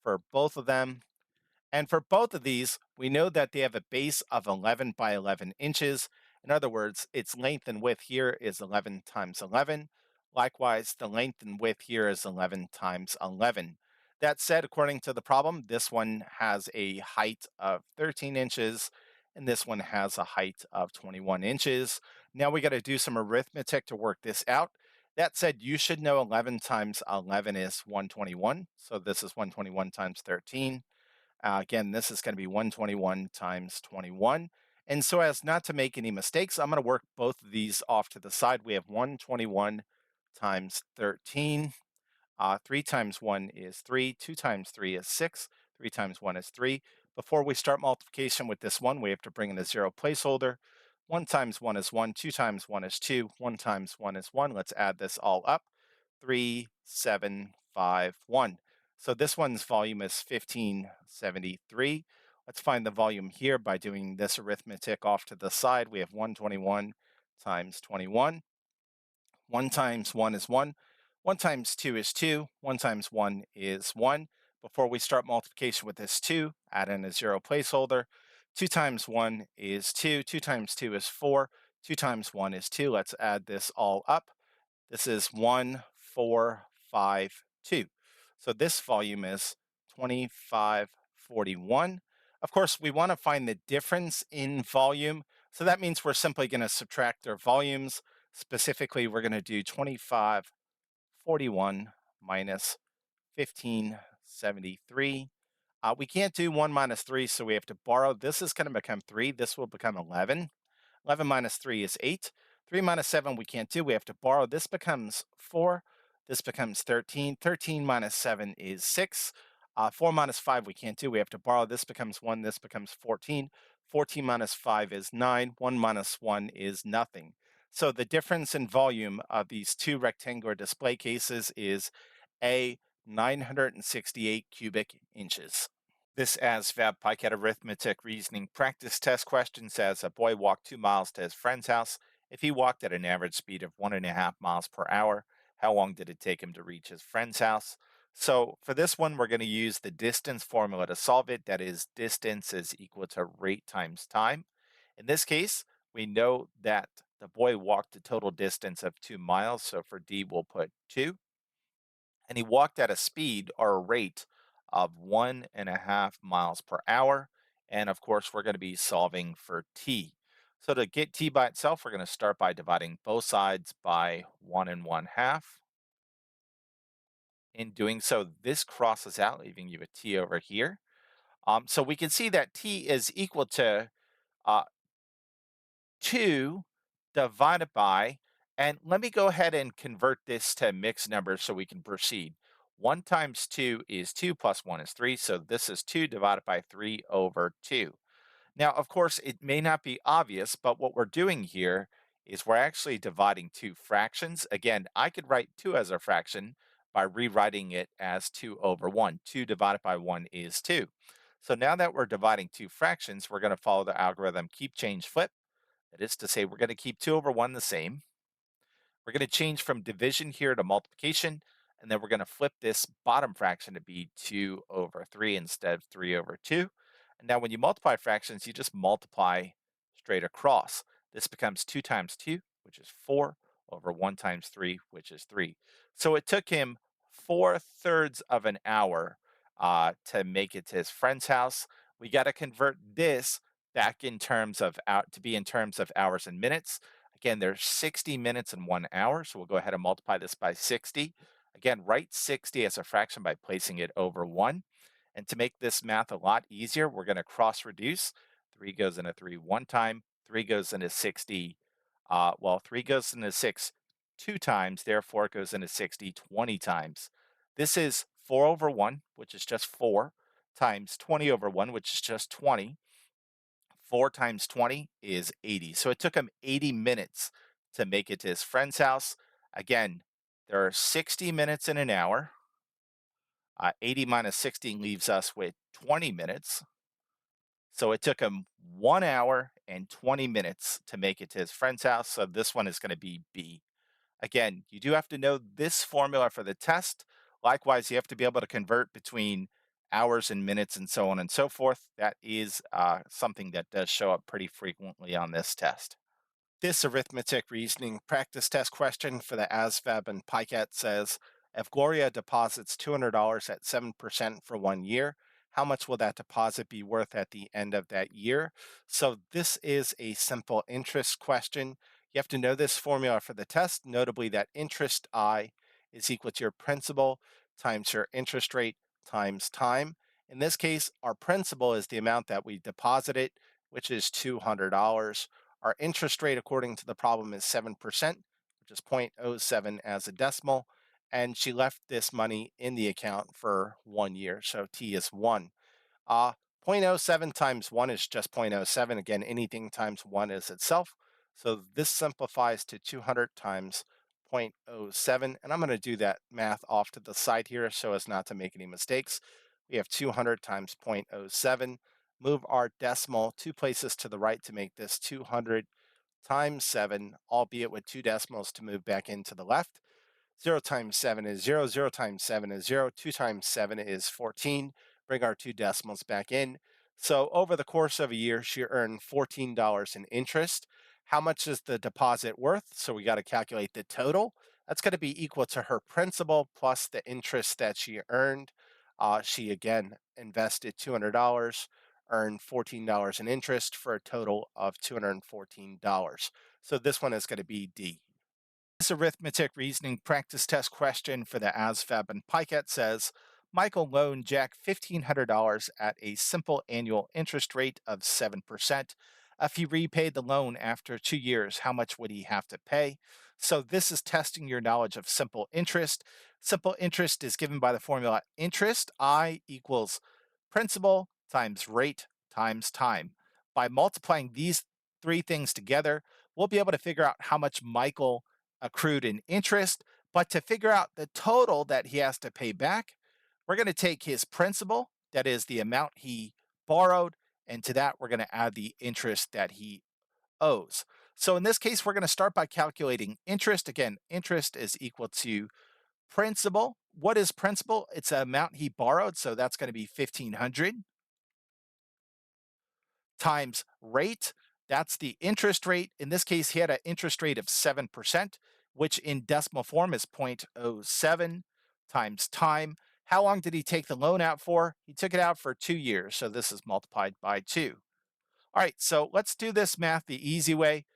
for both of them. And for both of these, we know that they have a base of 11 by 11 inches. In other words, its length and width here is 11 times 11. Likewise, the length and width here is 11 times 11. That said, according to the problem, this one has a height of 13 inches, and this one has a height of 21 inches. Now we got to do some arithmetic to work this out. That said, you should know 11 times 11 is 121. So this is 121 times 13. Again, this is going to be 121 times 21. And so as not to make any mistakes, I'm going to work both of these off to the side. We have 121 times 13. 3 times 1 is 3. 2 times 3 is 6. 3 times 1 is 3. Before we start multiplication with this one, we have to bring in a zero placeholder. 1 times 1 is 1. 2 times 1 is 2. 1 times 1 is 1. Let's add this all up. 3, 7, 5, 1. So this one's volume is 1573. Let's find the volume here by doing this arithmetic off to the side. We have 121 times 21. 1 times 1 is 1. 1 times 2 is 2. 1 times 1 is 1. Before we start multiplication with this 2, add in a zero placeholder. 2 times 1 is 2. 2 times 2 is 4. 2 times 1 is 2. Let's add this all up. This is 1, 4, 5, 2. So this volume is 2541. Of course, we want to find the difference in volume. So that means we're simply going to subtract their volumes. Specifically, we're going to do 2541 minus 1573. We can't do 1 minus 3, so we have to borrow. This is going to become 3. This will become 11. 11 minus 3 is 8. 3 minus 7 we can't do. We have to borrow. This becomes 4. This becomes 13. 13 minus 7 is 6. 4 minus 5 we can't do. We have to borrow. This becomes 1. This becomes 14. 14 minus 5 is 9. 1 minus 1 is nothing. So the difference in volume of these two rectangular display cases is A, 968 cubic inches. This ASVAB PiCAT Arithmetic Reasoning practice test question says a boy walked 2 miles to his friend's house. If he walked at an average speed of 1.5 miles per hour, how long did it take him to reach his friend's house? So for this one, we're going to use the distance formula to solve it. That is, distance is equal to rate times time. In this case, we know that the boy walked a total distance of 2 miles. So for D, we'll put 2, and he walked at a speed or a rate of 1.5 miles per hour. And of course, we're going to be solving for t. So to get t by itself, we're going to start by dividing both sides by 1.5. In doing so, this crosses out, leaving you a t over here. So we can see that t is equal to uh, 2 divided by, and let me go ahead and convert this to mixed numbers so we can proceed. 1 times 2 is 2 plus 1 is 3, so this is 2 divided by 3 over 2. Now, of course, it may not be obvious, but what we're doing here is we're actually dividing two fractions. Again, I could write 2 as a fraction by rewriting it as 2 over 1. 2 divided by 1 is 2. So now that we're dividing two fractions, we're going to follow the algorithm keep, change, flip. That is to say, we're going to keep 2 over 1 the same. We're going to change from division here to multiplication, and then we're going to flip this bottom fraction to be 2 over 3 instead of 3 over 2. And now when you multiply fractions, you just multiply straight across. This becomes 2 times 2, which is 4, over 1 times 3, which is 3. So it took him 4/3 of an hour to make it to his friend's house. We got to convert this back in terms of out to be in terms of hours and minutes. Again, there's 60 minutes in 1 hour, so we'll go ahead and multiply this by 60. Again, write 60 as a fraction by placing it over 1. And to make this math a lot easier, we're going to cross reduce. 3 goes into 3 one time, 3 goes into 60. 3 goes into 6 two times, therefore it goes into 60 20 times. This is 4 over 1, which is just 4, times 20 over 1, which is just 20. 4 times 20 is 80. So it took him 80 minutes to make it to his friend's house. Again, there are 60 minutes in an hour. 80 minus 60 leaves us with 20 minutes. So it took him 1 hour and 20 minutes to make it to his friend's house. So this one is going to be B. Again, you do have to know this formula for the test. Likewise, you have to be able to convert between hours and minutes and so on and so forth. That is something that does show up pretty frequently on this test. This arithmetic reasoning practice test question for the ASVAB and PiCAT says, if Gloria deposits $200 at 7% for 1 year, how much will that deposit be worth at the end of that year? So this is a simple interest question. You have to know this formula for the test, notably that interest I is equal to your principal times your interest rate times time. In this case, our principal is the amount that we deposited, which is $200. Our interest rate, according to the problem, is 7%, which is 0.07 as a decimal. And she left this money in the account for 1 year. So T is 1. Uh, 0.07 times 1 is just 0.07. Again, anything times 1 is itself. So this simplifies to 200 times 0.07. And I'm going to do that math off to the side here so as not to make any mistakes. We have 200 times 0.07. Move our decimal 2 places to the right to make this 200 times 7, albeit with 2 decimals to move back into the left. 0 times 7 is 0. 0 times 7 is 0. 2 times 7 is 14. Bring our 2 decimals back in. So over the course of a year, she earned $14 in interest. How much is the deposit worth? So we got to calculate the total. That's going to be equal to her principal plus the interest that she earned. She again invested $200, earned $14 in interest for a total of $214. So this one is going to be D. This arithmetic reasoning practice test question for the ASVAB and PiCAT says, Michael loaned Jack $1,500 at a simple annual interest rate of 7%. If he repaid the loan after 2 years, how much would he have to pay? So this is testing your knowledge of simple interest. Simple interest is given by the formula interest, I equals principal times rate times time. By multiplying these three things together, we'll be able to figure out how much Michael accrued in interest. But to figure out the total that he has to pay back, we're going to take his principal, that is the amount he borrowed, and to that, we're going to add the interest that he owes. So in this case, we're going to start by calculating interest. Again, interest is equal to principal. What is principal? It's the amount he borrowed, so that's going to be 1,500 times rate. That's the interest rate. In this case, he had an interest rate of 7%, which in decimal form is 0.07 times time. How long did he take the loan out for? He took it out for 2 years, so this is multiplied by 2. All right, so let's do this math the easy way.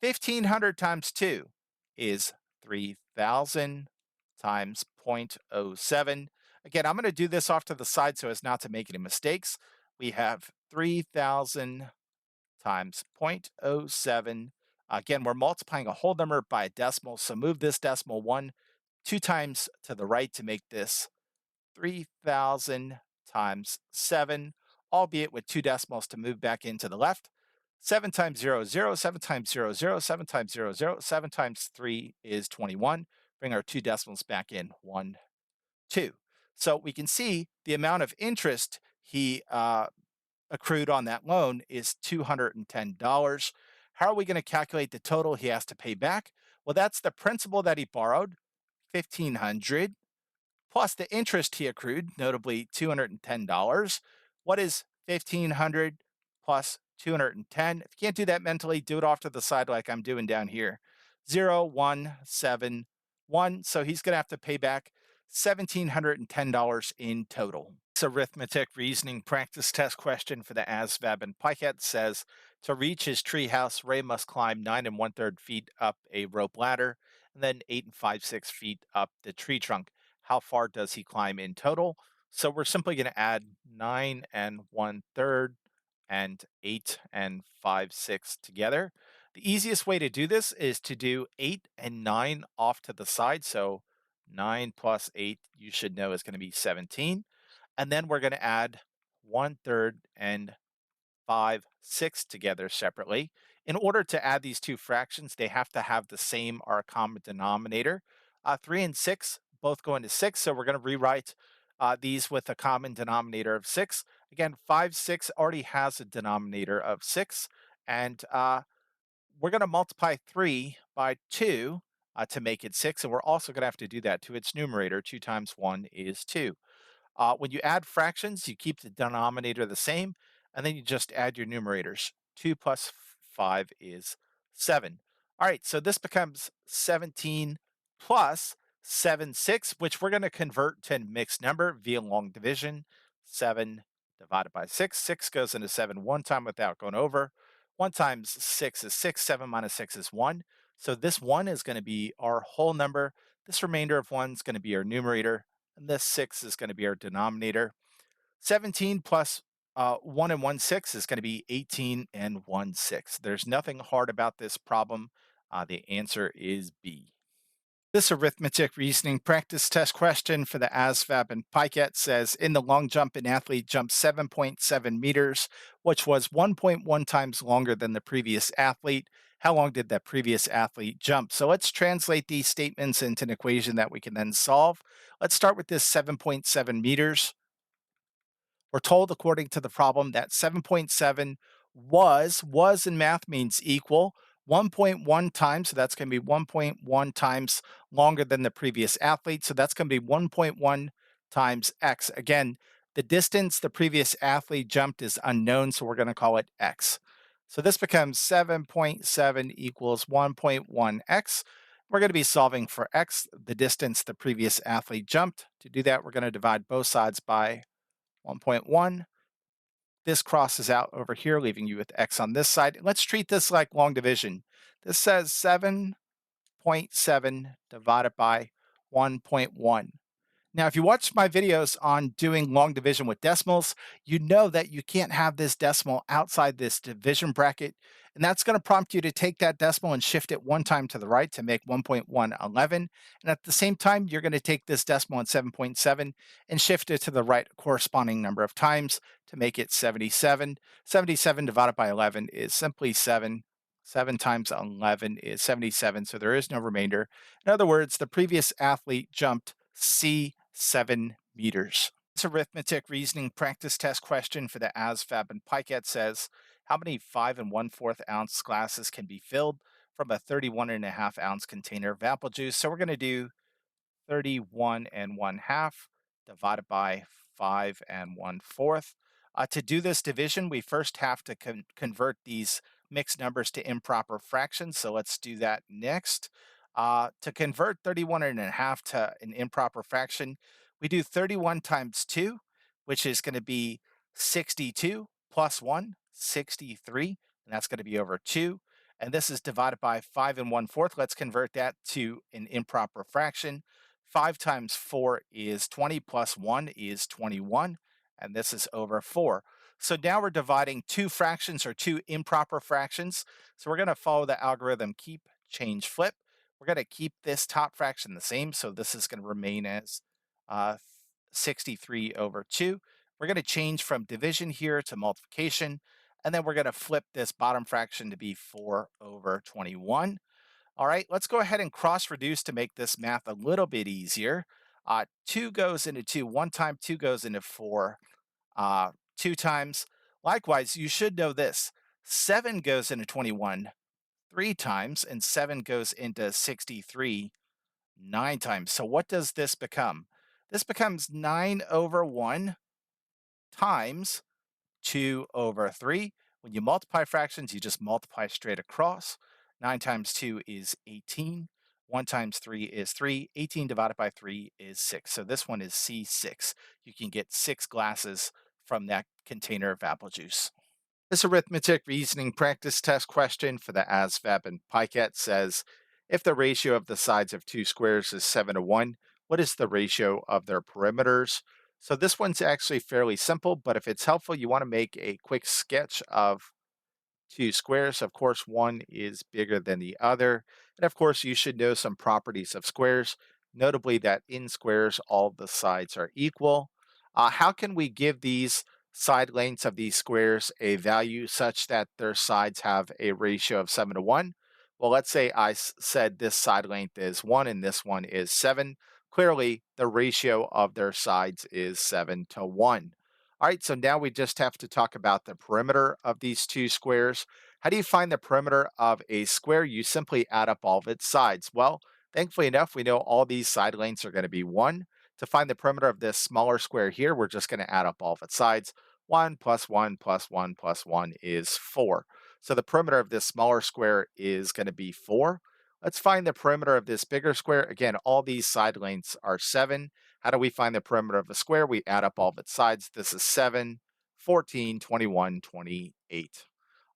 1,500 times 2 is 3,000 times 0.07. Again, I'm going to do this off to the side so as not to make any mistakes. We have 3,000 times 0.07. Again, we're multiplying a whole number by a decimal, so move this decimal 2 times to the right to make this 3,000 times 7, albeit with 2 decimals to move back into the left. 7 times 0 is 0, 7 times 0 is 0, 7 times 0 is 0, 7 times 3 is 21. Bring our 2 decimals back in, 1, 2. So we can see the amount of interest he accrued on that loan is $210. How are we going to calculate the total he has to pay back? Well, that's the principal that he borrowed, 1,500, plus the interest he accrued, notably $210. What is 1,500 plus 210? If you can't do that mentally, do it off to the side like I'm doing down here. 0,171. So he's going to have to pay back $1,710 in total. This arithmetic reasoning practice test question for the ASVAB and PiCAT says, to reach his treehouse, Ray must climb 9 1/3 feet up a rope ladder and then 8 5/6 feet up the tree trunk. How far does he climb in total? So we're simply going to add 9 1/3 and 8 5/6 together. The easiest way to do this is to do 8 and 9 off to the side. So 9 plus 8, you should know, is going to be 17. And then we're going to add 1/3 and 5/6 together separately. In order to add these two fractions, they have to have the same or common denominator. 3 and 6 both go into 6, so we're going to rewrite these with a common denominator of 6. Again, 5/6 already has a denominator of 6, and we're going to multiply 3 by 2 to make it 6, and we're also going to have to do that to its numerator. 2 times 1 is 2. When you add fractions, you keep the denominator the same, and then you just add your numerators. 2 plus 5 is 7. All right, so this becomes 17 plus 7, 6, which we're going to convert to a mixed number via long division. 7 divided by 6. 6 goes into 7 one time without going over. 1 times 6 is 6. 7 minus 6 is 1. So this 1 is going to be our whole number. This remainder of 1 is going to be our numerator. And this 6 is going to be our denominator. 17 plus 1 and 1 6 is going to be 18 and 1 6. There's nothing hard about this problem. The answer is B. This arithmetic reasoning practice test question for the ASVAB and PiCAT says in the long jump, an athlete jumped 7.7 meters, which was 1.1 times longer than the previous athlete. How long did that previous athlete jump? So let's translate these statements into an equation that we can then solve. Let's start with this 7.7 meters. We're told, according to the problem, that 7.7 was in math means equal 1.1 times. So that's going to be 1.1 times longer than the previous athlete. So that's going to be 1.1 times x. Again, the distance the previous athlete jumped is unknown, so we're going to call it x. So this becomes 7.7 equals 1.1x. We're going to be solving for x, the distance the previous athlete jumped. To do that, we're going to divide both sides by 1.1. This crosses out over here, leaving you with x on this side. Let's treat this like long division. This says 7.7 divided by 1.1. Now, if you watch my videos on doing long division with decimals, you know that you can't have this decimal outside this division bracket. And that's going to prompt you to take that decimal and shift it one time to the right to make 1.111. And at the same time, you're going to take this decimal in 7.7 and shift it to the right corresponding number of times to make it 77. 77 divided by 11 is simply 7. 7 times 11 is 77, so there is no remainder. In other words, the previous athlete jumped C7 meters. This arithmetic reasoning practice test question for the ASVAB and PiCAT says, how many 5 and 1/4 ounce glasses can be filled from a 31.5 ounce container of apple juice? So we're going to do 31 and 1/2 divided by 5 and 1/4. To do this division, we first have to convert these mixed numbers to improper fractions. So let's do that next. To convert 31.5 to an improper fraction, we do 31 times 2, which is going to be 62 plus 1, 63, and that's going to be over 2. And this is divided by 5 and 1/4. Let's convert that to an improper fraction. 5 times 4 is 20 plus 1 is 21, and this is over 4. So now we're dividing two fractions or two improper fractions. So we're going to follow the algorithm keep, change, flip. We're going to keep this top fraction the same. So this is going to remain as uh, 63 over 2. We're going to change from division here to multiplication. And then we're going to flip this bottom fraction to be 4 over 21. All right, let's go ahead and cross reduce to make this math a little bit easier. 2 goes into 2 one time, 2 goes into 4 two times. Likewise, you should know this. 7 goes into 21 3 times, and 7 goes into 63 9 times. So what does this become? This becomes 9 over 1 times 2 over 3. When you multiply fractions, you just multiply straight across. 9 times 2 is 18. 1 times 3 is 3. 18 divided by 3 is 6. So this one is C6. You can get 6 glasses from that container of apple juice. This arithmetic reasoning practice test question for the ASVAB and PiCAT says, if the ratio of the sides of two squares is 7 to 1, what is the ratio of their perimeters? So this one's actually fairly simple, but if it's helpful, you want to make a quick sketch of two squares. Of course, one is bigger than the other. And of course, you should know some properties of squares, notably that in squares, all the sides are equal. How can we give these side lengths of these squares a value such that their sides have a ratio of 7 to 1? Well, let's say I said this side length is 1 and this one is 7. Clearly, the ratio of their sides is 7 to 1. All right, so now we just have to talk about the perimeter of these two squares. How do you find the perimeter of a square? You simply add up all of its sides. Well, thankfully enough, we know all these side lengths are going to be 1. To find the perimeter of this smaller square here, we're just going to add up all of its sides. 1 plus 1 plus 1 plus 1 is 4. So the perimeter of this smaller square is going to be 4. Let's find the perimeter of this bigger square. Again, all these side lengths are 7. How do we find the perimeter of a square? We add up all of its sides. This is 7, 14, 21, 28.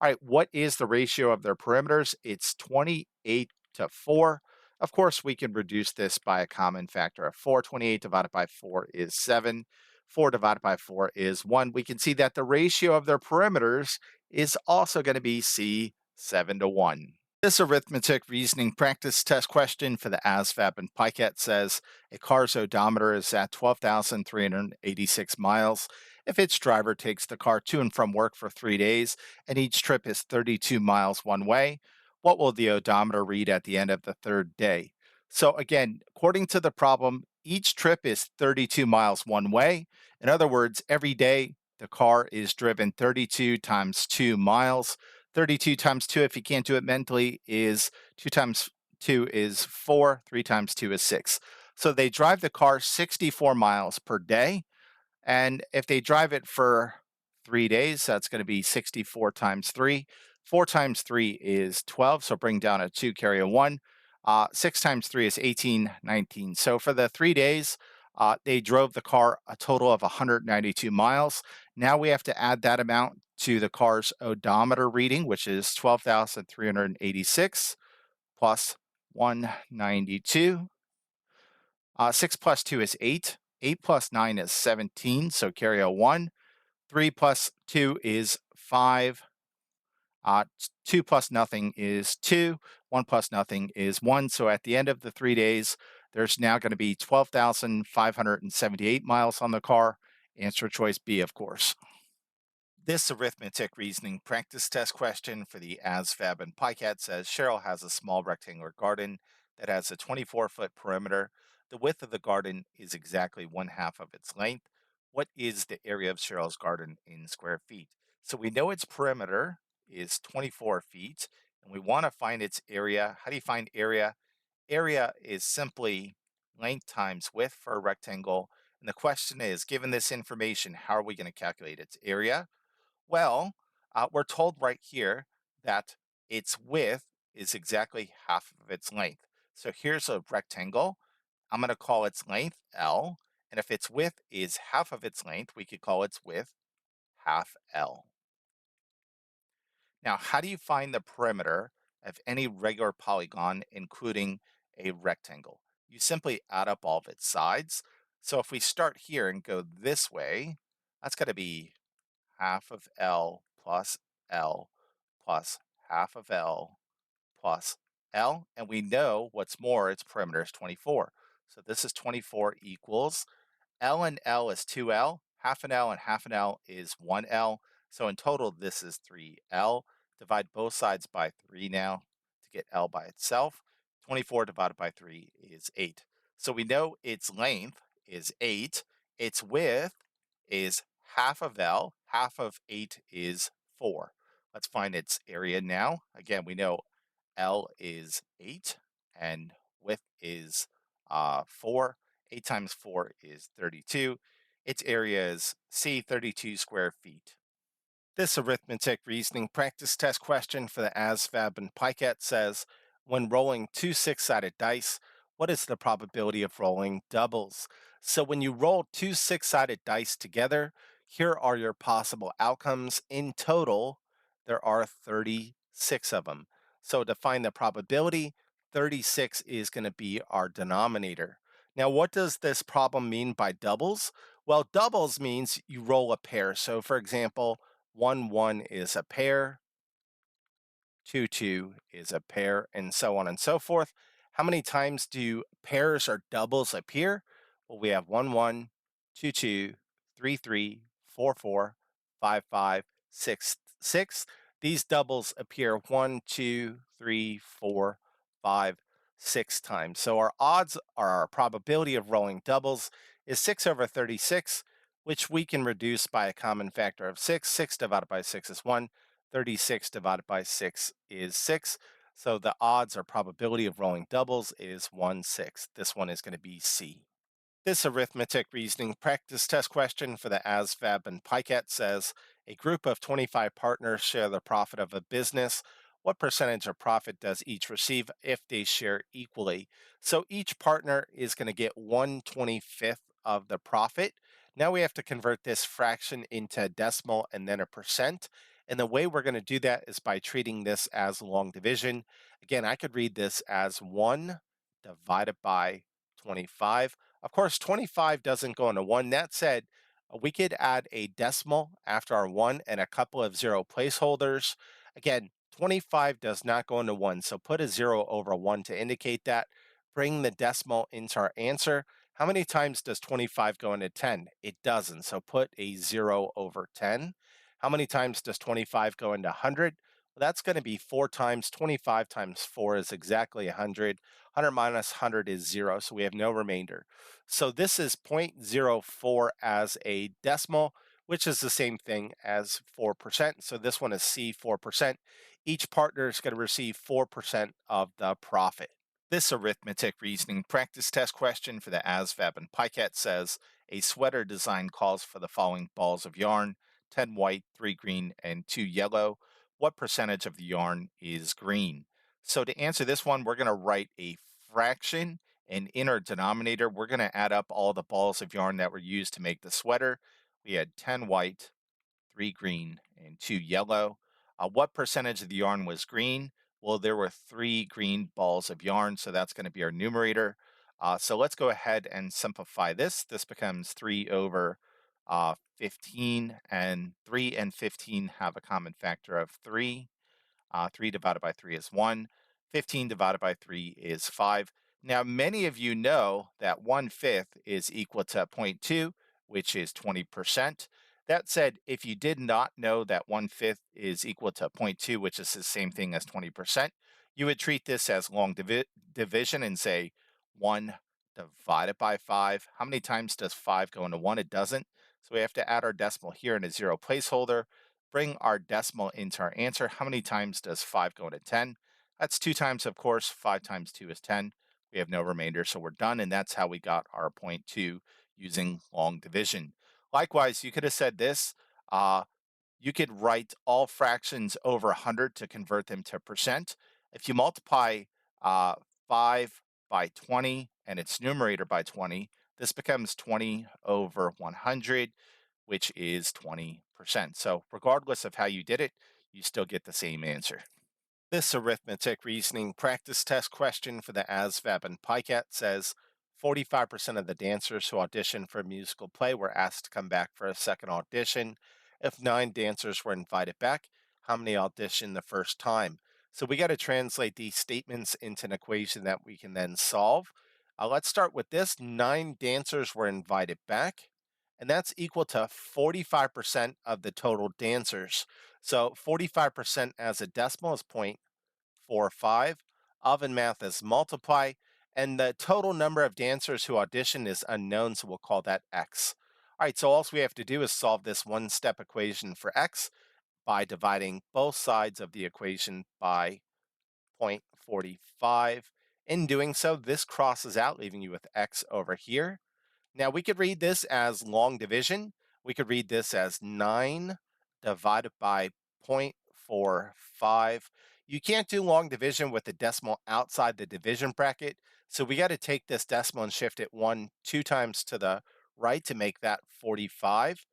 All right, what is the ratio of their perimeters? It's 28 to 4. Of course, we can reduce this by a common factor of 4. 28 divided by 4 is 7. 4 divided by 4 is 1. We can see that the ratio of their perimeters is also going to be C, 7 to 1. This arithmetic reasoning practice test question for the ASVAB and PiCAT says a car's odometer is at 12,386 miles. If its driver takes the car to and from work for 3 days and each trip is 32 miles one way, what will the odometer read at the end of the third day? So, again, according to the problem, each trip is 32 miles one way. In other words, every day the car is driven 32 times 2 miles. 32 times 2, if you can't do it mentally, is 2 times 2 is 4, 3 times 2 is 6. So they drive the car 64 miles per day. And if they drive it for 3 days, that's going to be 64 times 3. 4 times 3 is 12. So bring down a 2, carry a 1. 6 times 3 is 18, 19. So for the 3 days, they drove the car a total of 192 miles. Now we have to add that amount to the car's odometer reading, which is 12,386 plus 192. 6 plus 2 is 8. 8 plus 9 is 17, so carry a 1. 3 plus 2 is 5. 2 plus nothing is 2. 1 plus nothing is 1. So at the end of the 3 days, there's now going to be 12,578 miles on the car. Answer choice B, of course. This arithmetic reasoning practice test question for the ASVAB and PiCAT says Cheryl has a small rectangular garden that has a 24-foot perimeter. The width of the garden is exactly 1/2 of its length. What is the area of Cheryl's garden in square feet? So we know its perimeter is 24 feet, and we want to find its area. How do you find area? Area is simply length times width for a rectangle. And the question is, given this information, how are we going to calculate its area? Well, we're told right here that its width is exactly half of its length. So here's a rectangle. I'm going to call its length L. And if its width is half of its length, we could call its width half L. Now, how do you find the perimeter of any regular polygon, including a rectangle? You simply add up all of its sides. So if we start here and go this way, that's going to be half of L plus half of L plus L. And we know what's more, its perimeter is 24. So this is 24 equals L and L is 2L, half an L and half an L is 1L. So in total, this is 3L. Divide both sides by 3 now to get L by itself. 24 divided by 3 is 8. So we know its length is 8. Its width is half of L. Half of 8 is 4. Let's find its area now. Again, we know L is 8 and width is 4. 8 times 4 is 32. Its area is C, 32 square feet. This arithmetic reasoning practice test question for the ASVAB and PiCAT says, when rolling two six-sided dice, what is the probability of rolling doubles? So when you roll two six-sided dice together, here are your possible outcomes. In total, there are 36 of them. So to find the probability, 36 is going to be our denominator. Now, what does this problem mean by doubles? Well, doubles means you roll a pair. So for example, 1, 1 is a pair, 2, 2 is a pair, and so on and so forth. How many times do pairs or doubles appear? Well, we have 1, 1, 2, 2, 3, 3, 4, 4, 5, 5, 6, 6. These doubles appear 1, 2, 3, 4, 5, 6 times. So our odds, or our probability of rolling doubles, is 6 over 36, which we can reduce by a common factor of 6. 6 divided by 6 is 1. 36 divided by 6 is 6. So the odds or probability of rolling doubles is 1/6. This one is going to be C. This arithmetic reasoning practice test question for the ASVAB and PiCAT says a group of 25 partners share the profit of a business. What percentage of profit does each receive if they share equally? So each partner is going to get 1/25 of the profit. Now we have to convert this fraction into a decimal and then a percent. And the way we're going to do that is by treating this as long division. Again, I could read this as 1 divided by 25. Of course, 25 doesn't go into 1. That said, we could add a decimal after our 1 and a couple of 0 placeholders. Again, 25 does not go into 1, so put a 0 over 1 to indicate that. Bring the decimal into our answer. How many times does 25 go into 10? It doesn't, so put a 0 over 10. How many times does 25 go into 100? Well, that's going to be 4 times. 25 times 4 is exactly 100. 100 minus 100 is 0, so we have no remainder. So this is 0.04 as a decimal, which is the same thing as 4%. So this one is C, 4%. Each partner is going to receive 4% of the profit. This arithmetic reasoning practice test question for the ASVAB and PiCAT says a sweater design calls for the following balls of yarn: 10 white, 3 green, and 2 yellow. What percentage of the yarn is green? So to answer this one, we're going to write a fraction, and in our denominator, we're going to add up all the balls of yarn that were used to make the sweater. We had 10 white, 3 green, and 2 yellow. What percentage of the yarn was green? Well, there were 3 green balls of yarn, so that's going to be our numerator. So let's go ahead and simplify this. This becomes 3 over 15, and 3 and 15 have a common factor of 3. 3 divided by 3 is 1. 15 divided by 3 is 5. Now, many of you know that 1/5 is equal to zero point 0.2, which is 20%. That said, if you did not know that 1/5 is equal to zero point 0.2, which is the same thing as 20%, you would treat this as long division and say 1 divided by 5. How many times does 5 go into 1? It doesn't. So we have to add our decimal here in a 0 placeholder. Bring our decimal into our answer. How many times does 5 go into 10? That's 2 times, of course. 5 times 2 is 10. We have no remainder, so we're done, and that's how we got our point 0.2 using long division. Likewise, you could have said this. Uh, you could write all fractions over 100 to convert them to percent. If you multiply uh, 5 by 20 and its numerator by 20, this becomes 20 over 100, which is 20%. So regardless of how you did it, you still get the same answer. This arithmetic reasoning practice test question for the ASVAB and PiCAT says 45% of the dancers who auditioned for a musical play were asked to come back for a second audition. If 9 dancers were invited back, how many auditioned the first time? So we got to translate these statements into an equation that we can then solve. Let's start with this. 9 dancers were invited back, and that's equal to 45% of the total dancers. So 45% as a decimal is 0.45. Oven math is multiply. And the total number of dancers who audition is unknown, so we'll call that X. All right, so all we have to do is solve this one-step equation for X by dividing both sides of the equation by 0.45. In doing so, this crosses out, leaving you with X over here. Now we could read this as long division. We could read this as 9 divided by 0.45. You can't do long division with the decimal outside the division bracket. So we got to take this decimal and shift it 2 times to the right to make that 45.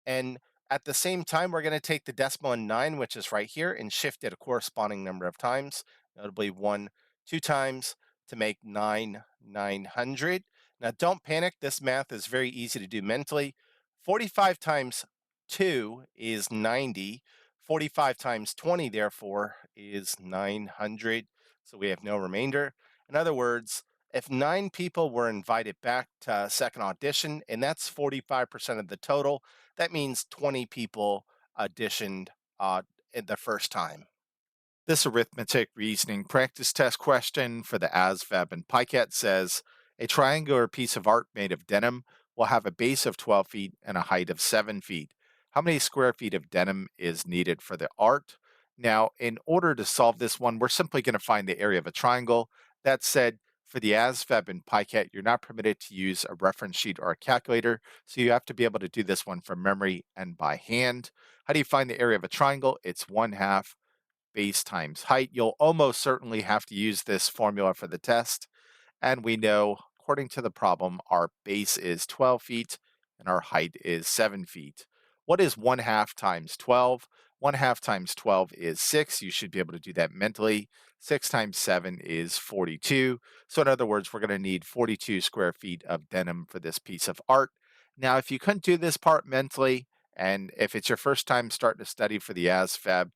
And at the same time, we're going to take the decimal in 9, which is right here, and shift it a corresponding number of times, notably 2 times to make 900. Now, don't panic. This math is very easy to do mentally. 45 times 2 is 90. 45 times 20, therefore, is 900. So we have no remainder. In other words, if 9 people were invited back to a second audition, and that's 45% of the total, that means 20 people auditioned in the first time. This arithmetic reasoning practice test question for the ASVAB and PiCAT says a triangular piece of art made of denim will have a base of 12 feet and a height of 7 feet. How many square feet of denim is needed for the art? Now, in order to solve this one, we're simply going to find the area of a triangle. That said, for the ASVAB and PiCAT, you're not permitted to use a reference sheet or a calculator, so you have to be able to do this one from memory and by hand. How do you find the area of a triangle? It's 1/2 base times height. You'll almost certainly have to use this formula for the test. And we know, according to the problem, our base is 12 feet and our height is 7 feet. What is 1/2 times 12? 1 half times 12 is 6. You should be able to do that mentally. 6 times 7 is 42. So, in other words, we're going to need 42 square feet of denim for this piece of art. Now, if you couldn't do this part mentally, and if it's your first time starting to study for the ASVAB,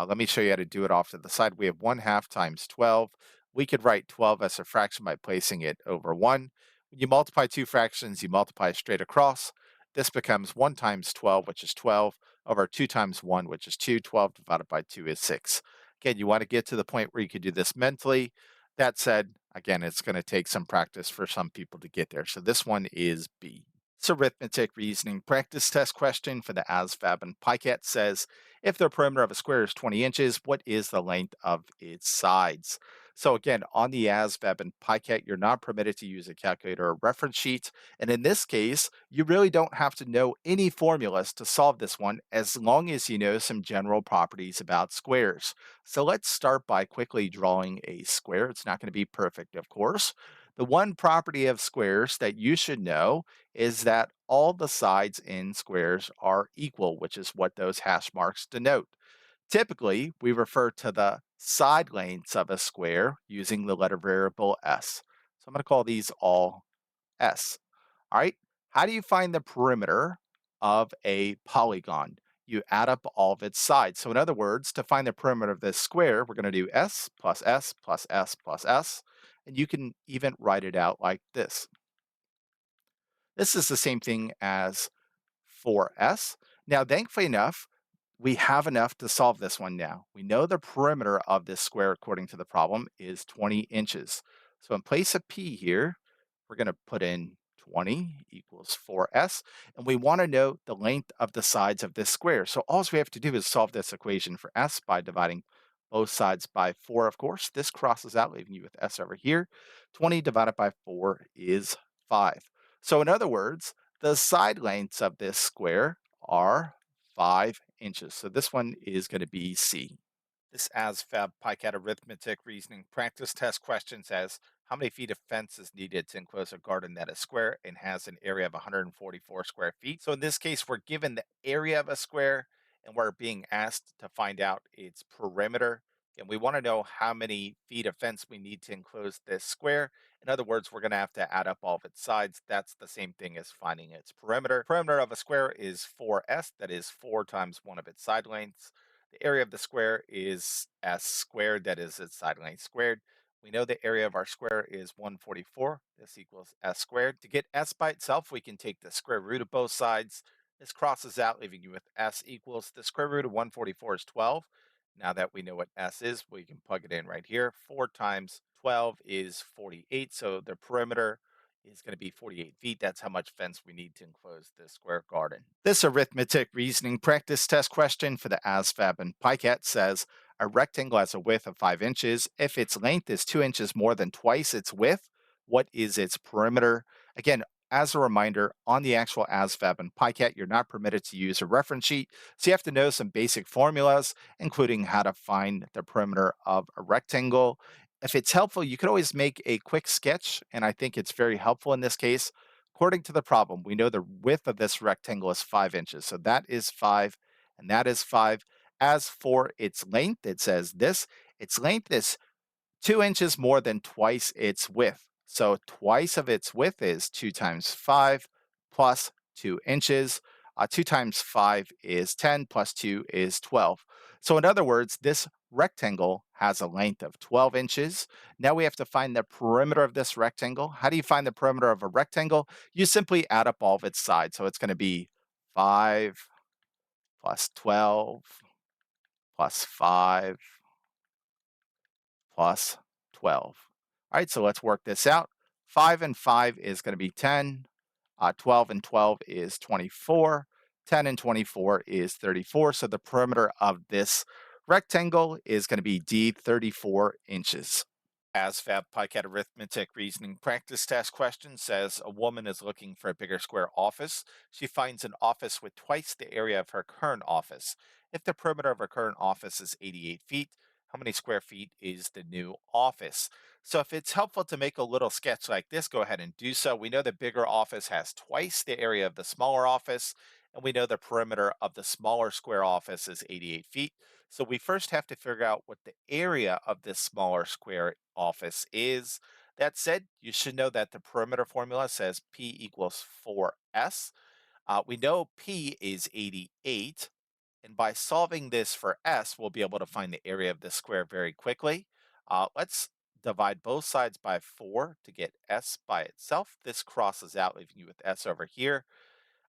let me show you how to do it off to the side. We have 1 half times 12. We could write 12 as a fraction by placing it over 1. When you multiply two fractions, you multiply straight across. This becomes 1 times 12, which is 12, over 2 times 1, which is 2. 12 divided by 2 is 6. Again, you want to get to the point where you could do this mentally. That said, again, it's going to take some practice for some people to get there. So this one is B. This arithmetic reasoning practice test question for the ASVAB and PiCAT says, if the perimeter of a square is 20 inches, what is the length of its sides? So again, on the ASVAB and PiCAT, you're not permitted to use a calculator or reference sheet. And in this case, you really don't have to know any formulas to solve this one as long as you know some general properties about squares. So let's start by quickly drawing a square. It's not going to be perfect, of course. The one property of squares that you should know is that all the sides in squares are equal, which is what those hash marks denote. Typically, we refer to the side lengths of a square using the letter variable s. So I'm going to call these all s. All right. How do you find the perimeter of a polygon? You add up all of its sides. So in other words, to find the perimeter of this square, we're going to do s plus s plus s plus s. And you can even write it out like this. This is the same thing as 4s. Now, thankfully enough, we have enough to solve this one now. We know the perimeter of this square, according to the problem, is 20 inches. So in place of p here, we're going to put in 20 equals 4s, and we want to know the length of the sides of this square. So all we have to do is solve this equation for s by dividing both sides by 4, of course. This crosses out, leaving you with s over here. 20 divided by 4 is 5. So in other words, the side lengths of this square are 5 inches. So this one is going to be C. This ASVAB PiCAT arithmetic reasoning practice test question says, how many feet of fence is needed to enclose a garden that is square and has an area of 144 square feet? So in this case, we're given the area of a square and we're being asked to find out its perimeter. And we want to know how many feet of fence we need to enclose this square. In other words, we're going to have to add up all of its sides. That's the same thing as finding its perimeter. Perimeter of a square is 4s, that is 4 times one of its side lengths. The area of the square is s squared, that is its side length squared. We know the area of our square is 144. This equals s squared. To get s by itself, we can take the square root of both sides. This crosses out, leaving you with s equals the square root of 144 is 12. Now that we know what s is, we can plug it in right here. 4 times 12 is 48. So the perimeter is going to be 48 feet. That's how much fence we need to enclose this square garden. This arithmetic reasoning practice test question for the ASVAB and PiCAT says a rectangle has a width of 5 inches. If its length is 2 inches more than twice its width, what is its perimeter? Again, as a reminder, on the actual ASVAB and PiCAT, you're not permitted to use a reference sheet, so you have to know some basic formulas, including how to find the perimeter of a rectangle. If it's helpful, you could always make a quick sketch, and I think it's very helpful in this case. According to the problem, we know the width of this rectangle is 5 inches, so that is 5, and that is 5. As for its length, it says this, its length is 2 inches more than twice its width. So twice of its width is 2 times 5 plus 2 inches. 2 times 5 is 10 plus 2 is 12. So in other words, this rectangle has a length of 12 inches. Now we have to find the perimeter of this rectangle. How do you find the perimeter of a rectangle? You simply add up all of its sides. So it's going to be 5 plus 12 plus 5 plus 12. All right, so let's work this out. 5 and 5 is going to be 10. 12 and 12 is 24. 10 and 24 is 34. So the perimeter of this rectangle is going to be D, 34 inches. ASVAB PiCAT arithmetic reasoning practice test question says a woman is looking for a bigger square office. She finds an office with twice the area of her current office. If the perimeter of her current office is 88 feet, how many square feet is the new office? So if it's helpful to make a little sketch like this, go ahead and do so. We know the bigger office has twice the area of the smaller office. and we know the perimeter of the smaller square office is 88 feet. So we first have to figure out what the area of this smaller square office is. That said, you should know that the perimeter formula says P equals 4S. We know P is 88, and by solving this for S, we'll be able to find the area of this square very quickly. Let's divide both sides by 4 to get S by itself. This crosses out, leaving you with S over here.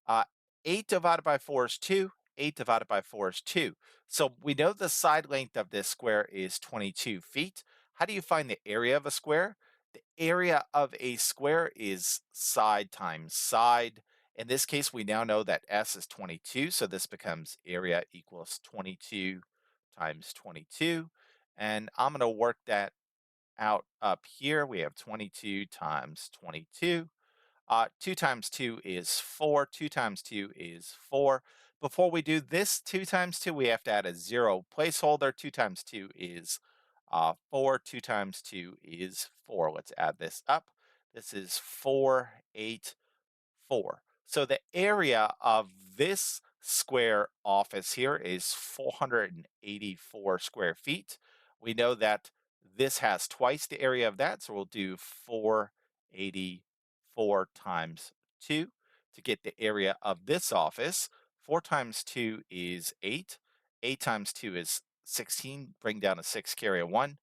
Uh, 8 divided by 4 is 2. 8 divided by 4 is 2. So we know the side length of this square is 22 feet. How do you find the area of a square? The area of a square is side times side. In this case, we now know that S is 22, so this becomes area equals 22 times 22. And I'm going to work that out up here. We have 22 times 22. 2 times 2 is 4. 2 times 2 is 4. Before we do this 2 times 2, we have to add a 0 placeholder. 2 times 2 is 4. 2 times 2 is 4. Let's add this up. This is 484. So the area of this square office here is 484 square feet. We know that this has twice the area of that, so we'll do 484 times 2 to get the area of this office. 4 times 2 is 8. 8 times 2 is 16. Bring down a 6, carry a 1.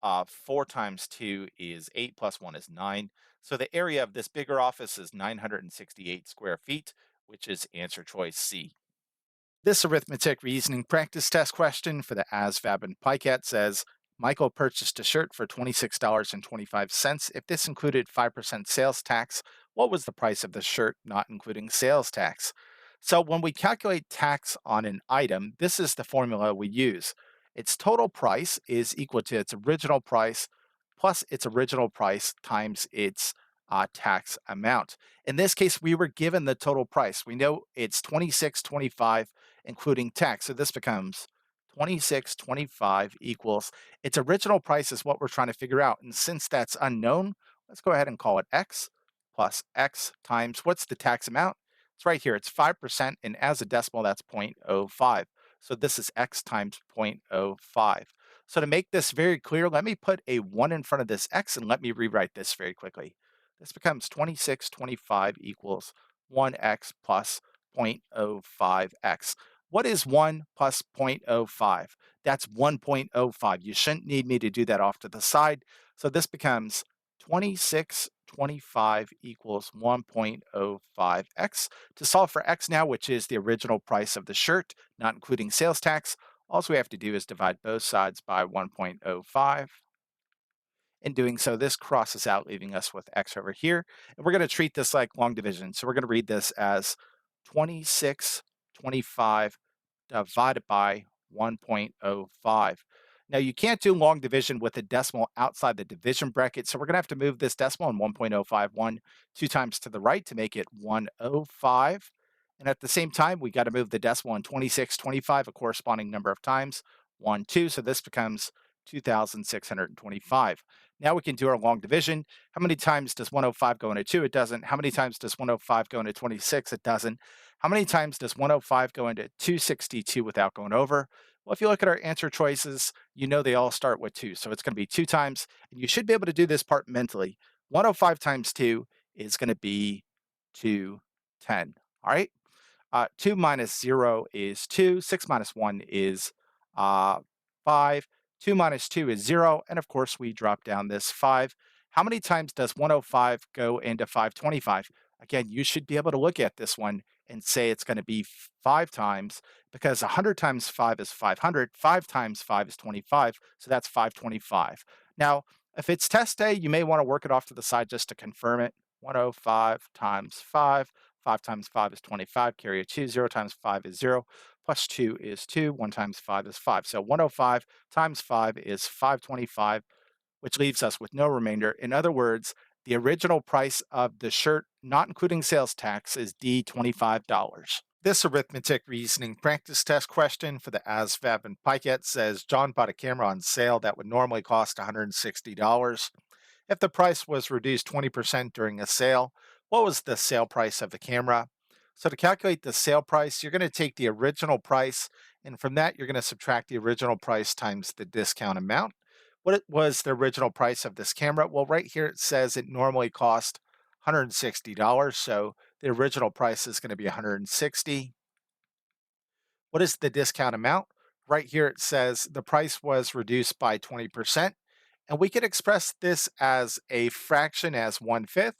4 times 2 is 8 plus 1 is 9. So the area of this bigger office is 968 square feet, which is answer choice C. This arithmetic reasoning practice test question for the ASVAB and PiCAT says Michael purchased a shirt for $26.25. If this included 5% sales tax, what was the price of the shirt not including sales tax? So when we calculate tax on an item, this is the formula we use. Its total price is equal to its original price plus its original price times its tax amount. In this case, we were given the total price. We know it's 26.25 including tax. So this becomes 26.25 equals its original price is what we're trying to figure out. And since that's unknown, let's go ahead and call it X plus X times what's the tax amount? It's right here. It's 5%. And as a decimal, that's 0.05. So this is X times 0.05. So to make this very clear, let me put a 1 in front of this X and let me rewrite this very quickly. This becomes 26.25 equals 1x plus 0.05x. What is 1 plus 0.05? That's 1.05. You shouldn't need me to do that off to the side. So this becomes 26.25 equals 1.05x. To solve for x now, which is the original price of the shirt, not including sales tax, all we have to do is divide both sides by 1.05. In doing so, this crosses out, leaving us with x over here. And we're going to treat this like long division. So we're going to read this as 26.25 divided by 1.05. Now, you can't do long division with a decimal outside the division bracket, so we're going to have to move this decimal in 1.051 two times to the right to make it 105. And at the same time, we got to move the decimal in 26.25 a corresponding number of times, 1, 2. So this becomes 2,625. Now we can do our long division. How many times does 105 go into 2? It doesn't. How many times does 105 go into 26? It doesn't. How many times does 105 go into 262 without going over? Well, if you look at our answer choices, you know they all start with 2. So it's going to be 2 times. And you should be able to do this part mentally. 105 times 2 is going to be 210. All right. 2 minus 0 is 2. 6 minus 1 is 5. 2 minus 2 is 0. And of course, we drop down this 5. How many times does 105 go into 525? Again, you should be able to look at this one and say it's going to be 5 times because 100 times 5 is 500. 5 times 5 is 25. So that's 525. Now, if it's test day, you may want to work it off to the side just to confirm it. 105 times 5. 5 times 5 is 25. Carry a 2. 0 times 5 is 0. Plus 2 is 2. 1 times 5 is 5. So 105 times 5 is 525, which leaves us with no remainder. In other words, the original price of the shirt, not including sales tax, is D, $25. This arithmetic reasoning practice test question for the ASVAB and PiCAT says John bought a camera on sale that would normally cost $160. If the price was reduced 20% during a sale, what was the sale price of the camera? So to calculate the sale price, you're going to take the original price, and from that, you're going to subtract the original price times the discount amount. Was the original price of this camera? Well, right here it says it normally cost $160, so the original price is going to be 160. What is the discount amount? Right here it says the price was reduced by 20%. And we could express this as a fraction as 1/5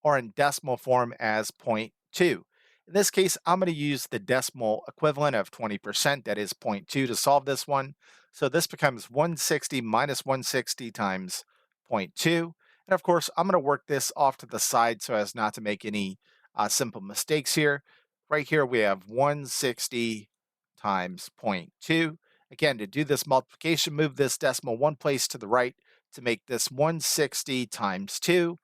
or in decimal form as zero point 0.2. In this case, I'm going to use the decimal equivalent of 20%, that is zero point 0.2, to solve this one. So this becomes 160 minus 160 times zero point 0.2. And of course, I'm going to work this off to the side so as not to make any simple mistakes here. Right here, we have 160 times zero point 0.2. Again, to do this multiplication, move this decimal one place to the right to make this 160 times 2,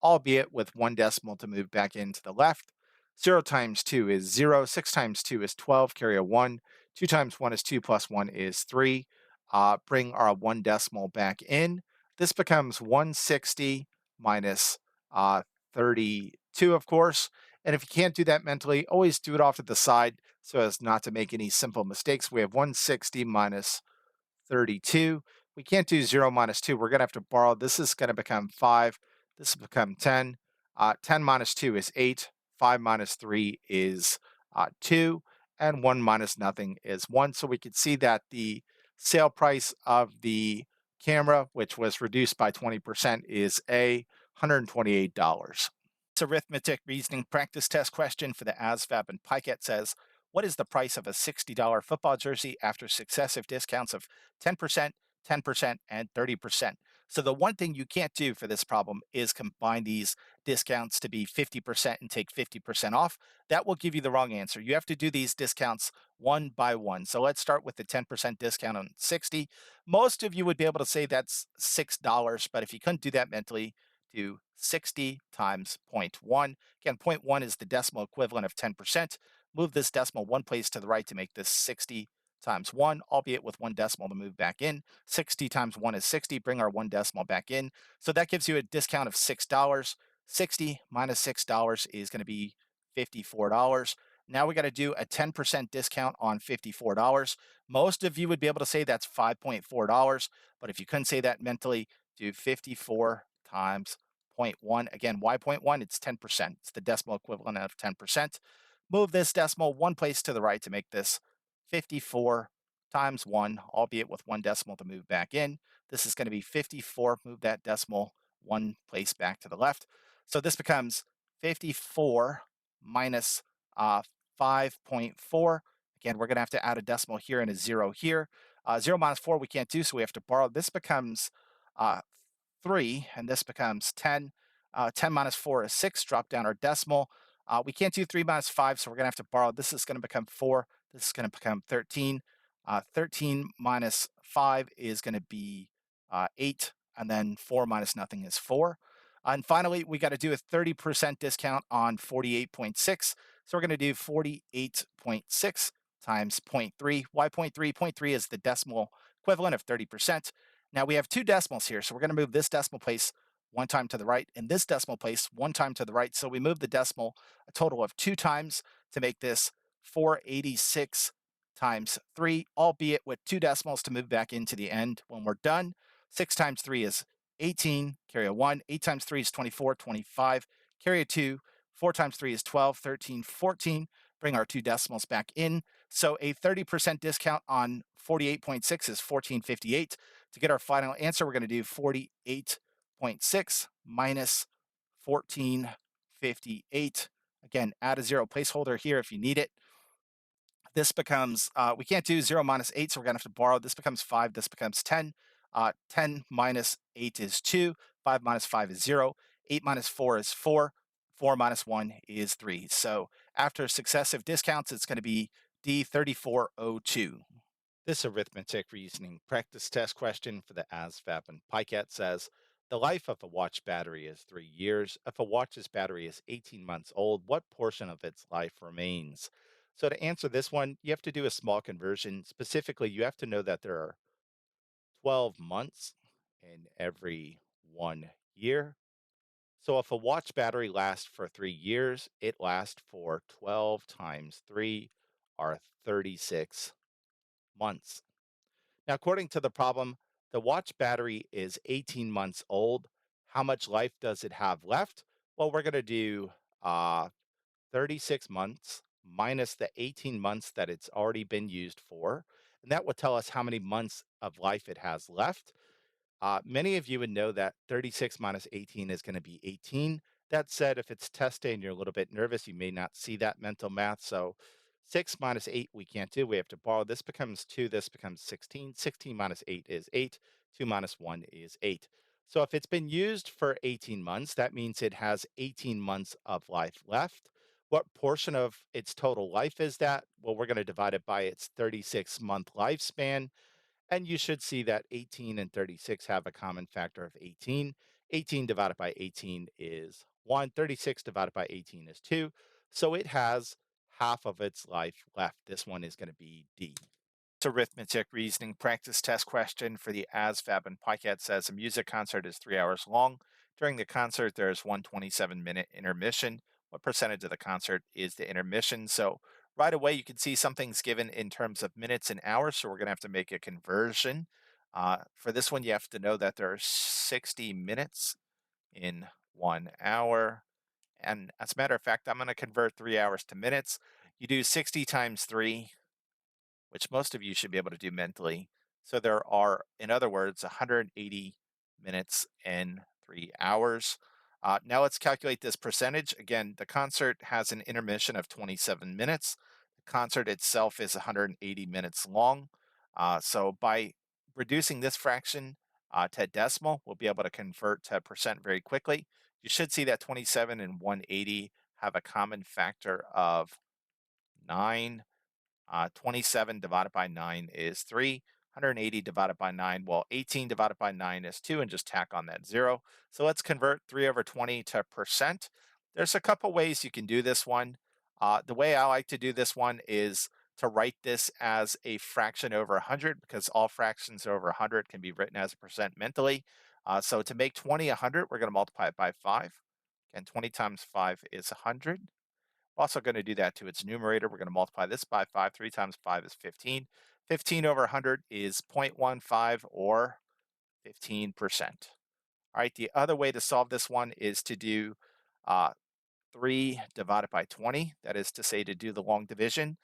albeit with one decimal to move back into the left. 0 times 2 is 0. 6 times 2 is 12. Carry a 1. 2 times 1 is 2 plus 1 is 3. Bring our one decimal back in. This becomes 160 minus 32, of course. And if you can't do that mentally, always do it off to the side so as not to make any simple mistakes. We have 160 minus 32. We can't do 0 minus 2. We're going to have to borrow. This is going to become 5. This will become 10. 10 minus 2 is 8. 5 minus 3 is 2. And 1 minus nothing is 1. So we can see that the sale price of the camera, which was reduced by 20%, is $128. This arithmetic reasoning practice test question for the ASVAB and PiCAT says, what is the price of a $60 football jersey after successive discounts of 10%, 10%, and 30%? So the one thing you can't do for this problem is combine these discounts to be 50% and take 50% off. That will give you the wrong answer. You have to do these discounts one by one. So let's start with the 10% discount on 60. Most of you would be able to say that's $6, but if you couldn't do that mentally, do 60 times zero point 0.1. Again, zero point 0.1 is the decimal equivalent of 10%. Move this decimal one place to the right to make this 60 times 1, albeit with one decimal to move back in. 60 times 1 is 60. Bring our one decimal back in. So that gives you a discount of $6. 60 minus $6 is going to be $54. Now we got to do a 10% discount on $54. Most of you would be able to say that's $5.4, but if you couldn't say that mentally, do 54 times zero point 0.1. Again, why 0.1? It's 10%. It's the decimal equivalent of 10%. Move this decimal one place to the right to make this 54 times 1, albeit with one decimal to move back in. This is going to be 54. Move that decimal one place back to the left. So this becomes 54 minus 5.4. Again, we're going to have to add a decimal here and a 0 here. 0 minus 4 we can't do, so we have to borrow. This becomes uh, 3, and this becomes 10. 10 minus 4 is 6. Drop down our decimal. We can't do 3 minus 5, so we're going to have to borrow. This is going to become 4. This is going to become 13. 13 minus 5 is going to be 8, and then 4 minus nothing is 4. And finally, we got to do a 30% discount on 48.6. So we're going to do 48.6 times 0.3. Why 0.3? 0.3 is the decimal equivalent of 30%. Now we have two decimals here, so we're going to move this decimal place one time to the right and this decimal place one time to the right. So we move the decimal a total of 2 times to make this 486 times 3, albeit with 2 decimals to move back into the end when we're done. 6 times 3 is 18, carry a 1. 8 times 3 is 24, 25, carry a 2. 4 times 3 is 12, 13, 14. Bring our 2 decimals back in. So a 30% discount on 48.6 is 1458. To get our final answer, we're going to do 48.6 minus 1458. Again, add a 0 placeholder here if you need it. This becomes, we can't do 0 minus 8, so we're going to have to borrow. This becomes 5. This becomes 10. 10 minus 8 is 2. 5 minus 5 is 0. 8 minus 4 is 4. 4 minus 1 is 3. So after successive discounts, it's going to be D3402. This arithmetic reasoning practice test question for the ASVAB and PiCAT says, the life of a watch battery is 3 years. If a watch's battery is 18 months old, what portion of its life remains? So to answer this one, you have to do a small conversion. Specifically, you have to know that there are 12 months in every 1 year. So if a watch battery lasts for 3 years, it lasts for 12 times 3 are 36 months. Now, according to the problem, the watch battery is 18 months old. How much life does it have left? Well, we're going to do uh, 36 months minus the 18 months that it's already been used for. And that will tell us how many months of life it has left. Many of you would know that 36 minus 18 is going to be 18. That said, if it's test day and you're a little bit nervous, you may not see that mental math. So 6 minus 8 we can't do. We have to borrow. This becomes 2. This becomes 16. 16 minus 8 is 8. 2 minus 1 is 8. So if it's been used for 18 months, that means it has 18 months of life left. What portion of its total life is that? Well, we're going to divide it by its 36-month lifespan. And you should see that 18 and 36 have a common factor of 18. 18 divided by 18 is 1. 36 divided by 18 is 2. So it has half of its life left. This one is going to be D. Arithmetic reasoning practice test question for the ASVAB and PiCAT says a music concert is 3 hours long. During the concert, there's one 27-minute intermission. What percentage of the concert is the intermission? So right away, you can see something's given in terms of minutes and hours. So we're going to have to make a conversion. For this one, you have to know that there are 60 minutes in 1 hour. And as a matter of fact, I'm going to convert 3 hours to minutes. You do 60 times 3, which most of you should be able to do mentally. So there are, in other words, 180 minutes and 3 hours. Now let's calculate this percentage. Again, the concert has an intermission of 27 minutes. The concert itself is 180 minutes long. So by reducing this fraction to decimal, we'll be able to convert to percent very quickly. You should see that 27 and 180 have a common factor of 9. 27 divided by 9 is 3. 180 divided by 9, well, 18 divided by 9 is 2, and just tack on that 0. So let's convert 3 over 20 to percent. There's a couple ways you can do this one. The way I like to do this one is to write this as a fraction over 100, because all fractions over 100 can be written as a percent mentally. So to make 20 100, we're going to multiply it by 5. And 20 times 5 is 100. We're also going to do that to its numerator. We're going to multiply this by 5. 3 times 5 is 15. 15 over 100 is 0.15 or 15%. All right, the other way to solve this one is to do uh, 3 divided by 20. That is to say, to do the long division.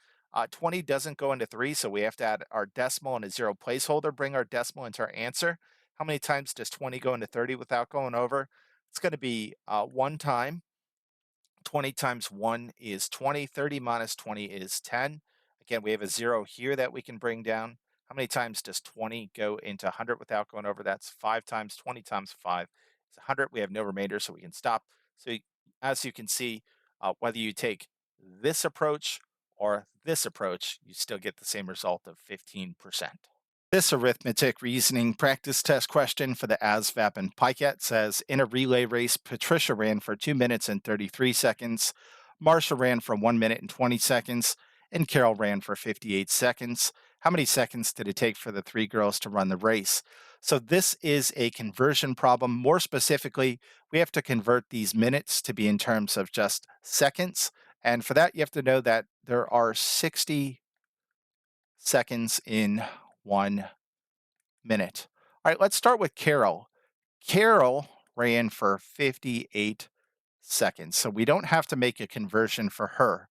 20 doesn't go into 3, so we have to add our decimal and a 0 placeholder, bring our decimal into our answer. How many times does 20 go into 30 without going over? It's going to be 1 time. 20 times 1 is 20. 30 minus 20 is 10. Again, we have a 0 here that we can bring down. How many times does 20 go into 100 without going over? That's 5 times. 20 times 5 is 100. We have no remainder, so we can stop. So as you can see, whether you take this approach or this approach, you still get the same result of 15%. This arithmetic reasoning practice test question for the ASVAB and PiCAT says in a relay race, Patricia ran for 2 minutes and 33 seconds, Marsha ran for 1 minute and 20 seconds, and Carol ran for 58 seconds. How many seconds did it take for the three girls to run the race? So this is a conversion problem. More specifically, we have to convert these minutes to be in terms of just seconds. And for that, you have to know that there are 60 seconds in 1 minute. All right, let's start with Carol. Carol ran for 58 seconds, so we don't have to make a conversion for her.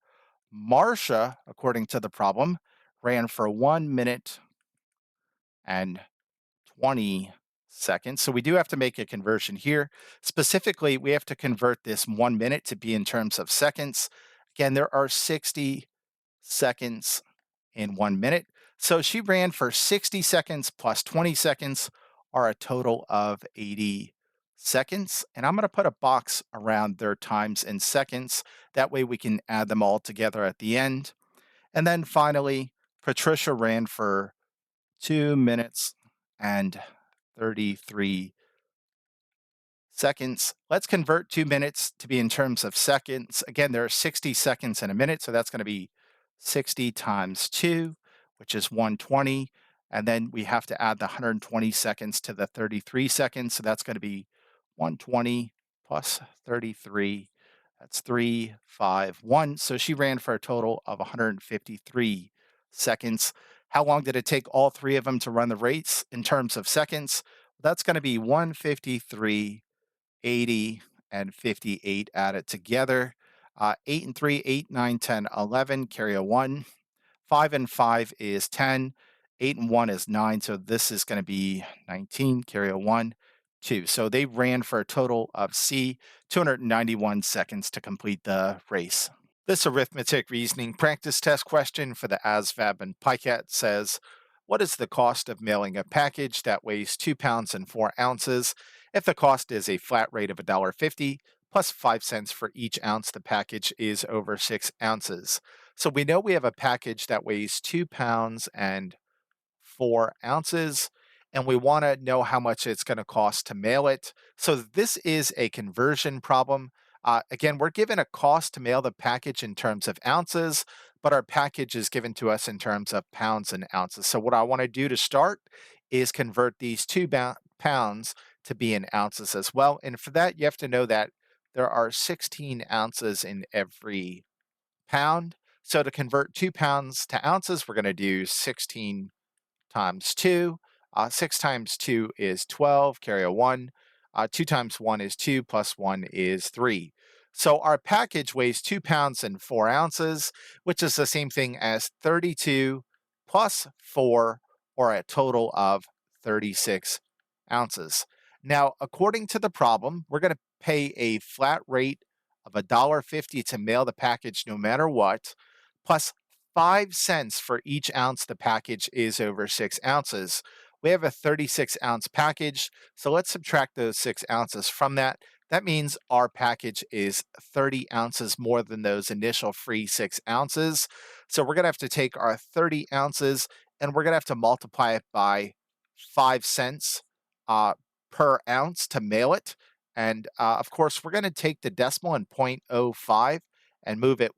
Marcia, according to the problem, ran for 1 minute and 20 seconds. So we do have to make a conversion here. Specifically, we have to convert this 1 minute to be in terms of seconds. Again, there are 60 seconds in 1 minute. So she ran for 60 seconds plus 20 seconds are a total of 80 seconds. And I'm going to put a box around their times in seconds. That way we can add them all together at the end. And then finally, Patricia ran for 2 minutes and 33 seconds. Let's convert 2 minutes to be in terms of seconds. Again, there are 60 seconds in a minute, so that's going to be 60 times 2, which is 120. And then we have to add the 120 seconds to the 33 seconds, so that's going to be 120 plus 33. That's 351. So she ran for a total of 153 seconds. How long did it take all three of them to run the race in terms of seconds? That's going to be 153, 80, and 58 added together. 8 and 3, 8, 9, 10, 11, carry a 1. 5 and 5 is 10. 8 and 1 is 9. So this is going to be 19, carry a 1, 2. So they ran for a total of C, 291 seconds to complete the race. This arithmetic reasoning practice test question for the ASVAB and PiCAT says, what is the cost of mailing a package that weighs 2 pounds and 4 ounces if the cost is a flat rate of $1.50 plus 5 cents for each ounce the package is over 6 ounces? So we know we have a package that weighs 2 pounds and 4 ounces, and we want to know how much it's going to cost to mail it. So this is a conversion problem. Again, we're given a cost to mail the package in terms of ounces, but our package is given to us in terms of pounds and ounces. So what I want to do to start is convert these pounds to be in ounces as well. And for that, you have to know that there are 16 ounces in every pound. So to convert 2 pounds to ounces, we're going to do 16 times 2. 6 times 2 is 12, carry a 1. 2 times 1 is 2, plus 1 is 3. So our package weighs 2 pounds and 4 ounces, which is the same thing as 32 plus 4, or a total of 36 ounces. Now, according to the problem, we're going to pay a flat rate of $1.50 to mail the package no matter what, plus 5 cents for each ounce the package is over 6 ounces. We have a 36-ounce package, so let's subtract those 6 ounces from that. That means our package is 30 ounces more than those initial free 6 ounces. So we're going to have to take our 30 ounces and we're going to have to multiply it by 5 cents uh, per ounce to mail it. And of course, we're going to take the decimal in 0.05 and move it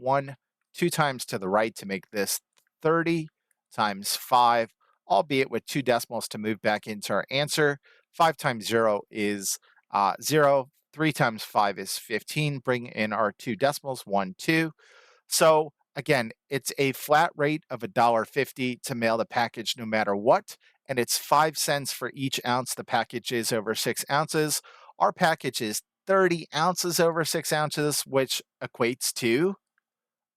2 times to the right to make this 30 times 5, albeit with 2 decimals to move back into our answer. 5 times 0 is 0. 3 times 5 is 15. Bring in our 2 decimals, 1, 2. So again, it's a flat rate of $1.50 to mail the package no matter what, and it's 5 cents for each ounce the package is over 6 ounces. Our package is 30 ounces over 6 ounces, which equates to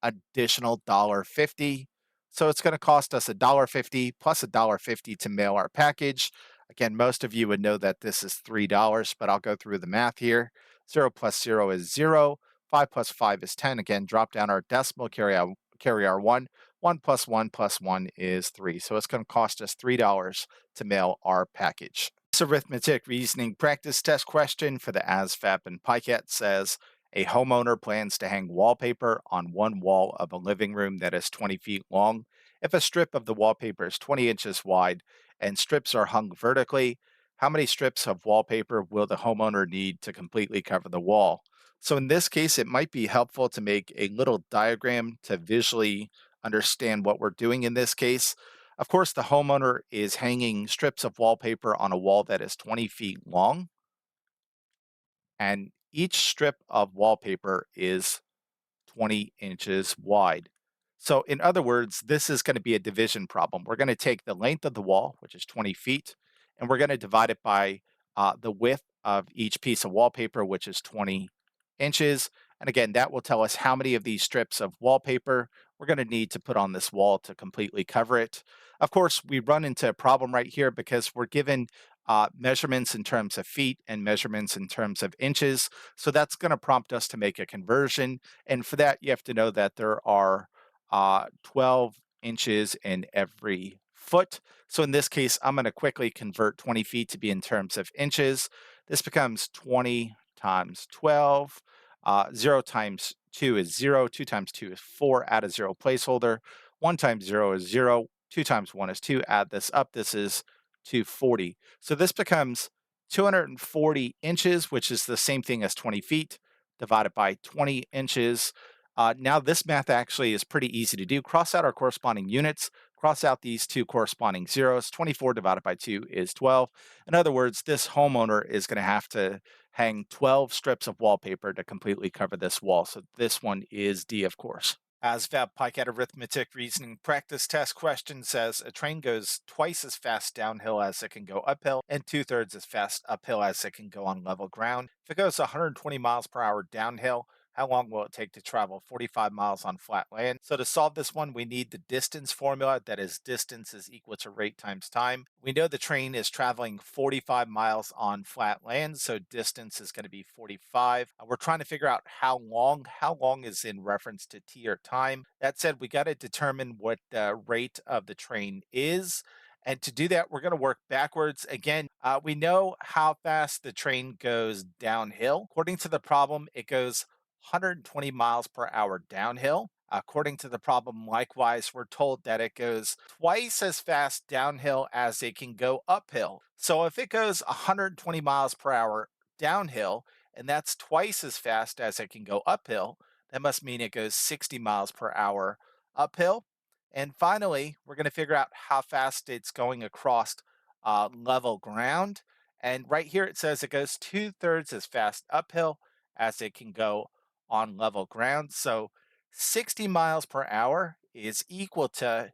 additional $1.50. So it's going to cost us $1.50 plus $1.50 to mail our package. Again, most of you would know that this is $3, but I'll go through the math here. 0 plus 0 is 0. 5 plus 5 is 10. Again, drop down our decimal, carry our 1. 1 plus 1 is 3. So it's going to cost us $3 to mail our package. This arithmetic reasoning practice test question for the ASVAB and PiCAT says, a homeowner plans to hang wallpaper on one wall of a living room that is 20 feet long. If a strip of the wallpaper is 20 inches wide and strips are hung vertically, how many strips of wallpaper will the homeowner need to completely cover the wall? So in this case, it might be helpful to make a little diagram to visually understand what we're doing in this case. Of course, the homeowner is hanging strips of wallpaper on a wall that is 20 feet long, and each strip of wallpaper is 20 inches wide. So, in other words, this is going to be a division problem. We're going to take the length of the wall, which is 20 feet, and we're going to divide it by the width of each piece of wallpaper, which is 20 inches. And again, that will tell us how many of these strips of wallpaper we're going to need to put on this wall to completely cover it. Of course, we run into a problem right here because we're given measurements in terms of feet and measurements in terms of inches. So that's going to prompt us to make a conversion. And for that, you have to know that there are 12 inches in every foot. So in this case, I'm going to quickly convert 20 feet to be in terms of inches. This becomes 20 times 12. 0 times 2 is 0. 2 times 2 is 4. Add a 0 placeholder. 1 times 0 is 0. 2 times 1 is 2. Add this up. This is 240. So this becomes 240 inches, which is the same thing as 20 feet, divided by 20 inches. Now this math actually is pretty easy to do. Cross out our corresponding units, cross out these two corresponding zeros. 24 divided by 2 is 12. In other words, this homeowner is going to have to hang 12 strips of wallpaper to completely cover this wall. So this one is D, of course. ASVAB PiCAT Arithmetic Reasoning Practice Test question says a train goes twice as fast downhill as it can go uphill and two-thirds as fast uphill as it can go on level ground. If it goes 120 miles per hour downhill, how long will it take to travel 45 miles on flat land? So to solve this one, we need the distance formula. That is, distance is equal to rate times time. We know the train is traveling 45 miles on flat land, so distance is going to be 45. We're trying to figure out how long. How long is in reference to t or time. That said, we got to determine what the rate of the train is. And to do that, we're going to work backwards. Again, we know how fast the train goes downhill. According to the problem, it goes 120 miles per hour downhill. According to the problem, likewise, we're told that it goes twice as fast downhill as it can go uphill. So if it goes 120 miles per hour downhill, and that's twice as fast as it can go uphill, that must mean it goes 60 miles per hour uphill. And finally, we're going to figure out how fast it's going across level ground. And right here it says it goes two-thirds as fast uphill as it can go on level ground. So 60 miles per hour is equal to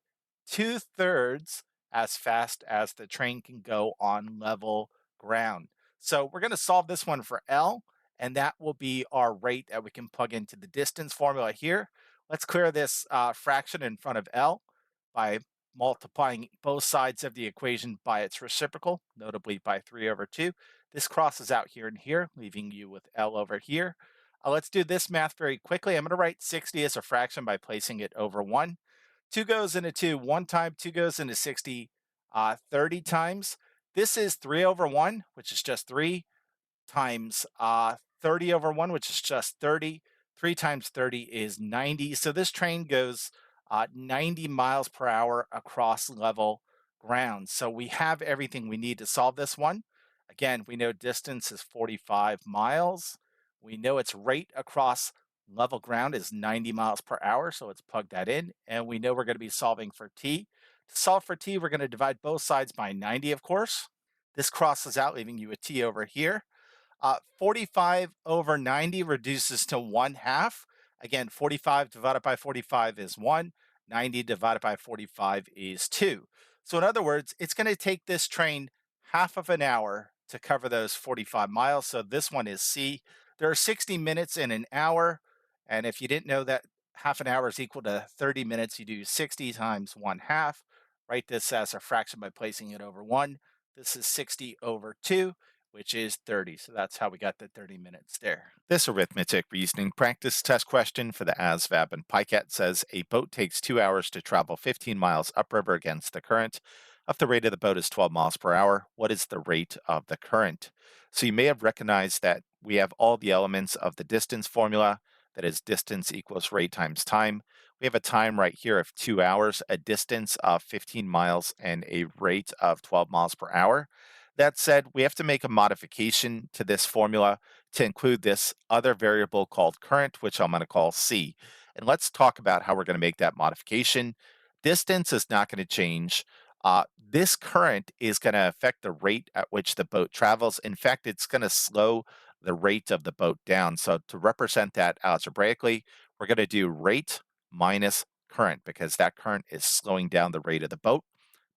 two-thirds as fast as the train can go on level ground. So we're going to solve this one for L, and that will be our rate that we can plug into the distance formula here. Let's clear this fraction in front of L by multiplying both sides of the equation by its reciprocal, notably by 3 over 2. This crosses out here and here, leaving you with L over here. Let's do this math very quickly. I'm going to write 60 as a fraction by placing it over 1. 2 goes into 2 one time, 2 goes into 60 30 times. This is 3 over 1, which is just 3, times 30 over 1, which is just 30. 3 times 30 is 90. So this train goes 90 miles per hour across level ground. So we have everything we need to solve this one. Again, we know distance is 45 miles. We know its rate across level ground is 90 miles per hour. So let's plug that in. And we know we're going to be solving for t. To solve for t, we're going to divide both sides by 90, of course. This crosses out, leaving you a t over here. 45 over 90 reduces to 1 half. Again, 45 divided by 45 is 1. 90 divided by 45 is 2. So in other words, it's going to take this train half of an hour to cover those 45 miles. So this one is C. There are 60 minutes in an hour. And if you didn't know that half an hour is equal to 30 minutes, you do 60 times 1 half. Write this as a fraction by placing it over 1. This is 60 over 2, which is 30. So that's how we got the 30 minutes there. This arithmetic reasoning practice test question for the ASVAB and PiCAT says a boat takes 2 hours to travel 15 miles upriver against the current. If the rate of the boat is 12 miles per hour, what is the rate of the current? So you may have recognized that we have all the elements of the distance formula. That is, distance equals rate times time. We have a time right here of 2 hours, a distance of 15 miles, and a rate of 12 miles per hour. That said, we have to make a modification to this formula to include this other variable called current, which I'm going to call C. And let's talk about how we're going to make that modification. Distance is not going to change. This current is going to affect the rate at which the boat travels. In fact, it's going to slow the rate of the boat down. So to represent that algebraically, we're going to do rate minus current because that current is slowing down the rate of the boat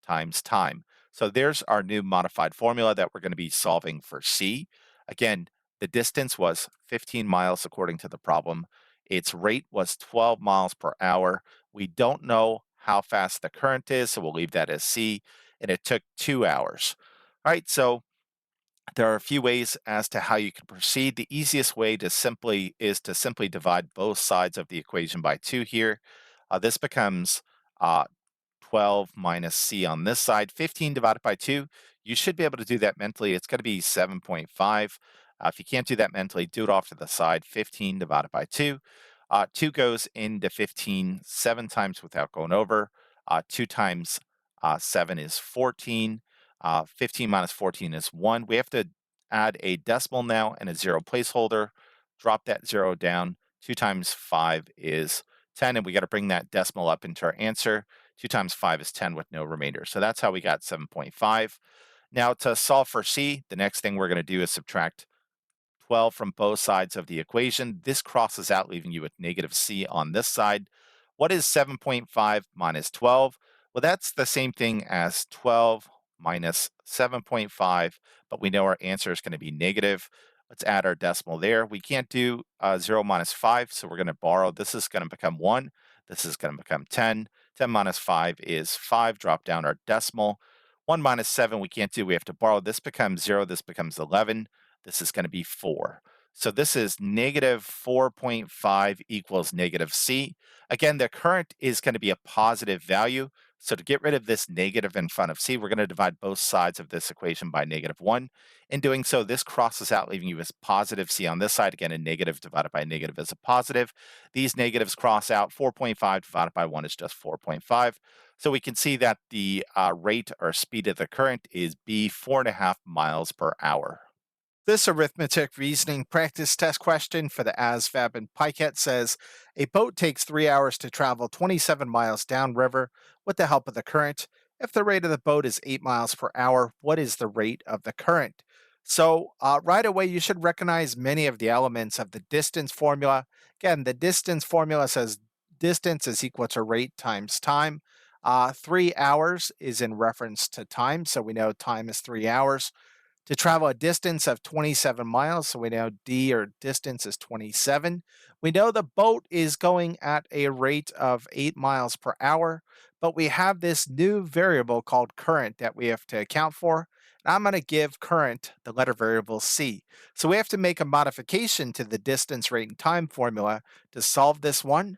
times time. So there's our new modified formula that we're going to be solving for C. Again, the distance was 15 miles according to the problem. Its rate was 12 miles per hour. We don't know how fast the current is, so we'll leave that as C. And it took 2 hours. All right, so there are a few ways as to how you can proceed. The easiest way to simply divide both sides of the equation by 2 here. This becomes uh, 12 minus C on this side. 15 divided by 2, you should be able to do that mentally. It's going to be 7.5. If you can't do that mentally, do it off to the side. 15 divided by 2. 2 goes into 15 7 times without going over. 2 times 7 is 14. 15 minus 14 is 1. We have to add a decimal now and a 0 placeholder. Drop that 0 down. 2 times 5 is 10, and we got to bring that decimal up into our answer. 2 times 5 is 10 with no remainder. So that's how we got 7.5. Now to solve for C, the next thing we're going to do is subtract 12 from both sides of the equation. This crosses out, leaving you with negative C on this side. What is 7.5 minus 12? Well, that's the same thing as 12 minus 7.5, but we know our answer is going to be negative. Let's add our decimal there. We can't do 0 minus 5, so we're going to borrow. This is going to become 1. This is going to become 10. 10 minus 5 is 5. Drop down our decimal. 1 minus 7 we can't do. We have to borrow. This becomes 0. This becomes 11. This is going to be 4. So this is negative 4.5 equals negative C. Again, the current is going to be a positive value. So to get rid of this negative in front of C, we're going to divide both sides of this equation by negative 1. In doing so, this crosses out, leaving you as positive C on this side. Again, a negative divided by negative is a positive. These negatives cross out. 4.5 divided by 1 is just 4.5. So we can see that the rate or speed of the current is B, 4.5 miles per hour. This arithmetic reasoning practice test question for the ASVAB and PiCAT says a boat takes 3 hours to travel 27 miles downriver with the help of the current. If the rate of the boat is 8 miles per hour, what is the rate of the current? So, right away, you should recognize many of the elements of the distance formula. Again, the distance formula says distance is equal to rate times time. 3 hours is in reference to time, so we know time is 3 hours to travel a distance of 27 miles. So we know D or distance is 27. We know the boat is going at a rate of 8 miles per hour, but we have this new variable called current that we have to account for. And I'm going to give current the letter variable C. So we have to make a modification to the distance, rate, and time formula to solve this one.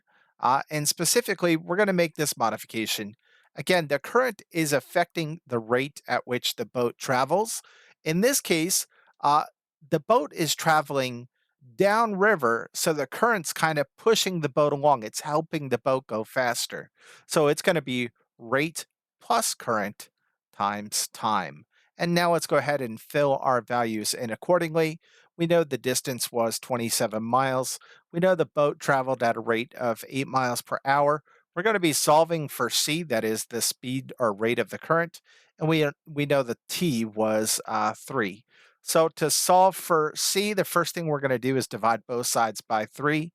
And specifically, we're going to make this modification. Again, the current is affecting the rate at which the boat travels. In this case, uh, the boat is traveling downriver, so the current's kind of pushing the boat along. It's helping the boat go faster. So it's going to be rate plus current times time. And now let's go ahead and fill our values in accordingly. We know the distance was 27 miles. We know the boat traveled at a rate of 8 miles per hour. We're going to be solving for C, that is the speed or rate of the current, and we know the t was 3. So to solve for c, the first thing we're going to do is divide both sides by 3.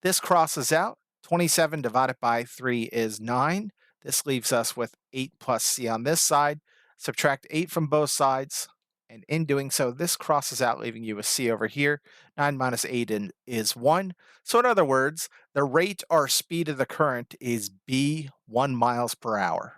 This crosses out. 27 divided by 3 is 9. This leaves us with 8 plus c on this side. Subtract 8 from both sides. And in doing so, this crosses out, leaving you with c over here. 9 minus 8 is 1. So in other words, the rate or speed of the current is b, 1 miles per hour.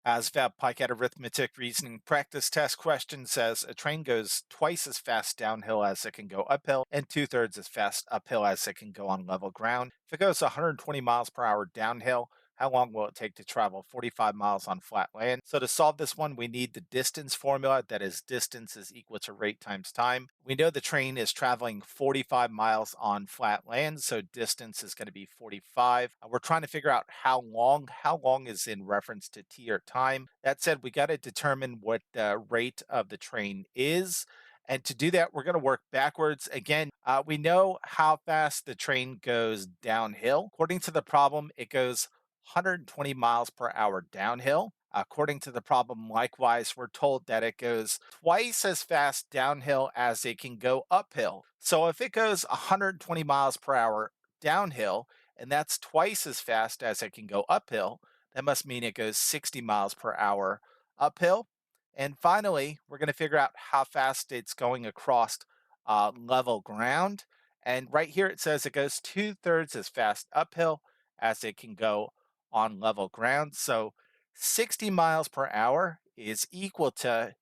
ASVAB PiCAT Arithmetic Reasoning Practice Test question says a train goes twice as fast downhill as it can go uphill and two-thirds as fast uphill as it can go on level ground. If it goes 120 miles per hour downhill, how long will it take to travel 45 miles on flat land? So to solve this one, we need the distance formula. That is, distance is equal to rate times time. We know the train is traveling 45 miles on flat land, so distance is going to be 45. We're trying to figure out how long. How long is in reference to t or time. That said, we got to determine what the rate of the train is. And to do that, we're going to work backwards. Again, we know how fast the train goes downhill. According to the problem, it goes 120 miles per hour downhill. According to the problem, likewise, we're told that it goes twice as fast downhill as it can go uphill. So if it goes 120 miles per hour downhill, and that's twice as fast as it can go uphill, that must mean it goes 60 miles per hour uphill. And finally, we're going to figure out how fast it's going across level ground. And right here it says it goes two-thirds as fast uphill as it can go on level ground. So 60 miles per hour is equal to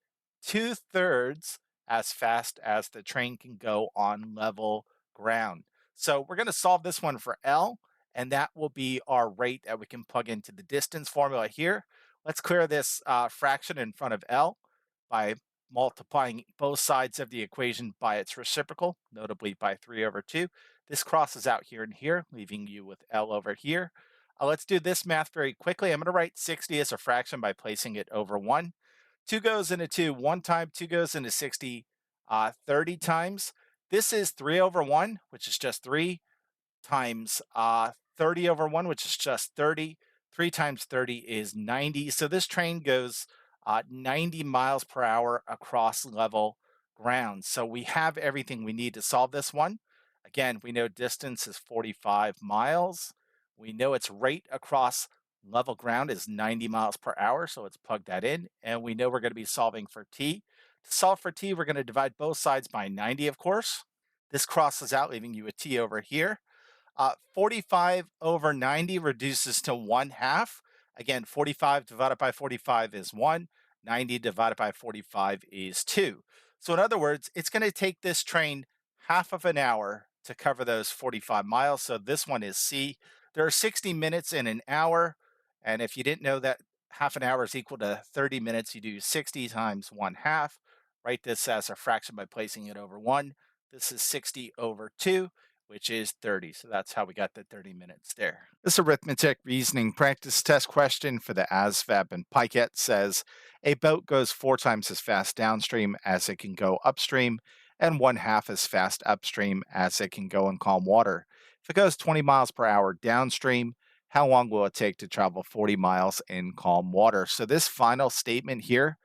two-thirds as fast as the train can go on level ground. So we're going to solve this one for L, and that will be our rate that we can plug into the distance formula here. Let's clear this fraction in front of L by multiplying both sides of the equation by its reciprocal, notably by 3 over 2. This crosses out here and here, leaving you with L over here. Let's do this math very quickly. I'm going to write 60 as a fraction by placing it over 1. 2 goes into 2 one time, 2 goes into 60 30 times. This is 3 over 1, which is just 3, times 30 over 1, which is just 30. 3 times 30 is 90. So this train goes 90 miles per hour across level ground. So we have everything we need to solve this one. Again, we know distance is 45 miles. We know its rate across level ground is 90 miles per hour. So let's plug that in. And we know we're going to be solving for t. To solve for t, we're going to divide both sides by 90, of course. This crosses out, leaving you a t over here. 45 over 90 reduces to 1/2. Again, 45 divided by 45 is 1. 90 divided by 45 is 2. So in other words, it's going to take this train half of an hour to cover those 45 miles. So this one is C. There are 60 minutes in an hour. And if you didn't know that half an hour is equal to 30 minutes, you do 60 times 1/2. Write this as a fraction by placing it over 1. This is 60 over 2, which is 30. So that's how we got the 30 minutes there. This arithmetic reasoning practice test question for the ASVAB and PiCAT says a boat goes 4 times as fast downstream as it can go upstream and 1/2 as fast upstream as it can go in calm water. If it goes 20 miles per hour downstream, how long will it take to travel 40 miles in calm water? So this final statement here,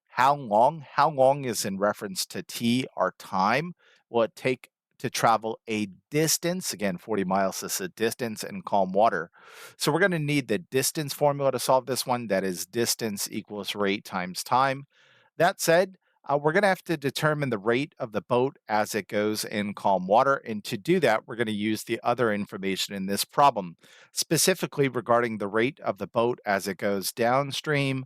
how long is in reference to t, our time, will it take to travel a distance. Again, 40 miles is a distance in calm water. So we're going to need the distance formula to solve this one. That is distance equals rate times time. That said, we're going to have to determine the rate of the boat as it goes in calm water. And to do that, we're going to use the other information in this problem, specifically regarding the rate of the boat as it goes downstream,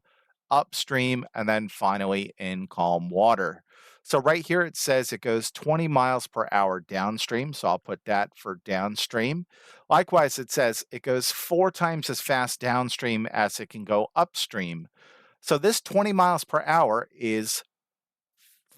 upstream, and then finally in calm water. So right here it says it goes 20 miles per hour downstream. So I'll put that for downstream. Likewise, it says it goes 4 times as fast downstream as it can go upstream. So this 20 miles per hour is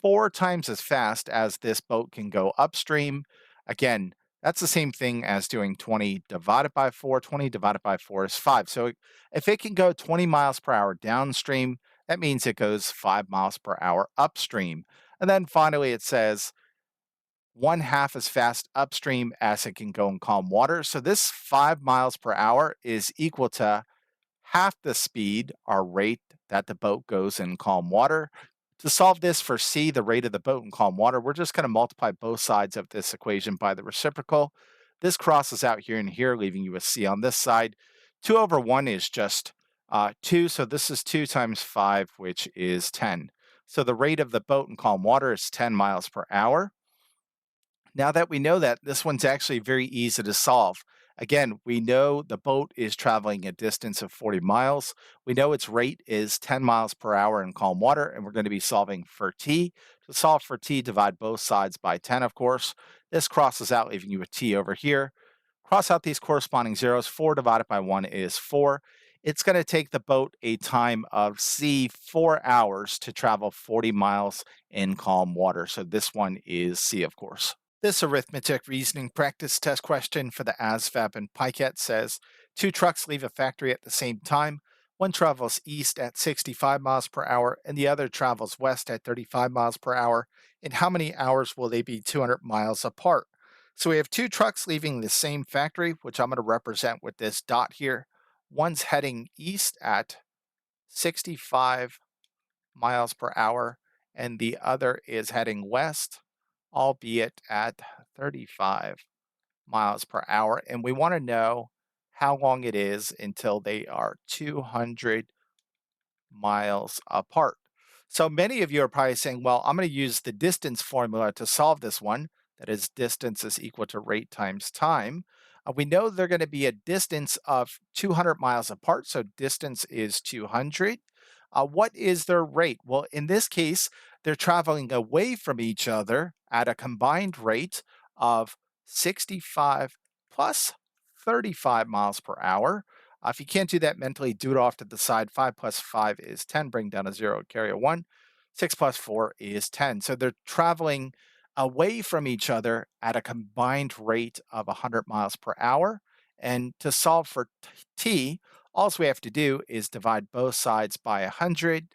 4 times as fast as this boat can go upstream. Again, that's the same thing as doing 20 divided by 4. 20 divided by 4 is 5. So if it can go 20 miles per hour downstream, that means it goes 5 miles per hour upstream. And then finally, it says 1/2 as fast upstream as it can go in calm water. So this 5 miles per hour is equal to half the speed, our rate that the boat goes in calm water. To solve this for C, the rate of the boat in calm water, we're just going to multiply both sides of this equation by the reciprocal. This crosses out here and here, leaving you a C on this side. 2 over 1 is just 2, so this is 2 times 5, which is 10. So the rate of the boat in calm water is 10 miles per hour. Now that we know that, this one's actually very easy to solve. Again, we know the boat is traveling a distance of 40 miles. We know its rate is 10 miles per hour in calm water, and we're going to be solving for t. To solve for t, divide both sides by 10, of course. This crosses out, leaving you a t over here. Cross out these corresponding zeros. 4 divided by 1 is 4. It's going to take the boat a time of c 4 hours to travel 40 miles in calm water. So this one is C, of course. This arithmetic reasoning practice test question for the ASVAB and PiCAT says 2 trucks leave a factory at the same time. One travels east at 65 miles per hour and the other travels west at 35 miles per hour. In how many hours will they be 200 miles apart? So we have 2 trucks leaving the same factory, which I'm going to represent with this dot here. One's heading east at 65 miles per hour, and the other is heading west, albeit at 35 miles per hour. And we want to know how long it is until they are 200 miles apart. So many of you are probably saying, well, I'm going to use the distance formula to solve this one. That is, distance is equal to rate times time. We know they're going to be a distance of 200 miles apart. So distance is 200. What is their rate? Well, in this case, they're traveling away from each other at a combined rate of 65 plus 35 miles per hour. If you can't do that mentally, do it off to the side. 5 plus 5 is 10. Bring down a 0, carry a 1. 6 plus 4 is 10. So they're traveling away from each other at a combined rate of 100 miles per hour. And to solve for t, all we have to do is divide both sides by 100.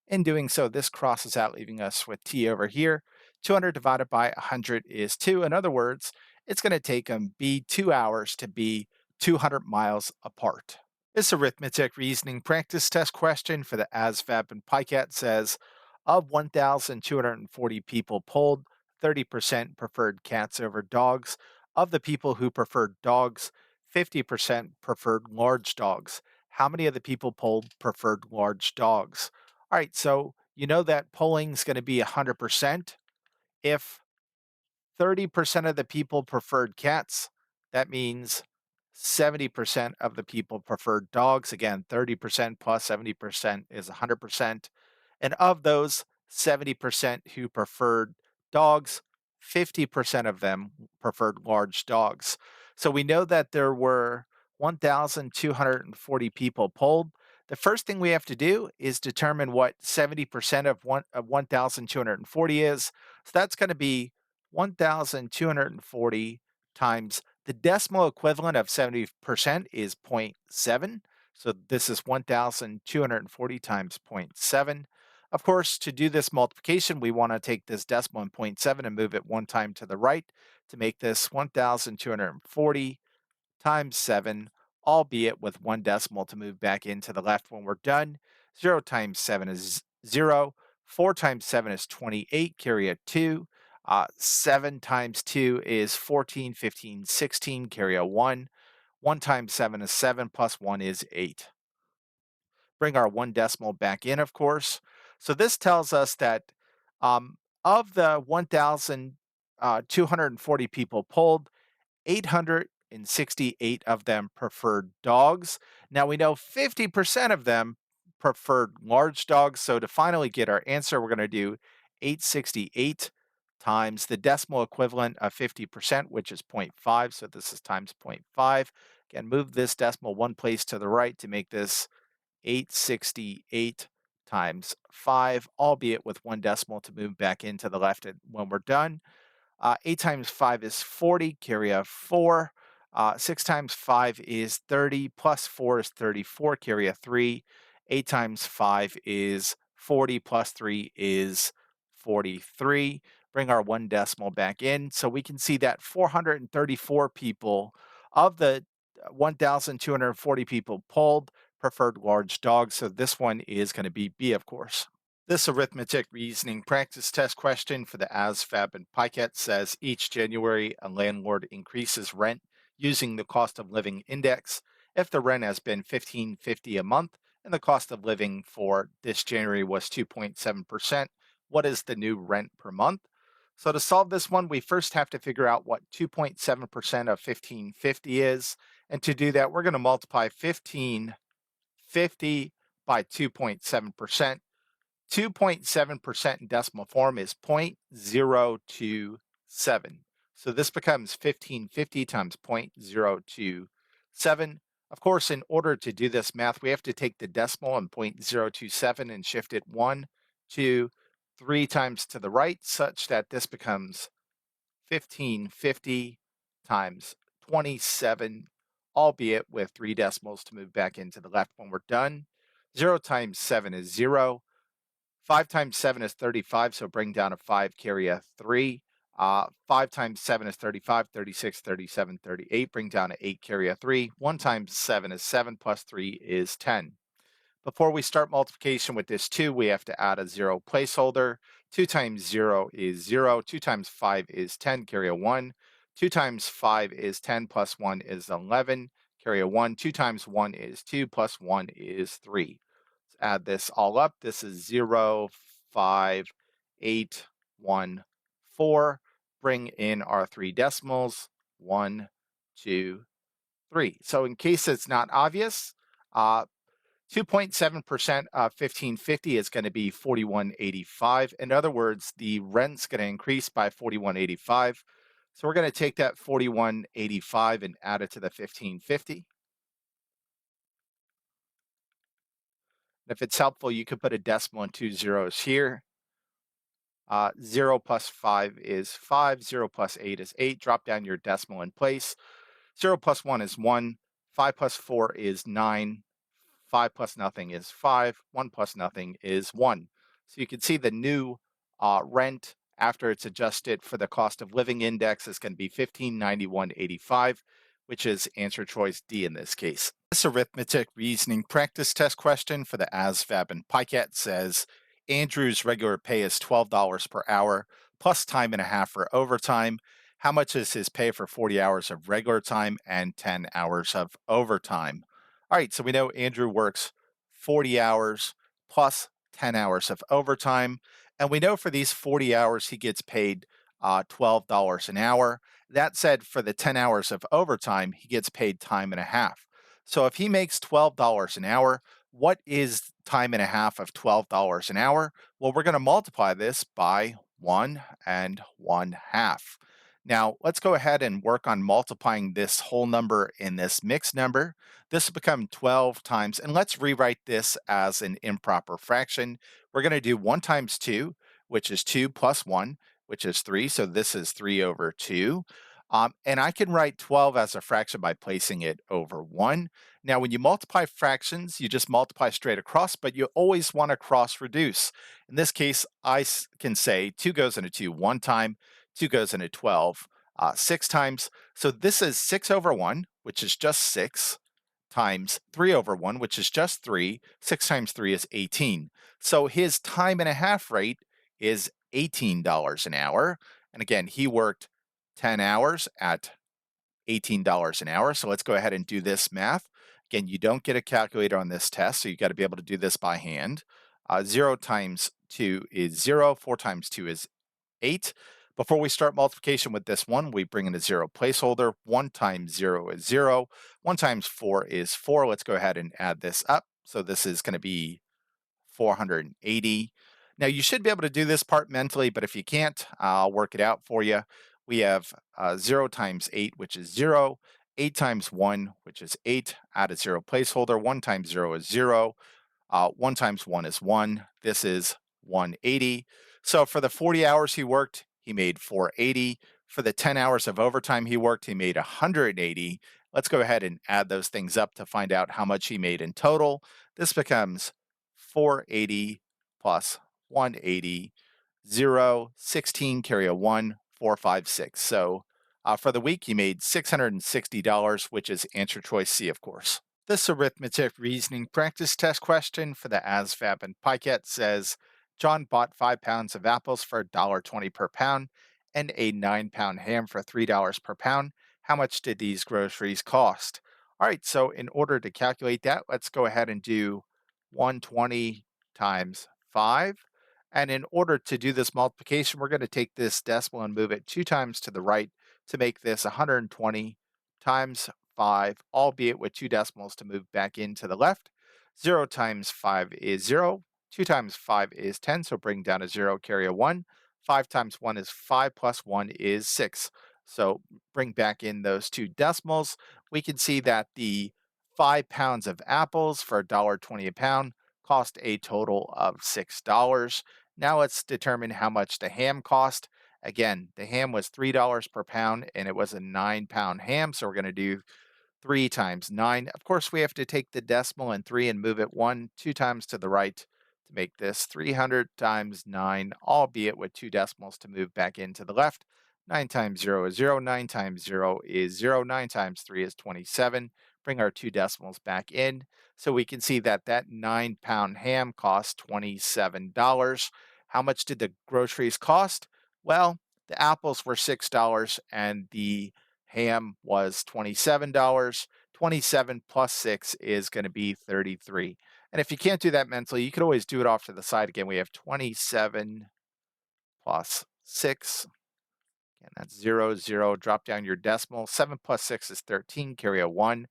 In doing so, this crosses out, leaving us with t over here. 200 divided by 100 is 2. In other words, it's going to take them be 2 hours to be 200 miles apart. This arithmetic reasoning practice test question for the ASVAB and PiCAT says, of 1,240 people polled, 30% preferred cats over dogs. Of the people who preferred dogs, 50% preferred large dogs. How many of the people polled preferred large dogs? All right, so you know that polling is going to be 100%. If 30% of the people preferred cats. That means 70% of the people preferred dogs. Again, 30% plus 70% is 100%. And of those 70% who preferred dogs, 50% of them preferred large dogs. So we know that there were 1,240 people polled. The first thing we have to do is determine what 70% of 1,240 is. So that's going to be 1,240 times the decimal equivalent of 70% is zero point 0.7. So this is 1,240 times zero point 0.7. Of course, to do this multiplication, we want to take this decimal in zero point 0.7 and move it one time to the right to make this 1,240 times 7, albeit with one decimal to move back into the left when we're done. 0 times 7 is 0. 4 times 7 is 28, carry a 2. 7 times 2 is 14, 15, 16, carry a 1. 1 times 7 is 7, plus 1 is 8. Bring our one decimal back in, of course. So this tells us that of the 1,240 people polled, 868 of them preferred dogs. Now we know 50% of them preferred large dogs. So to finally get our answer, we're going to do 868 times the decimal equivalent of 50%, which is zero point 0.5. So this is times zero point 0.5. Again, move this decimal one place to the right to make this 868 times 5, albeit with one decimal to move back into the left when we're done. 8 times 5 is 40, carry a 4. 6 times 5 is 30, plus 4 is 34, carry a 3. 8 times 5 is 40, plus 3 is 43. Bring our one decimal back in. So we can see that 434 people of the 1,240 people polled preferred large dogs. So this one is going to be B, of course. This arithmetic reasoning practice test question for the ASVAB and PiCAT says each January a landlord increases rent using the cost of living index. If the rent has been $15.50 a month and the cost of living for this January was 2.7%, what is the new rent per month? So to solve this one, we first have to figure out what 2.7% of 1550 is. And to do that, we're going to multiply 1550 by 2.7%. 2.7% in decimal form is 0.027. So this becomes 1550 times 0.027. Of course, in order to do this math, we have to take the decimal in 0.027 and shift it 1, 2, 3 times to the right, such that this becomes 1550 times 27, albeit with 3 decimals to move back into the left when we're done. 0 times 7 is 0. 5 times 7 is 35, so bring down a 5, carry a 3. 5 times 7 is 35, 36, 37, 38. Bring down a 8, carry a 3. 1 times 7 is 7, plus 3 is 10. Before we start multiplication with this 2, we have to add a 0 placeholder. 2 times 0 is 0. 2 times 5 is 10, carry a 1. 2 times 5 is 10, plus 1 is 11, carry a 1. 2 times 1 is 2, plus 1 is 3. Add this all up. This is 0, 5, 8, 1, 4. Bring in our 3 decimals, 1, 2, 3. So in case it's not obvious, 2.7% of 1550 is going to be 41.85. In other words, the rent's going to increase by 41.85. So we're going to take that 41.85 and add it to the 1550. If it's helpful, you could put a decimal and 2 zeros here. 0 plus 5 is 5. 0 plus 8 is 8. Drop down your decimal in place. 0 plus 1 is 1. 5 plus 4 is 9. 5 plus nothing is 5. 1 plus nothing is 1. So you can see the new rent after it's adjusted for the cost of living index is going to be 1591.85, which is answer choice D in this case. This arithmetic reasoning practice test question for the ASVAB and PiCAT says Andrew's regular pay is $12 per hour plus time and a half for overtime. How much is his pay for 40 hours of regular time and 10 hours of overtime? All right, so we know Andrew works 40 hours plus 10 hours of overtime. And we know for these 40 hours, he gets paid $12 an hour. That said, for the 10 hours of overtime, he gets paid time and a half. So if he makes $12 an hour, what is time and a half of $12 an hour? Well, we're going to multiply this by 1 and 1/2. Now, let's go ahead and work on multiplying this whole number in this mixed number. This will become 12 times, and let's rewrite this as an improper fraction. We're going to do 1 times 2, which is 2 plus 1, which is 3. So this is 3 over 2. And I can write 12 as a fraction by placing it over 1. Now, when you multiply fractions, you just multiply straight across, but you always want to cross reduce. In this case, can say 2 goes into 2 one time, 2 goes into 12 6 times. So this is 6 over 1, which is just 6, times 3 over 1, which is just 3. 6 times 3 is 18. So his time and a half rate is $18 an hour. And again, he worked 10 hours at $18 an hour. So let's go ahead and do this math. Again, you don't get a calculator on this test, so you got to be able to do this by hand. 0 times 2 is 0. 4 times 2 is 8. Before we start multiplication with this one, we bring in a 0 placeholder. 1 times 0 is 0. 1 times 4 is 4. Let's go ahead and add this up. So this is going to be 480. Now you should be able to do this part mentally, but if you can't, I'll work it out for you. We have 0 times 8, which is 0. 8 times 1, which is 8. Add a 0 placeholder. 1 times 0 is 0. 1 times 1 is 1. This is 180. So for the 40 hours he worked, he made 480. For the 10 hours of overtime he worked, he made 180. Let's go ahead and add those things up to find out how much he made in total. This becomes 480 plus 180, 0, 16, carry a 1, 4, 5, 6. So for the week, he made $660, which is answer choice C, of course. This arithmetic reasoning practice test question for the ASVAB and PiCAT says John bought 5 pounds of apples for $1.20 per pound and a 9-pound ham for $3 per pound. How much did these groceries cost? All right, so in order to calculate that, let's go ahead and do 120 times 5. And in order to do this multiplication, we're going to take this decimal and move it 2 times to the right to make this 120 times 5, albeit with 2 decimals to move back into the left. 0 times 5 is 0. 2 times 5 is 10, so bring down a 0, carry a 1. 5 times 1 is 5, plus 1 is 6. So bring back in those 2 decimals. We can see that the 5 pounds of apples for $1.20 a pound cost a total of $6. Now let's determine how much the ham cost. Again, the ham was $3 per pound and it was a 9-pound ham. So we're going to do 3 times 9. Of course, we have to take the decimal and 3 and move it 2 times to the right to make this 300 times 9, albeit with 2 decimals to move back into the left. 9 times 0 is 0. 9 times 0 is 0. 9 times 3 is 27. Bring our 2 decimals back in. So we can see that that 9-pound ham cost $27. How much did the groceries cost? Well, the apples were $6 and the ham was $27. 27 plus 6 is going to be 33. And if you can't do that mentally, you could always do it off to the side. Again, we have 27 plus 6. And that's 0, 0. Drop down your decimal. 7 plus 6 is 13. Carry a 1.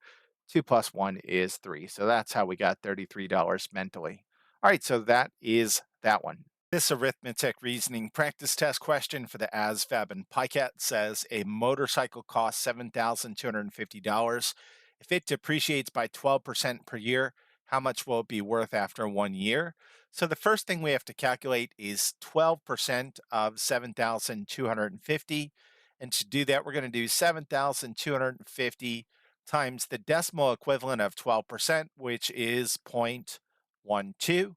2 plus 1 is 3. So that's how we got $33 mentally. All right, so that is that one. This arithmetic reasoning practice test question for the ASVAB and PiCAT says a motorcycle costs $7,250. If it depreciates by 12% per year, how much will it be worth after 1 year? So the first thing we have to calculate is 12% of 7,250. And to do that, we're going to do 7,250 times the decimal equivalent of 12%, which is 0.12.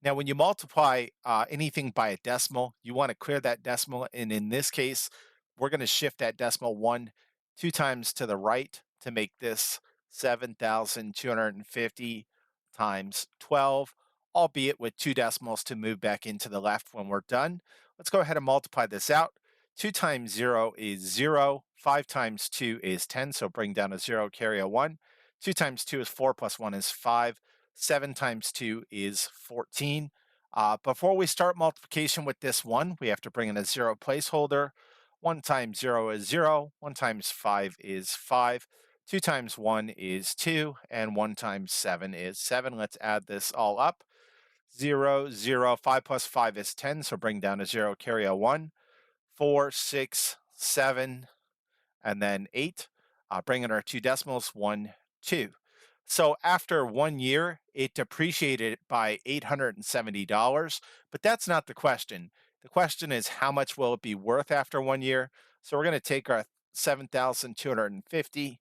Now, when you multiply anything by a decimal, you want to clear that decimal. And in this case, we're going to shift that decimal one, two times to the right to make this 7,250 times 12, albeit with two decimals to move back into the left when we're done. Let's go ahead and multiply this out. 2 times 0 is 0. 5 times 2 is 10, so bring down a 0, carry a 1. 2 times 2 is 4, plus 1 is 5. 7 times 2 is 14. Before we start multiplication with this one, we have to bring in a 0 placeholder. 1 times 0 is 0. 1 times 5 is 5. 2 times 1 is 2. And 1 times 7 is 7. Let's add this all up. 0, 0. 5 plus 5 is 10, so bring down a 0, carry a 1. 4, 6, 7, and then 8. Bring in our two decimals, 1, 2. So after 1 year, it depreciated by $870, but that's not the question. The question is, how much will it be worth after 1 year? So we're going to take our 7,250,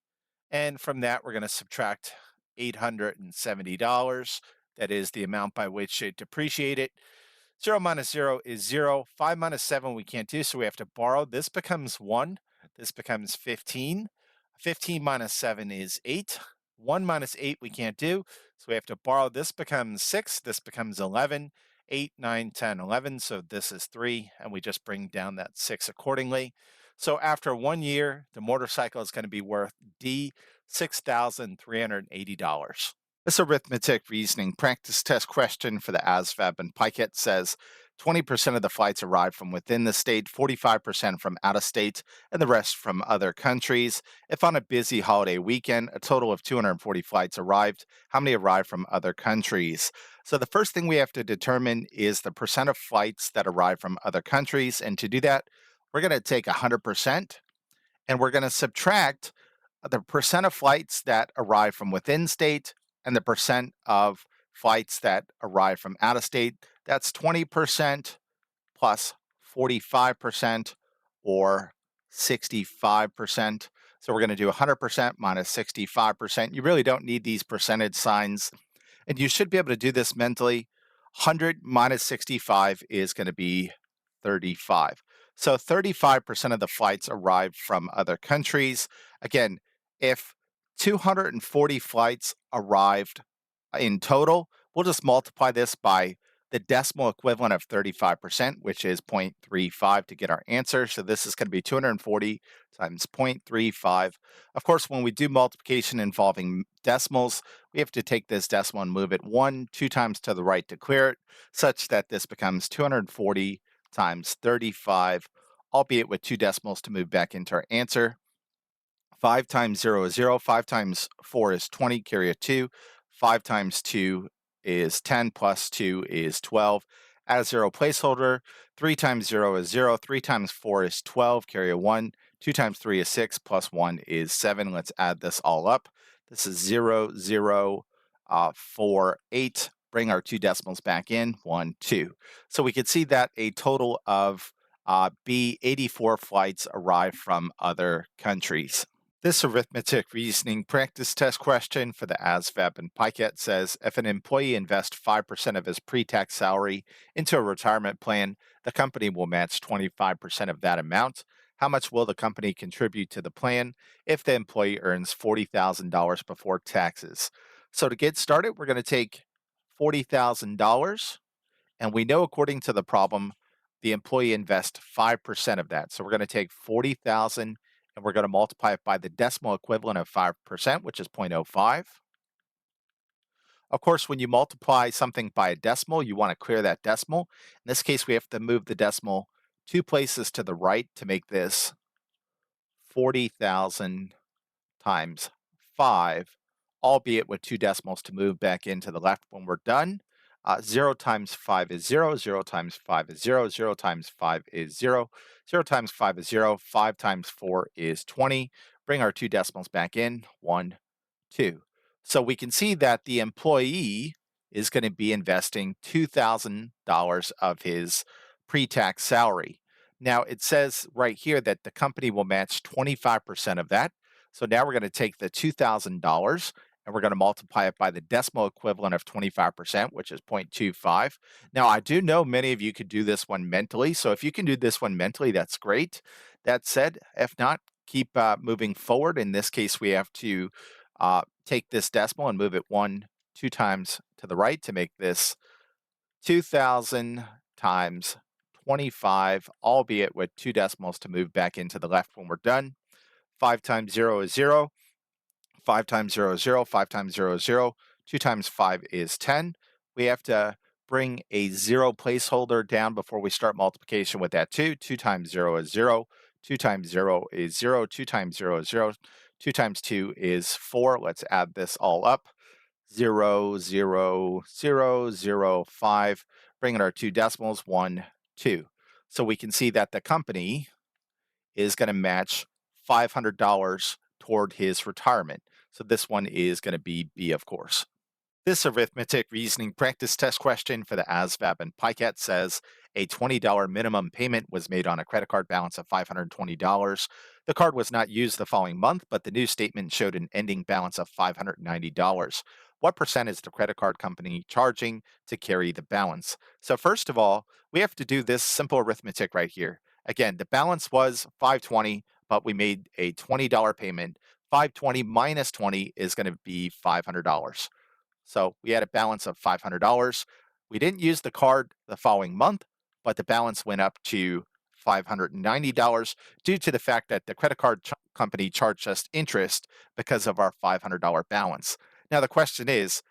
and from that, we're going to subtract $870. That is the amount by which it depreciated. 0 minus 0 is 0. 5 minus 7 we can't do, so we have to borrow. This becomes 1. This becomes 15. 15 minus 7 is 8. 1 minus 8 we can't do, so we have to borrow. This becomes 6. This becomes 11. 8, 9, 10, 11. So this is 3, and we just bring down that 6 accordingly. So after 1 year, the motorcycle is going to be worth D, $6,380. This arithmetic reasoning practice test question for the ASVAB and PiCAT says 20% of the flights arrive from within the state, 45% from out of state, and the rest from other countries. If on a busy holiday weekend, a total of 240 flights arrived, how many arrived from other countries? So the first thing we have to determine is the percent of flights that arrive from other countries. And to do that, we're going to take 100% and we're going to subtract the percent of flights that arrive from within state and the percent of flights that arrive from out of state. That's 20% plus 45% or 65%. So we're going to do 100% minus 65%. You really don't need these percentage signs. And you should be able to do this mentally. 100 minus 65 is going to be 35. So 35% of the flights arrived from other countries. Again, if 240 flights arrived in total, we'll just multiply this by the decimal equivalent of 35%, which is 0.35 to get our answer. So this is going to be 240 times 0.35. Of course, when we do multiplication involving decimals, we have to take this decimal and move it 1, 2 times to the right to clear it, such that this becomes 240 times 35, albeit with two decimals to move back into our answer. 5 times 0 is 0. 5 times 4 is 20, carry a 2. 5 times 2 is 10, plus 2 is 12. Add a 0 placeholder. 3 times 0 is 0. 3 times 4 is 12, carry a 1. 2 times 3 is 6, plus 1 is 7. Let's add this all up. This is 0, 0, 4, 8. Bring our two decimals back in, 1, 2. So we could see that a total of B, 84 flights arrived from other countries. This arithmetic reasoning practice test question for the ASVAB and PiCAT says if an employee invests 5% of his pre-tax salary into a retirement plan, the company will match 25% of that amount. How much will the company contribute to the plan if the employee earns $40,000 before taxes? So to get started, we're going to take $40,000, and we know according to the problem, the employee invests 5% of that. So we're going to take 40,000 and we're going to multiply it by the decimal equivalent of 5%, which is 0.05. Of course, when you multiply something by a decimal, you want to clear that decimal. In this case, we have to move the decimal two places to the right to make this 40,000 times 5, albeit with two decimals to move back into the left when we're done. 0 times 5 is 0, 0 times 5 is 0, 0 times 5 is 0, 0 times 5 is 0, 5 times 4 is 20. Bring our two decimals back in, 1, 2. So we can see that the employee is going to be investing $2,000 of his pre-tax salary. Now it says right here that the company will match 25% of that. So now we're going to take the $2,000 and we're going to multiply it by the decimal equivalent of 25%, which is 0.25. Now, I do know many of you could do this one mentally. So if you can do this one mentally, that's great. That said, if not, keep moving forward. In this case, we have to take this decimal and move it two times to the right to make this 2,000 times 25, albeit with two decimals to move back into the left when we're done. 5 times 0 is 0. 5 times 0 is 0. 5 times 0 is 0. 2 times 5 is 10. We have to bring a 0 placeholder down before we start multiplication with that 2. 2 times 0 is 0. 2 times 0 is 0. 2 times 0 is 0. 2 times 2 is 4. Let's add this all up. 0, 0, 0, 0, 5. Bringing our two decimals, 1, 2. So we can see that the company is going to match $500 toward his retirement. So this one is going to be B, of course. This arithmetic reasoning practice test question for the ASVAB and PiCAT says a $20 minimum payment was made on a credit card balance of $520. The card was not used the following month, but the new statement showed an ending balance of $590. What percent is the credit card company charging to carry the balance? So first of all, we have to do this simple arithmetic right here. Again, the balance was 520, but we made a $20 payment. 520 minus 20 is going to be $500. So we had a balance of $500. We didn't use the card the following month, but the balance went up to $590 due to the fact that the credit card company charged us interest because of our $500 balance. Now, the question is,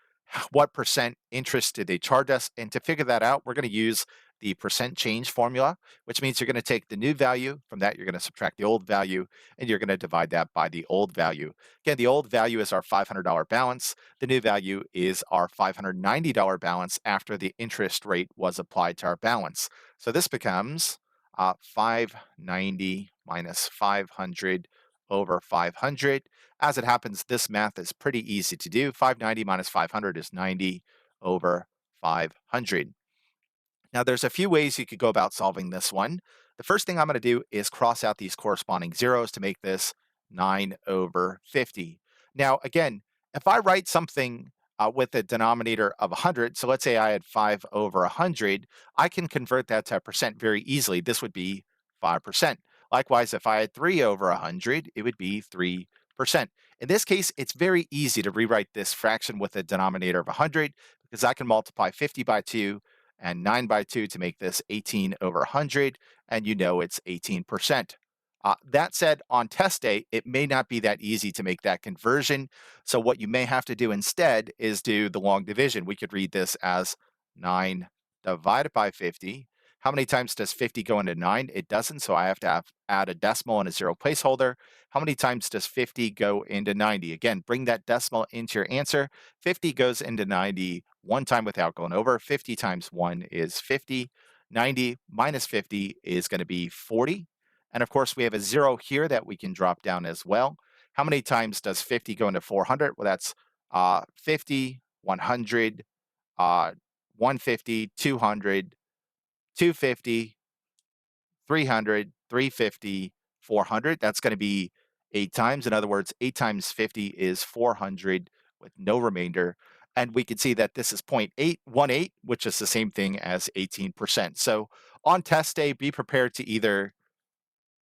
what percent interest did they charge us? And to figure that out, we're going to use the percent change formula, which means you're going to take the new value from that, you're going to subtract the old value, and you're going to divide that by the old value. Again, the old value is our $500 balance. The new value is our $590 balance after the interest rate was applied to our balance. So this becomes 590 minus 500 over 500. As it happens, this math is pretty easy to do. 590 minus 500 is 90 over 500. Now, there's a few ways you could go about solving this one. The first thing I'm going to do is cross out these corresponding zeros to make this 9 over 50. Now, again, if I write something with a denominator of 100, so let's say I had 5 over 100, I can convert that to a percent very easily. This would be 5%. Likewise, if I had 3 over 100, it would be 3%. In this case, it's very easy to rewrite this fraction with a denominator of 100 because I can multiply 50 by 2 and 9 by 2 to make this 18 over 100, and you know it's 18%. That said, on test day, it may not be that easy to make that conversion. So what you may have to do instead is do the long division. We could read this as 9 divided by 50. How many times does 50 go into 9? It doesn't, so I have to add a decimal and a 0 placeholder. How many times does 50 go into 90? Again, bring that decimal into your answer. 50 goes into 90 one time without going over. 50 times 1 is 50. 90 minus 50 is going to be 40. And of course, we have a 0 here that we can drop down as well. How many times does 50 go into 400? Well, that's 50, 100, 150, 200, 250, 300, 350, 400. That's going to be 8 times. In other words, 8 times 50 is 400 with no remainder. And we can see that this is 0.818, which is the same thing as 18%. So on test day, be prepared to either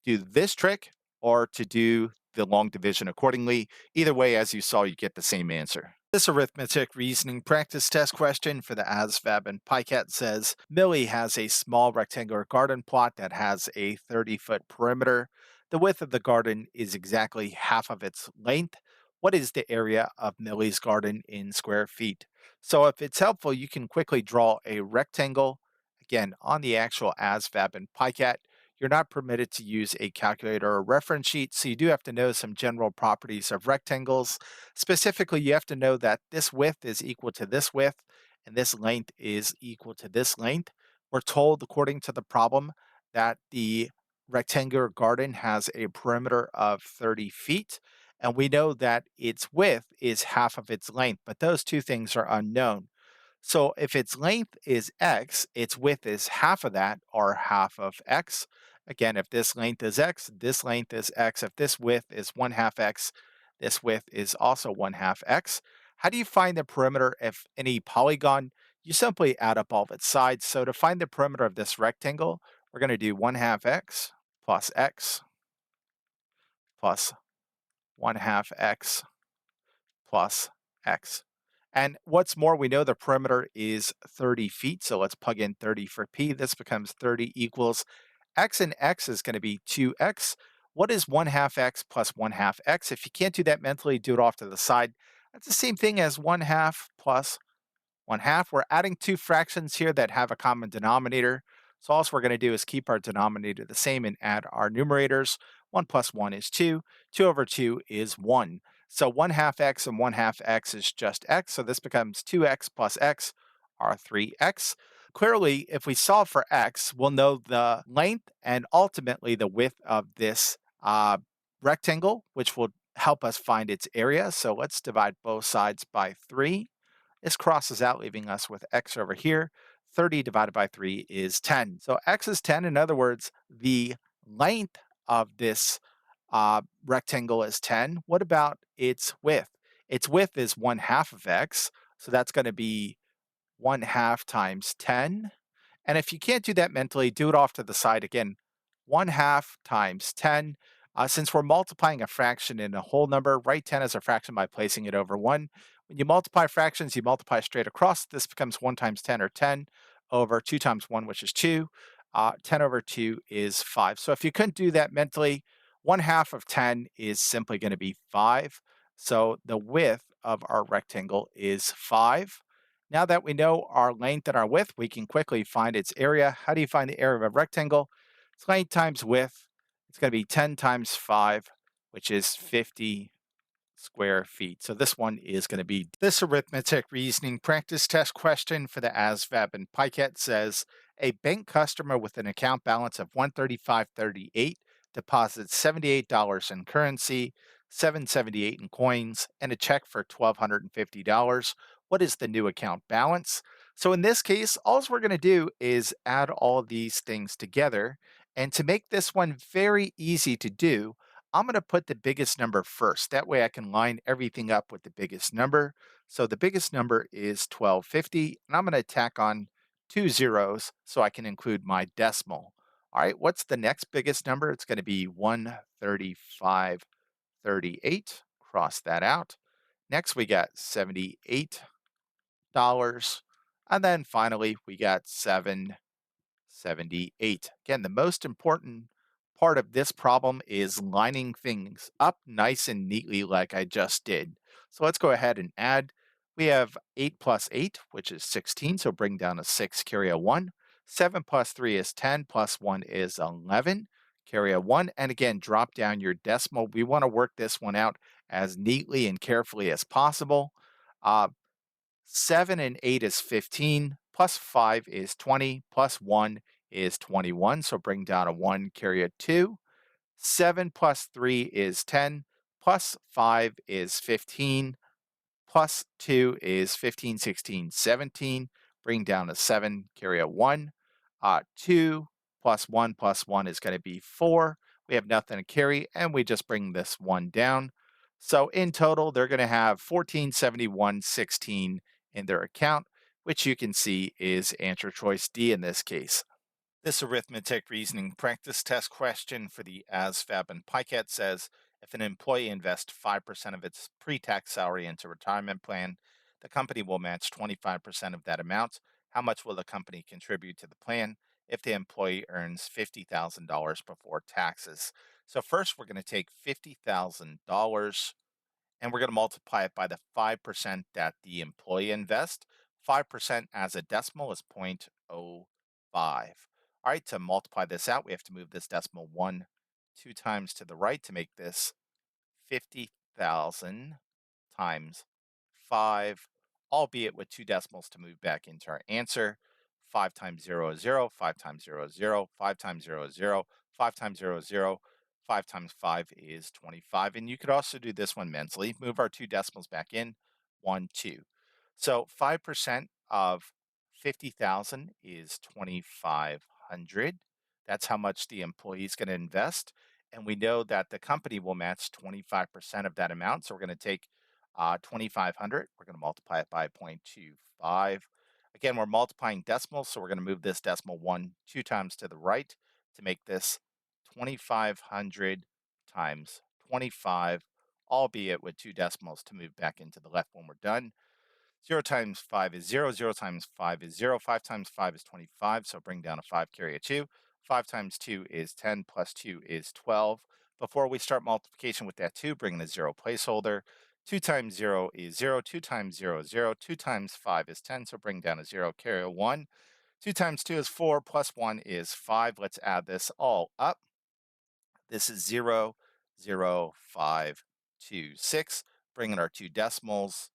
do this trick or to do the long division accordingly. Either way, as you saw, you get the same answer. This arithmetic reasoning practice test question for the ASVAB and PiCAT says Millie has a small rectangular garden plot that has a 30-foot perimeter. The width of the garden is exactly half of its length. What is the area of Millie's garden in square feet? So if it's helpful, you can quickly draw a rectangle. Again, on the actual ASVAB and PiCAT, you're not permitted to use a calculator or reference sheet, so you do have to know some general properties of rectangles. Specifically, you have to know that this width is equal to this width, and this length is equal to this length. We're told, according to the problem, that the rectangular garden has a perimeter of 30 feet, and we know that its width is half of its length, but those two things are unknown. So if its length is x, its width is half of that, or half of x. Again, if this length is x, this length is x. If this width is 1/2 x, this width is also 1/2 x. How do you find the perimeter if any polygon? You simply add up all of its sides. So to find the perimeter of this rectangle, we're going to do 1 half x plus 1 half x plus x. And what's more, we know the perimeter is 30 feet. So let's plug in 30 for p. This becomes 30 equals x, and x is going to be 2x. What is 1 half x plus 1 half x? If you can't do that mentally, do it off to the side. That's the same thing as 1 half plus 1 half. We're adding two fractions here that have a common denominator. So all we're going to do is keep our denominator the same and add our numerators. 1 plus 1 is 2. 2 over 2 is 1. So 1 half x and 1 half x is just x. So this becomes 2x plus x are 3x. Clearly, if we solve for x, we'll know the length and ultimately the width of this rectangle, which will help us find its area. So let's divide both sides by 3. This crosses out, leaving us with x over here. 30 divided by 3 is 10. So x is 10. In other words, the length of this rectangle is 10. What about its width? Its width is 1 half of x. So that's going to be 1 half times 10. And if you can't do that mentally, do it off to the side again. 1 half times 10. Since we're multiplying a fraction in a whole number, write 10 as a fraction by placing it over 1. When you multiply fractions, you multiply straight across. This becomes 1 times 10, or 10, over 2 times 1, which is 2. 10 over 2 is 5. So if you couldn't do that mentally, 1 half of 10 is simply going to be 5. So the width of our rectangle is 5. Now that we know our length and our width, we can quickly find its area. How do you find the area of a rectangle? It's length times width. It's going to be 10 times 5, which is 50 square feet. So this one is going to be this arithmetic reasoning practice test question for the ASVAB and PiCAT says a bank customer with an account balance of 135.38 deposits $78 in currency, 778 in coins, and a check for $1,250. What is the new account balance? So in this case, all we're going to do is add all of these things together. And to make this one very easy to do, I'm going to put the biggest number first. That way I can line everything up with the biggest number. So the biggest number is 1250, and I'm going to tack on 2 zeros so I can include my decimal. All right, what's the next biggest number? It's going to be 135.38. Cross that out. Next, we got $78. And then finally, we got 778. Again, the most important part of this problem is lining things up nice and neatly like I just did. So let's go ahead and add. We have 8 plus 8, which is 16, so bring down a 6, carry a 1. 7 plus 3 is 10, plus 1 is 11, carry a 1. And again, drop down your decimal. We want to work this one out as neatly and carefully as possible. Uh, 7 and 8 is 15, plus 5 is 20, plus 1 is 21. So bring down a 1, carry a 2. 7 plus 3 is 10, plus 5 is 15, plus 2 is 15, 16, 17. Bring down a 7, carry a 1. 2 plus 1 is going to be 4. We have nothing to carry, and we just bring this 1 down. So in total, they're going to have 1471.16 in their account, which you can see is answer choice D in this case. This arithmetic reasoning practice test question for the ASVAB and PiCAT says if an employee invests 5% of its pre tax salary into a retirement plan, the company will match 25% of that amount. How much will the company contribute to the plan if the employee earns $50,000 before taxes? So, first, we're going to take $50,000 and we're going to multiply it by the 5% that the employee invests. 5% as a decimal is 0.05. All right, to multiply this out, we have to move this decimal 2 times to the right to make this 50,000 times 5, albeit with two decimals to move back into our answer. 5 times 0 is 0, 5 times 0 is 0, 5 times 0 is 0, 5 times 0 is 0, 5 times 5 is 25. And you could also do this one mentally. Move our two decimals back in, 1, 2. So 5% of 50,000 is 2,500. That's how much the employee is going to invest. And we know that the company will match 25% of that amount. So we're going to take 2,500. We're going to multiply it by 0.25. Again, we're multiplying decimals, so we're going to move this decimal one, two times to the right to make this 2,500 times 25, albeit with two decimals to move back into the left when we're done. 0 times 5 is 0. 0 times 5 is 0. 5 times 5 is 25. So bring down a 5, carry a 2. 5 times 2 is 10, plus 2 is 12. Before we start multiplication with that 2, bring in a 0 placeholder. 2 times 0 is 0. 2 times 0 is 0. 2 times 5 is 10. So bring down a 0, carry a 1. 2 times 2 is 4, plus 1 is 5. Let's add this all up. This is 0, 0, 5, 2, 6. Bring in our two decimals.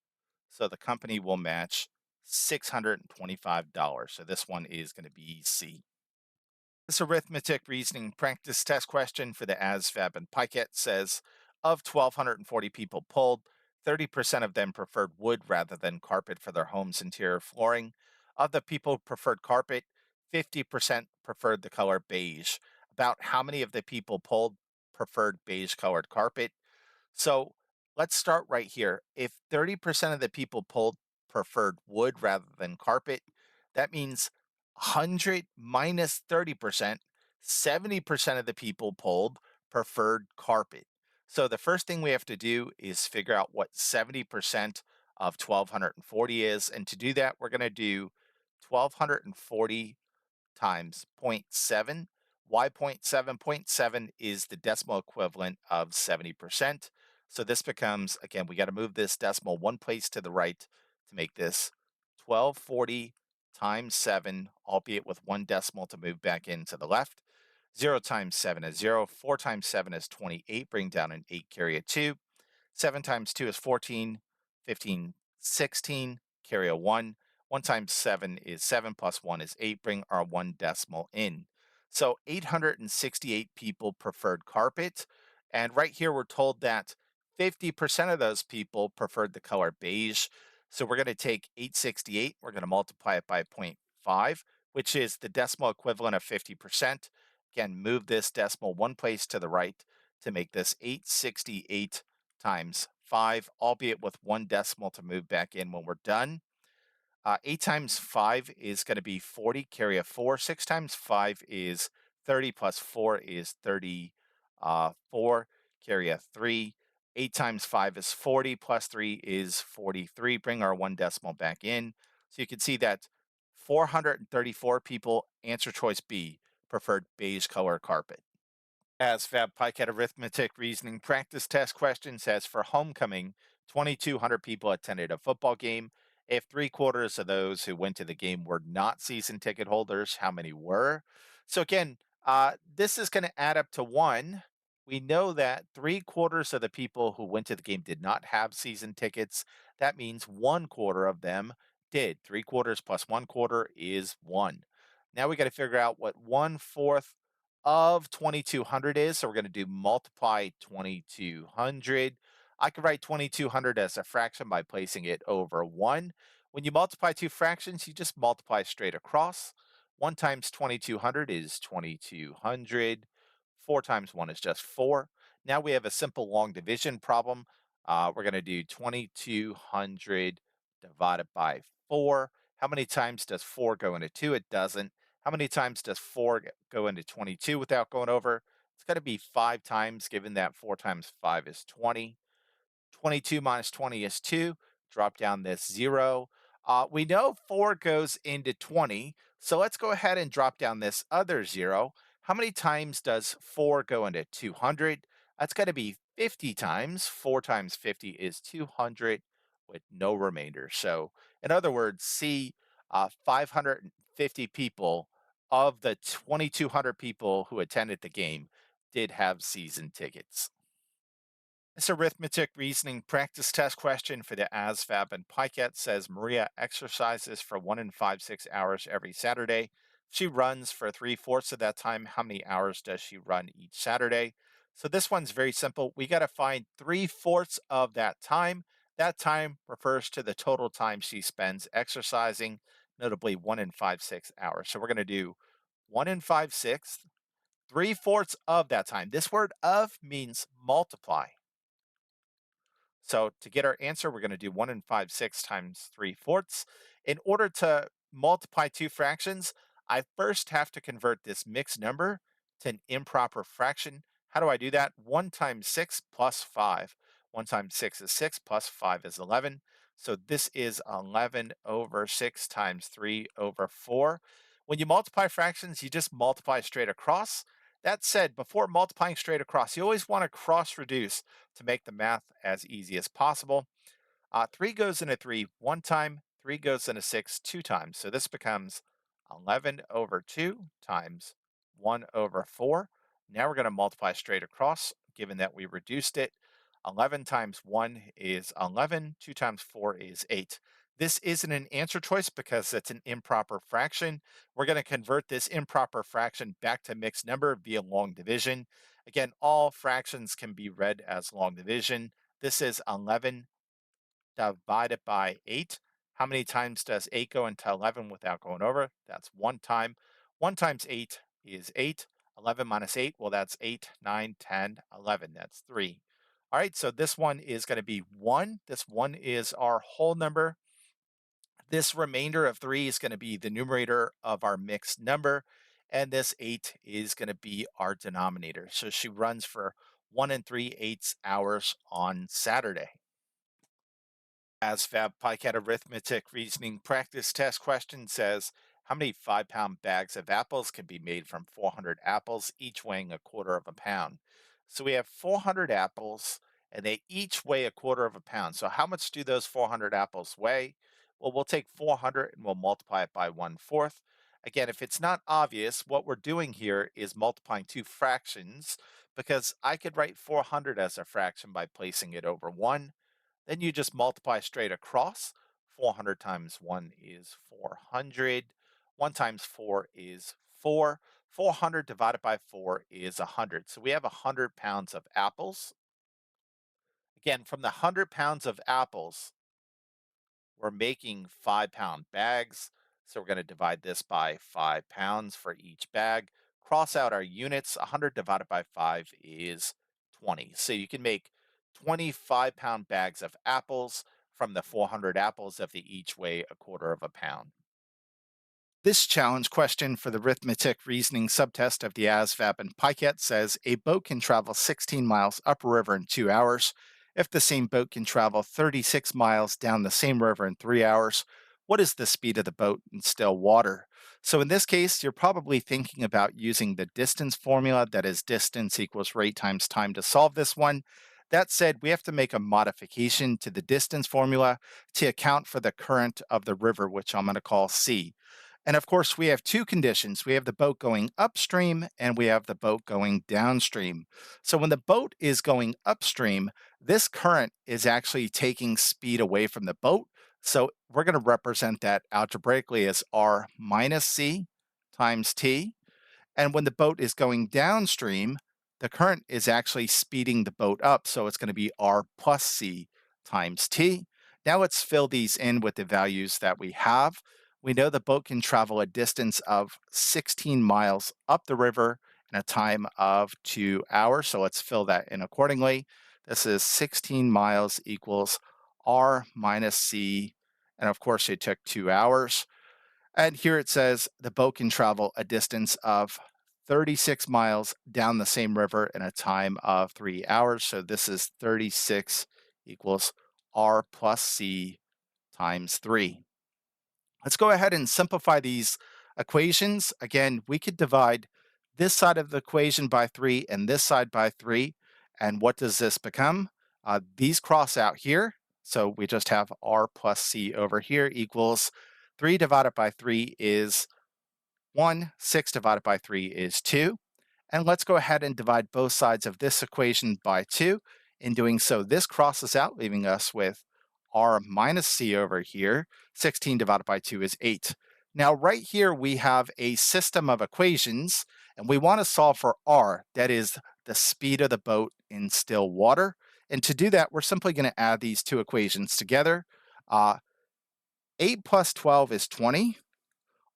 So the company will match $625. So this one is going to be C. This arithmetic reasoning practice test question for the ASVAB and PiCAT says of 1,240 people polled, 30% of them preferred wood rather than carpet for their home's interior flooring. Of the people who preferred carpet, 50% preferred the color beige. About how many of the people polled preferred beige colored carpet? So let's start right here. If 30% of the people polled preferred wood rather than carpet, that means 100 minus 30%, 70% of the people polled preferred carpet. So the first thing we have to do is figure out what 70% of 1240 is. And to do that, we're going to do 1240 times zero point 0.7. Why zero point 0.7? Zero point 0.7 is the decimal equivalent of 70%. So this becomes, again, we got to move this decimal one place to the right to make this 1240 times 7, albeit with one decimal to move back into the left. 0 times 7 is 0. 4 times 7 is 28. Bring down an 8, carry a 2. 7 times 2 is 14, 15, 16, carry a 1. 1 times 7 is 7, plus 1 is 8. Bring our one decimal in. So 868 people preferred carpet. And right here, we're told that 50% of those people preferred the color beige. So we're going to take 868, we're going to multiply it by zero point 0.5, which is the decimal equivalent of 50%. Again, move this decimal one place to the right to make this 868 times 5, albeit with one decimal to move back in when we're done. 8 times 5 is going to be 40, carry a 4. 6 times 5 is 30, plus 4 is 34, carry a 3. 8 times 5 is 40, plus 3 is 43. Bring our one decimal back in. So you can see that 434 people, answer choice B, preferred beige color carpet. ASVAB PiCAT Arithmetic Reasoning Practice Test question says for homecoming, 2,200 people attended a football game. If three-quarters of those who went to the game were not season ticket holders, how many were? So again, this is going to add up to one. We know that three-quarters of the people who went to the game did not have season tickets. That means one quarter of them did. Three-quarters plus one quarter is one. Now we got to figure out what 1/4 of 2,200 is. So we're going to do multiply 2,200. I could write 2,200 as a fraction by placing it over 1. When you multiply two fractions, you just multiply straight across. 1 times 2,200 is 2,200. 4 times 1 is just 4. Now we have a simple long division problem. We're going to do 2,200 divided by 4. How many times does 4 go into 2? It doesn't. How many times does 4 go into 22 without going over? It's got to be 5 times, given that 4 times 5 is 20. 22 minus 20 is 2. Drop down this 0. We know 4 goes into 20, so let's go ahead and drop down this other 0. How many times does 4 go into 200? That's got to be 50 times. 4 times 50 is 200 with no remainder. So, in other words, C, 550 people of the 2,200 people who attended the game did have season tickets. This arithmetic reasoning practice test question for the ASVAB and PiCAT says Maria exercises for 1 in 5 6 hours every Saturday. She runs for 3/4 of that time. How many hours does she run each Saturday? So this one's very simple. We got to find 3/4 of that time. That time refers to the total time she spends exercising, notably 1 in 5 6 hours. So we're going to do 1 in 5 6, 3/4 of that time. This word of means multiply. So to get our answer, we're going to do 1 and 5 6 times 3/4. In order to multiply two fractions, I first have to convert this mixed number to an improper fraction. How do I do that? 1 times 6 plus 5. 1 times 6 is 6 plus 5 is 11. So this is 11 over 6 times 3 over 4. When you multiply fractions, you just multiply straight across. That said, before multiplying straight across, you always want to cross reduce to make the math as easy as possible. 3 goes into 3 one time, 3 goes into 6 two times. So this becomes 11 over 2 times 1 over 4. Now we're going to multiply straight across, given that we reduced it. 11 times 1 is 11, 2 times 4 is 8. This isn't an answer choice because it's an improper fraction. We're going to convert this improper fraction back to mixed number via long division. Again, all fractions can be read as long division. This is 11 divided by 8. How many times does 8 go into 11 without going over? That's one time. 1 times 8 is 8. 11 minus 8, well, that's 8, 9, 10, 11. That's 3. All right, so this one is going to be 1. This 1 is our whole number. This remainder of 3 is going to be the numerator of our mixed number. And this 8 is going to be our denominator. So she runs for 1 and 3/8 hours on Saturday. ASVAB PiCAT Arithmetic Reasoning Practice Test question says, how many 5-pound bags of apples can be made from 400 apples, each weighing a quarter of a pound? So we have 400 apples, and they each weigh a quarter of a pound. So how much do those 400 apples weigh? Well, we'll take 400 and we'll multiply it by 1/4. Again, if it's not obvious, what we're doing here is multiplying two fractions because I could write 400 as a fraction by placing it over 1. Then you just multiply straight across. 400 times 1 is 400. 1 times 4 is 4. 400 divided by 4 is 100. So we have 100 pounds of apples. Again, from the 100 pounds of apples, we're making 5-pound bags. So we're going to divide this by 5 pounds for each bag. Cross out our units. 100 divided by 5 is 20. So you can make 25-pound bags of apples from the 400 apples if they each weigh a quarter of a pound. This challenge question for the arithmetic reasoning subtest of the ASVAB and PiCAT says a boat can travel 16 miles upriver in 2 hours. If the same boat can travel 36 miles down the same river in 3 hours, what is the speed of the boat in still water? So in this case, you're probably thinking about using the distance formula, that is distance equals rate times time, to solve this one. That said, we have to make a modification to the distance formula to account for the current of the river, which I'm going to call C. And of course, we have two conditions. We have the boat going upstream and we have the boat going downstream. So when the boat is going upstream, this current is actually taking speed away from the boat. So we're going to represent that algebraically as R minus C times T. And when the boat is going downstream, the current is actually speeding the boat up. So it's going to be R plus C times T. Now let's fill these in with the values that we have. We know the boat can travel a distance of 16 miles up the river in a time of 2 hours. So let's fill that in accordingly. This is 16 miles equals R minus C. And of course, it took 2 hours. And here it says the boat can travel a distance of 36 miles down the same river in a time of 3 hours. So this is 36 equals R plus C times 3. Let's go ahead and simplify these equations. Again, we could divide this side of the equation by 3 and this side by 3. And what does this become? These cross out here. So we just have R plus C over here equals 3 divided by 3 is 1. 6 divided by 3 is 2. And let's go ahead and divide both sides of this equation by 2. In doing so, this crosses out, leaving us with R minus C over here. 16 divided by 2 is 8. Now, right here, we have a system of equations, and we want to solve for R, that is the speed of the boat in still water. And to do that, we're simply going to add these two equations together. 8 plus 12 is 20.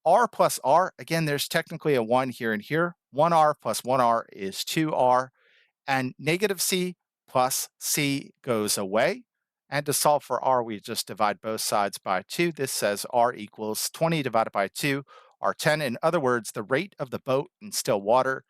R plus R, again, there's technically a 1 here and here. 1R plus 1R is 2R. And negative C plus C goes away. And to solve for r, we just divide both sides by 2. This says r equals 20 divided by 2, or 10. In other words, the rate of the boat in still water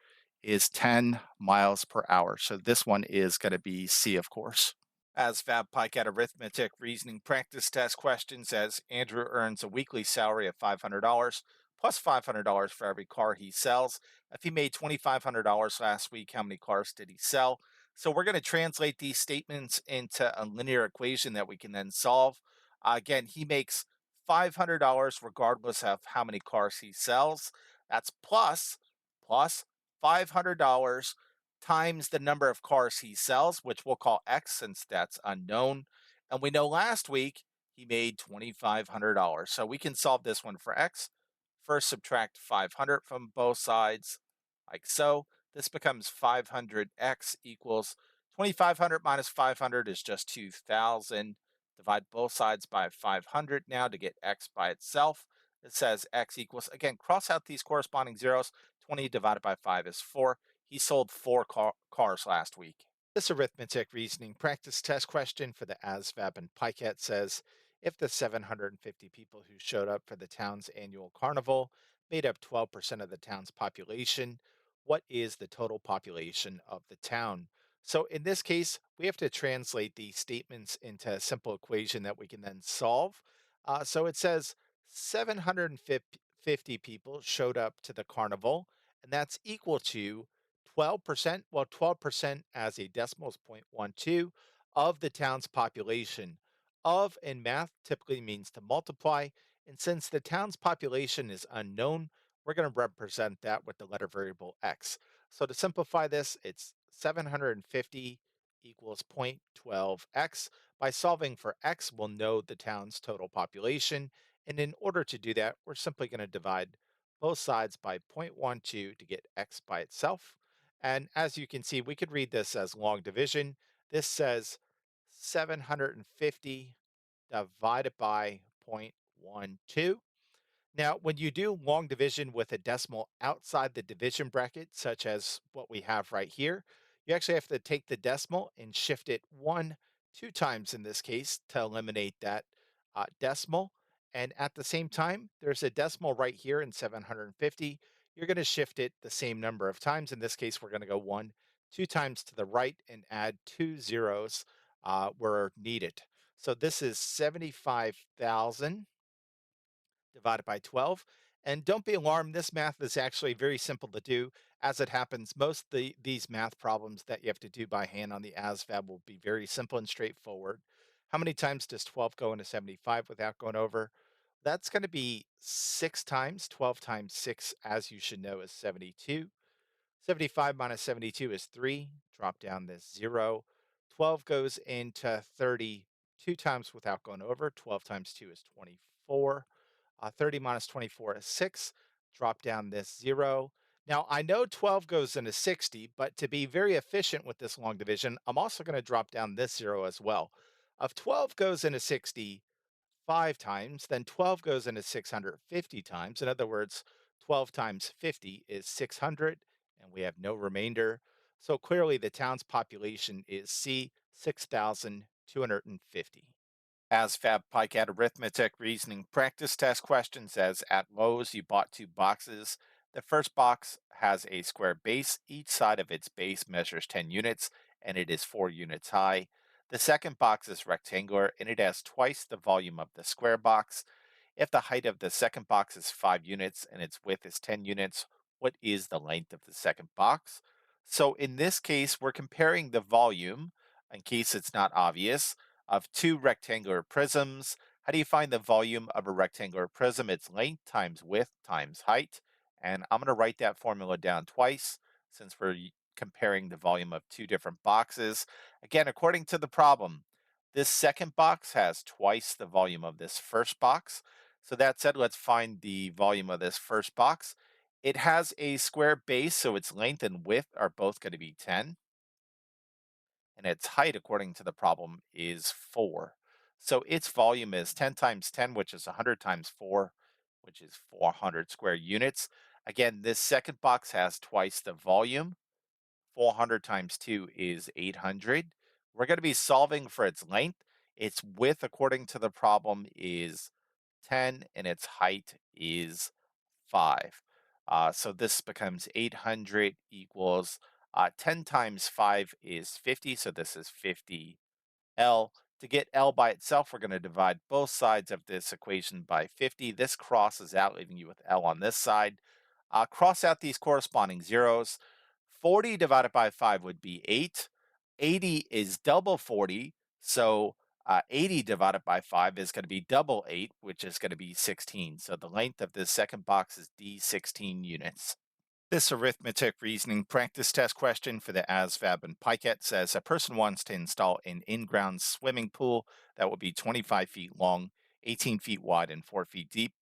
is 10 miles per hour. So this one is going to be C, of course. ASVAB PiCAT Arithmetic Reasoning Practice Test question says Andrew earns a weekly salary of $500 plus $500 for every car he sells. If he made $2,500 last week, how many cars did he sell? So we're going to translate these statements into a linear equation that we can then solve. Again, he makes $500 regardless of how many cars he sells. That's plus $500 times the number of cars he sells, which we'll call X since that's unknown. And we know last week he made $2,500. So we can solve this one for X. First, subtract 500 from both sides, like so. This becomes 500X equals 2,500 minus 500 is just 2,000. Divide both sides by 500 now to get X by itself. It says X equals, again, cross out these corresponding zeros. 20 divided by 5 is 4. He sold four cars last week. This arithmetic reasoning practice test question for the ASVAB and PiCAT says if the 750 people who showed up for the town's annual carnival made up 12% of the town's population, what is the total population of the town? So in this case, we have to translate these statements into a simple equation that we can then solve. So it says 750 people showed up to the carnival, and that's equal to 12%. Well, 12% as a decimal is 0.12 of the town's population. Of in math typically means to multiply. And since the town's population is unknown, we're going to represent that with the letter variable x. So to simplify this, it's 750 equals 0.12x. By solving for x, we'll know the town's total population. And in order to do that, we're simply going to divide both sides by 0.12 to get x by itself. And as you can see, we could read this as long division. This says 750 divided by 0.12. Now, when you do long division with a decimal outside the division bracket, such as what we have right here, you actually have to take the decimal and shift it two times in this case to eliminate that decimal. And at the same time, there's a decimal right here in 750. You're going to shift it the same number of times. In this case, we're going to go two times to the right and add two zeros where needed. So this is 75,000 divided by 12. And don't be alarmed, this math is actually very simple to do. As it happens, most these math problems that you have to do by hand on the ASVAB will be very simple and straightforward. How many times does 12 go into 75 without going over? That's going to be 6 times. 12 times 6, as you should know, is 72. 75 minus 72 is 3. Drop down this 0. 12 goes into 30 2 times without going over. 12 times 2 is 24. 30 minus 24 is 6. Drop down this 0. Now, I know 12 goes into 60, but to be very efficient with this long division, I'm also going to drop down this 0 as well. If 12 goes into 60, 5 times, then 12 goes into 650 times. In other words, 12 times 50 is 600, and we have no remainder. So clearly the town's population is C, 6,250. ASVAB PiCAT Arithmetic Reasoning Practice Test question says at Lowe's you bought two boxes. The first box has a square base. Each side of its base measures 10 units and it is 4 units high. The second box is rectangular and it has twice the volume of the square box. If the height of the second box is 5 units and its width is 10 units, what is the length of the second box? So in this case, we're comparing the volume, in case it's not obvious, of two rectangular prisms. How do you find the volume of a rectangular prism? It's length times width times height. And I'm going to write that formula down twice since we're comparing the volume of two different boxes. Again, according to the problem, this second box has twice the volume of this first box. So that said, let's find the volume of this first box. It has a square base, so its length and width are both going to be 10 and its height, according to the problem, is 4. So its volume is 10 times 10, which is 100 times 4, which is 400 square units. Again, this second box has twice the volume. 400 times 2 is 800. We're going to be solving for its length. Its width, according to the problem, is 10, and its height is 5. So this becomes 800 equals 10 times 5 is 50. So this is 50 L. To get L by itself, we're going to divide both sides of this equation by 50. This crosses out, leaving you with L on this side. Cross out these corresponding zeros. 40 divided by 5 would be 8. 80 is double 40. So 80 divided by 5 is going to be double 8, which is going to be 16. So the length of this second box is D 16 units. This arithmetic reasoning practice test question for the ASVAB and PiCAT says a person wants to install an in-ground swimming pool that will be 25 feet long, 18 feet wide, and 4 feet deep.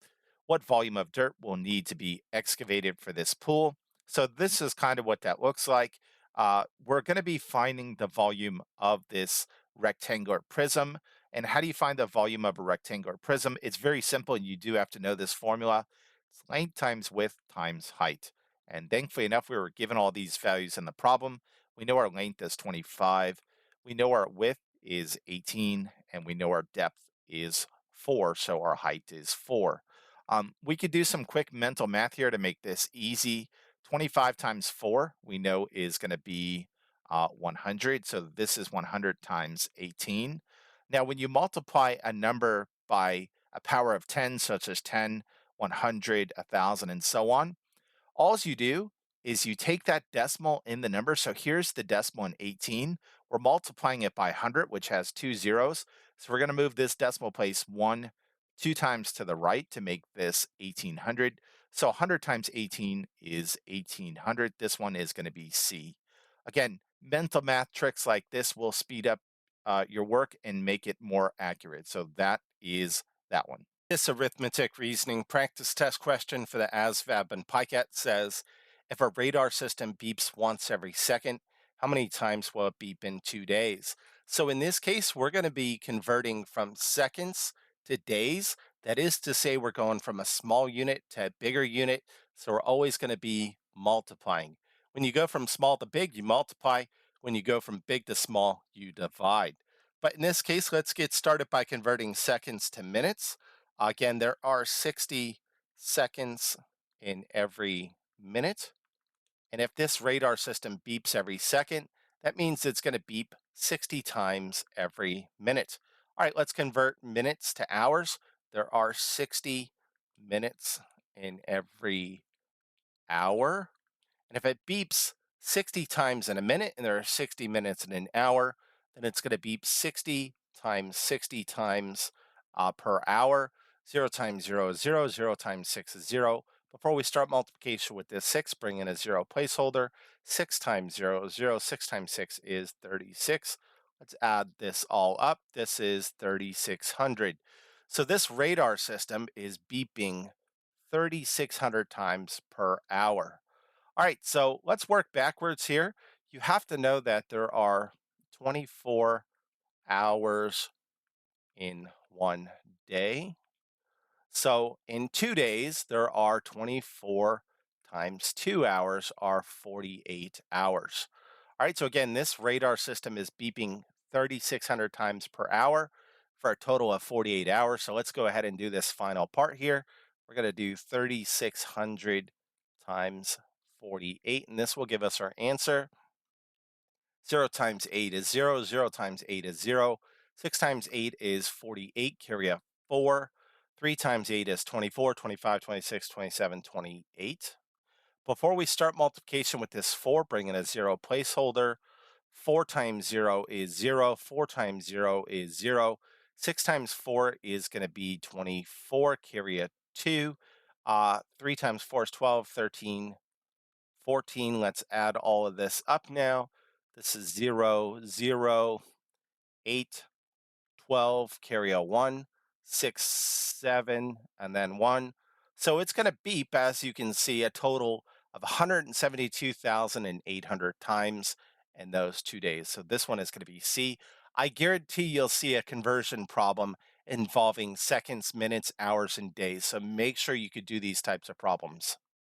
What volume of dirt will need to be excavated for this pool? So this is kind of what that looks like. We're going to be finding the volume of this rectangular prism. And how do you find the volume of a rectangular prism? It's very simple, and you do have to know this formula. It's length times width times height. And thankfully enough, we were given all these values in the problem. We know our length is 25. We know our width is 18, and we know our depth is 4, so our height is 4. We could do some quick mental math here to make this easy. 25 times 4 we know is going to be 100, so this is 100 times 18. Now, when you multiply a number by a power of 10, such as 10, 100, 1,000, and so on, all you do is you take that decimal in the number. So here's the decimal in 18. We're multiplying it by 100, which has two zeros. So we're going to move this decimal place two times to the right to make this 1800. So 100 times 18 is 1800. This one is going to be C. Again, mental math tricks like this will speed up your work and make it more accurate. So that is that one. This arithmetic reasoning practice test question for the ASVAB and PiCAT says, if a radar system beeps once every second, how many times will it beep in 2 days? So in this case, we're going to be converting from seconds to days. That is to say, we're going from a small unit to a bigger unit. So we're always going to be multiplying. When you go from small to big, you multiply. When you go from big to small, you divide. But in this case, let's get started by converting seconds to minutes. Again, there are 60 seconds in every minute. And if this radar system beeps every second, that means it's going to beep 60 times every minute. All right, let's convert minutes to hours. There are 60 minutes in every hour. And if it beeps 60 times in a minute and there are 60 minutes in an hour, then it's going to beep 60 times 60 times per hour. 0 times 0 is 0, 0 times 6 is 0. Before we start multiplication with this 6, bring in a 0 placeholder. 6 times 0 is 0, 6 times 6 is 36. Let's add this all up. This is 3,600. So this radar system is beeping 3,600 times per hour. All right, so let's work backwards here. You have to know that there are 24 hours in one day. So in 2 days, there are 24 times 2 hours are 48 hours. All right, so again, this radar system is beeping 3,600 times per hour for a total of 48 hours. So let's go ahead and do this final part here. We're going to do 3,600 times 48, and this will give us our answer. 0 times 8 is 0, 0 times 8 is 0, 6 times 8 is 48, carry a 4, 3 times 8 is 24, 25, 26, 27, 28. Before we start multiplication with this 4, bring in a 0 placeholder. 4 times 0 is 0, 4 times 0 is 0, 6 times 4 is going to be 24, carry a 2. 3 times 4 is 12, 13, 14. Let's add all of this up now. This is 0, 0, 8, 12, carry a 1, 6, 7, and then 1. So it's going to beep, as you can see, a total of 172,800 times in those 2 days. So this one is going to be C. I guarantee you'll see a conversion problem involving seconds, minutes, hours, and days. So make sure you could do these types of problems.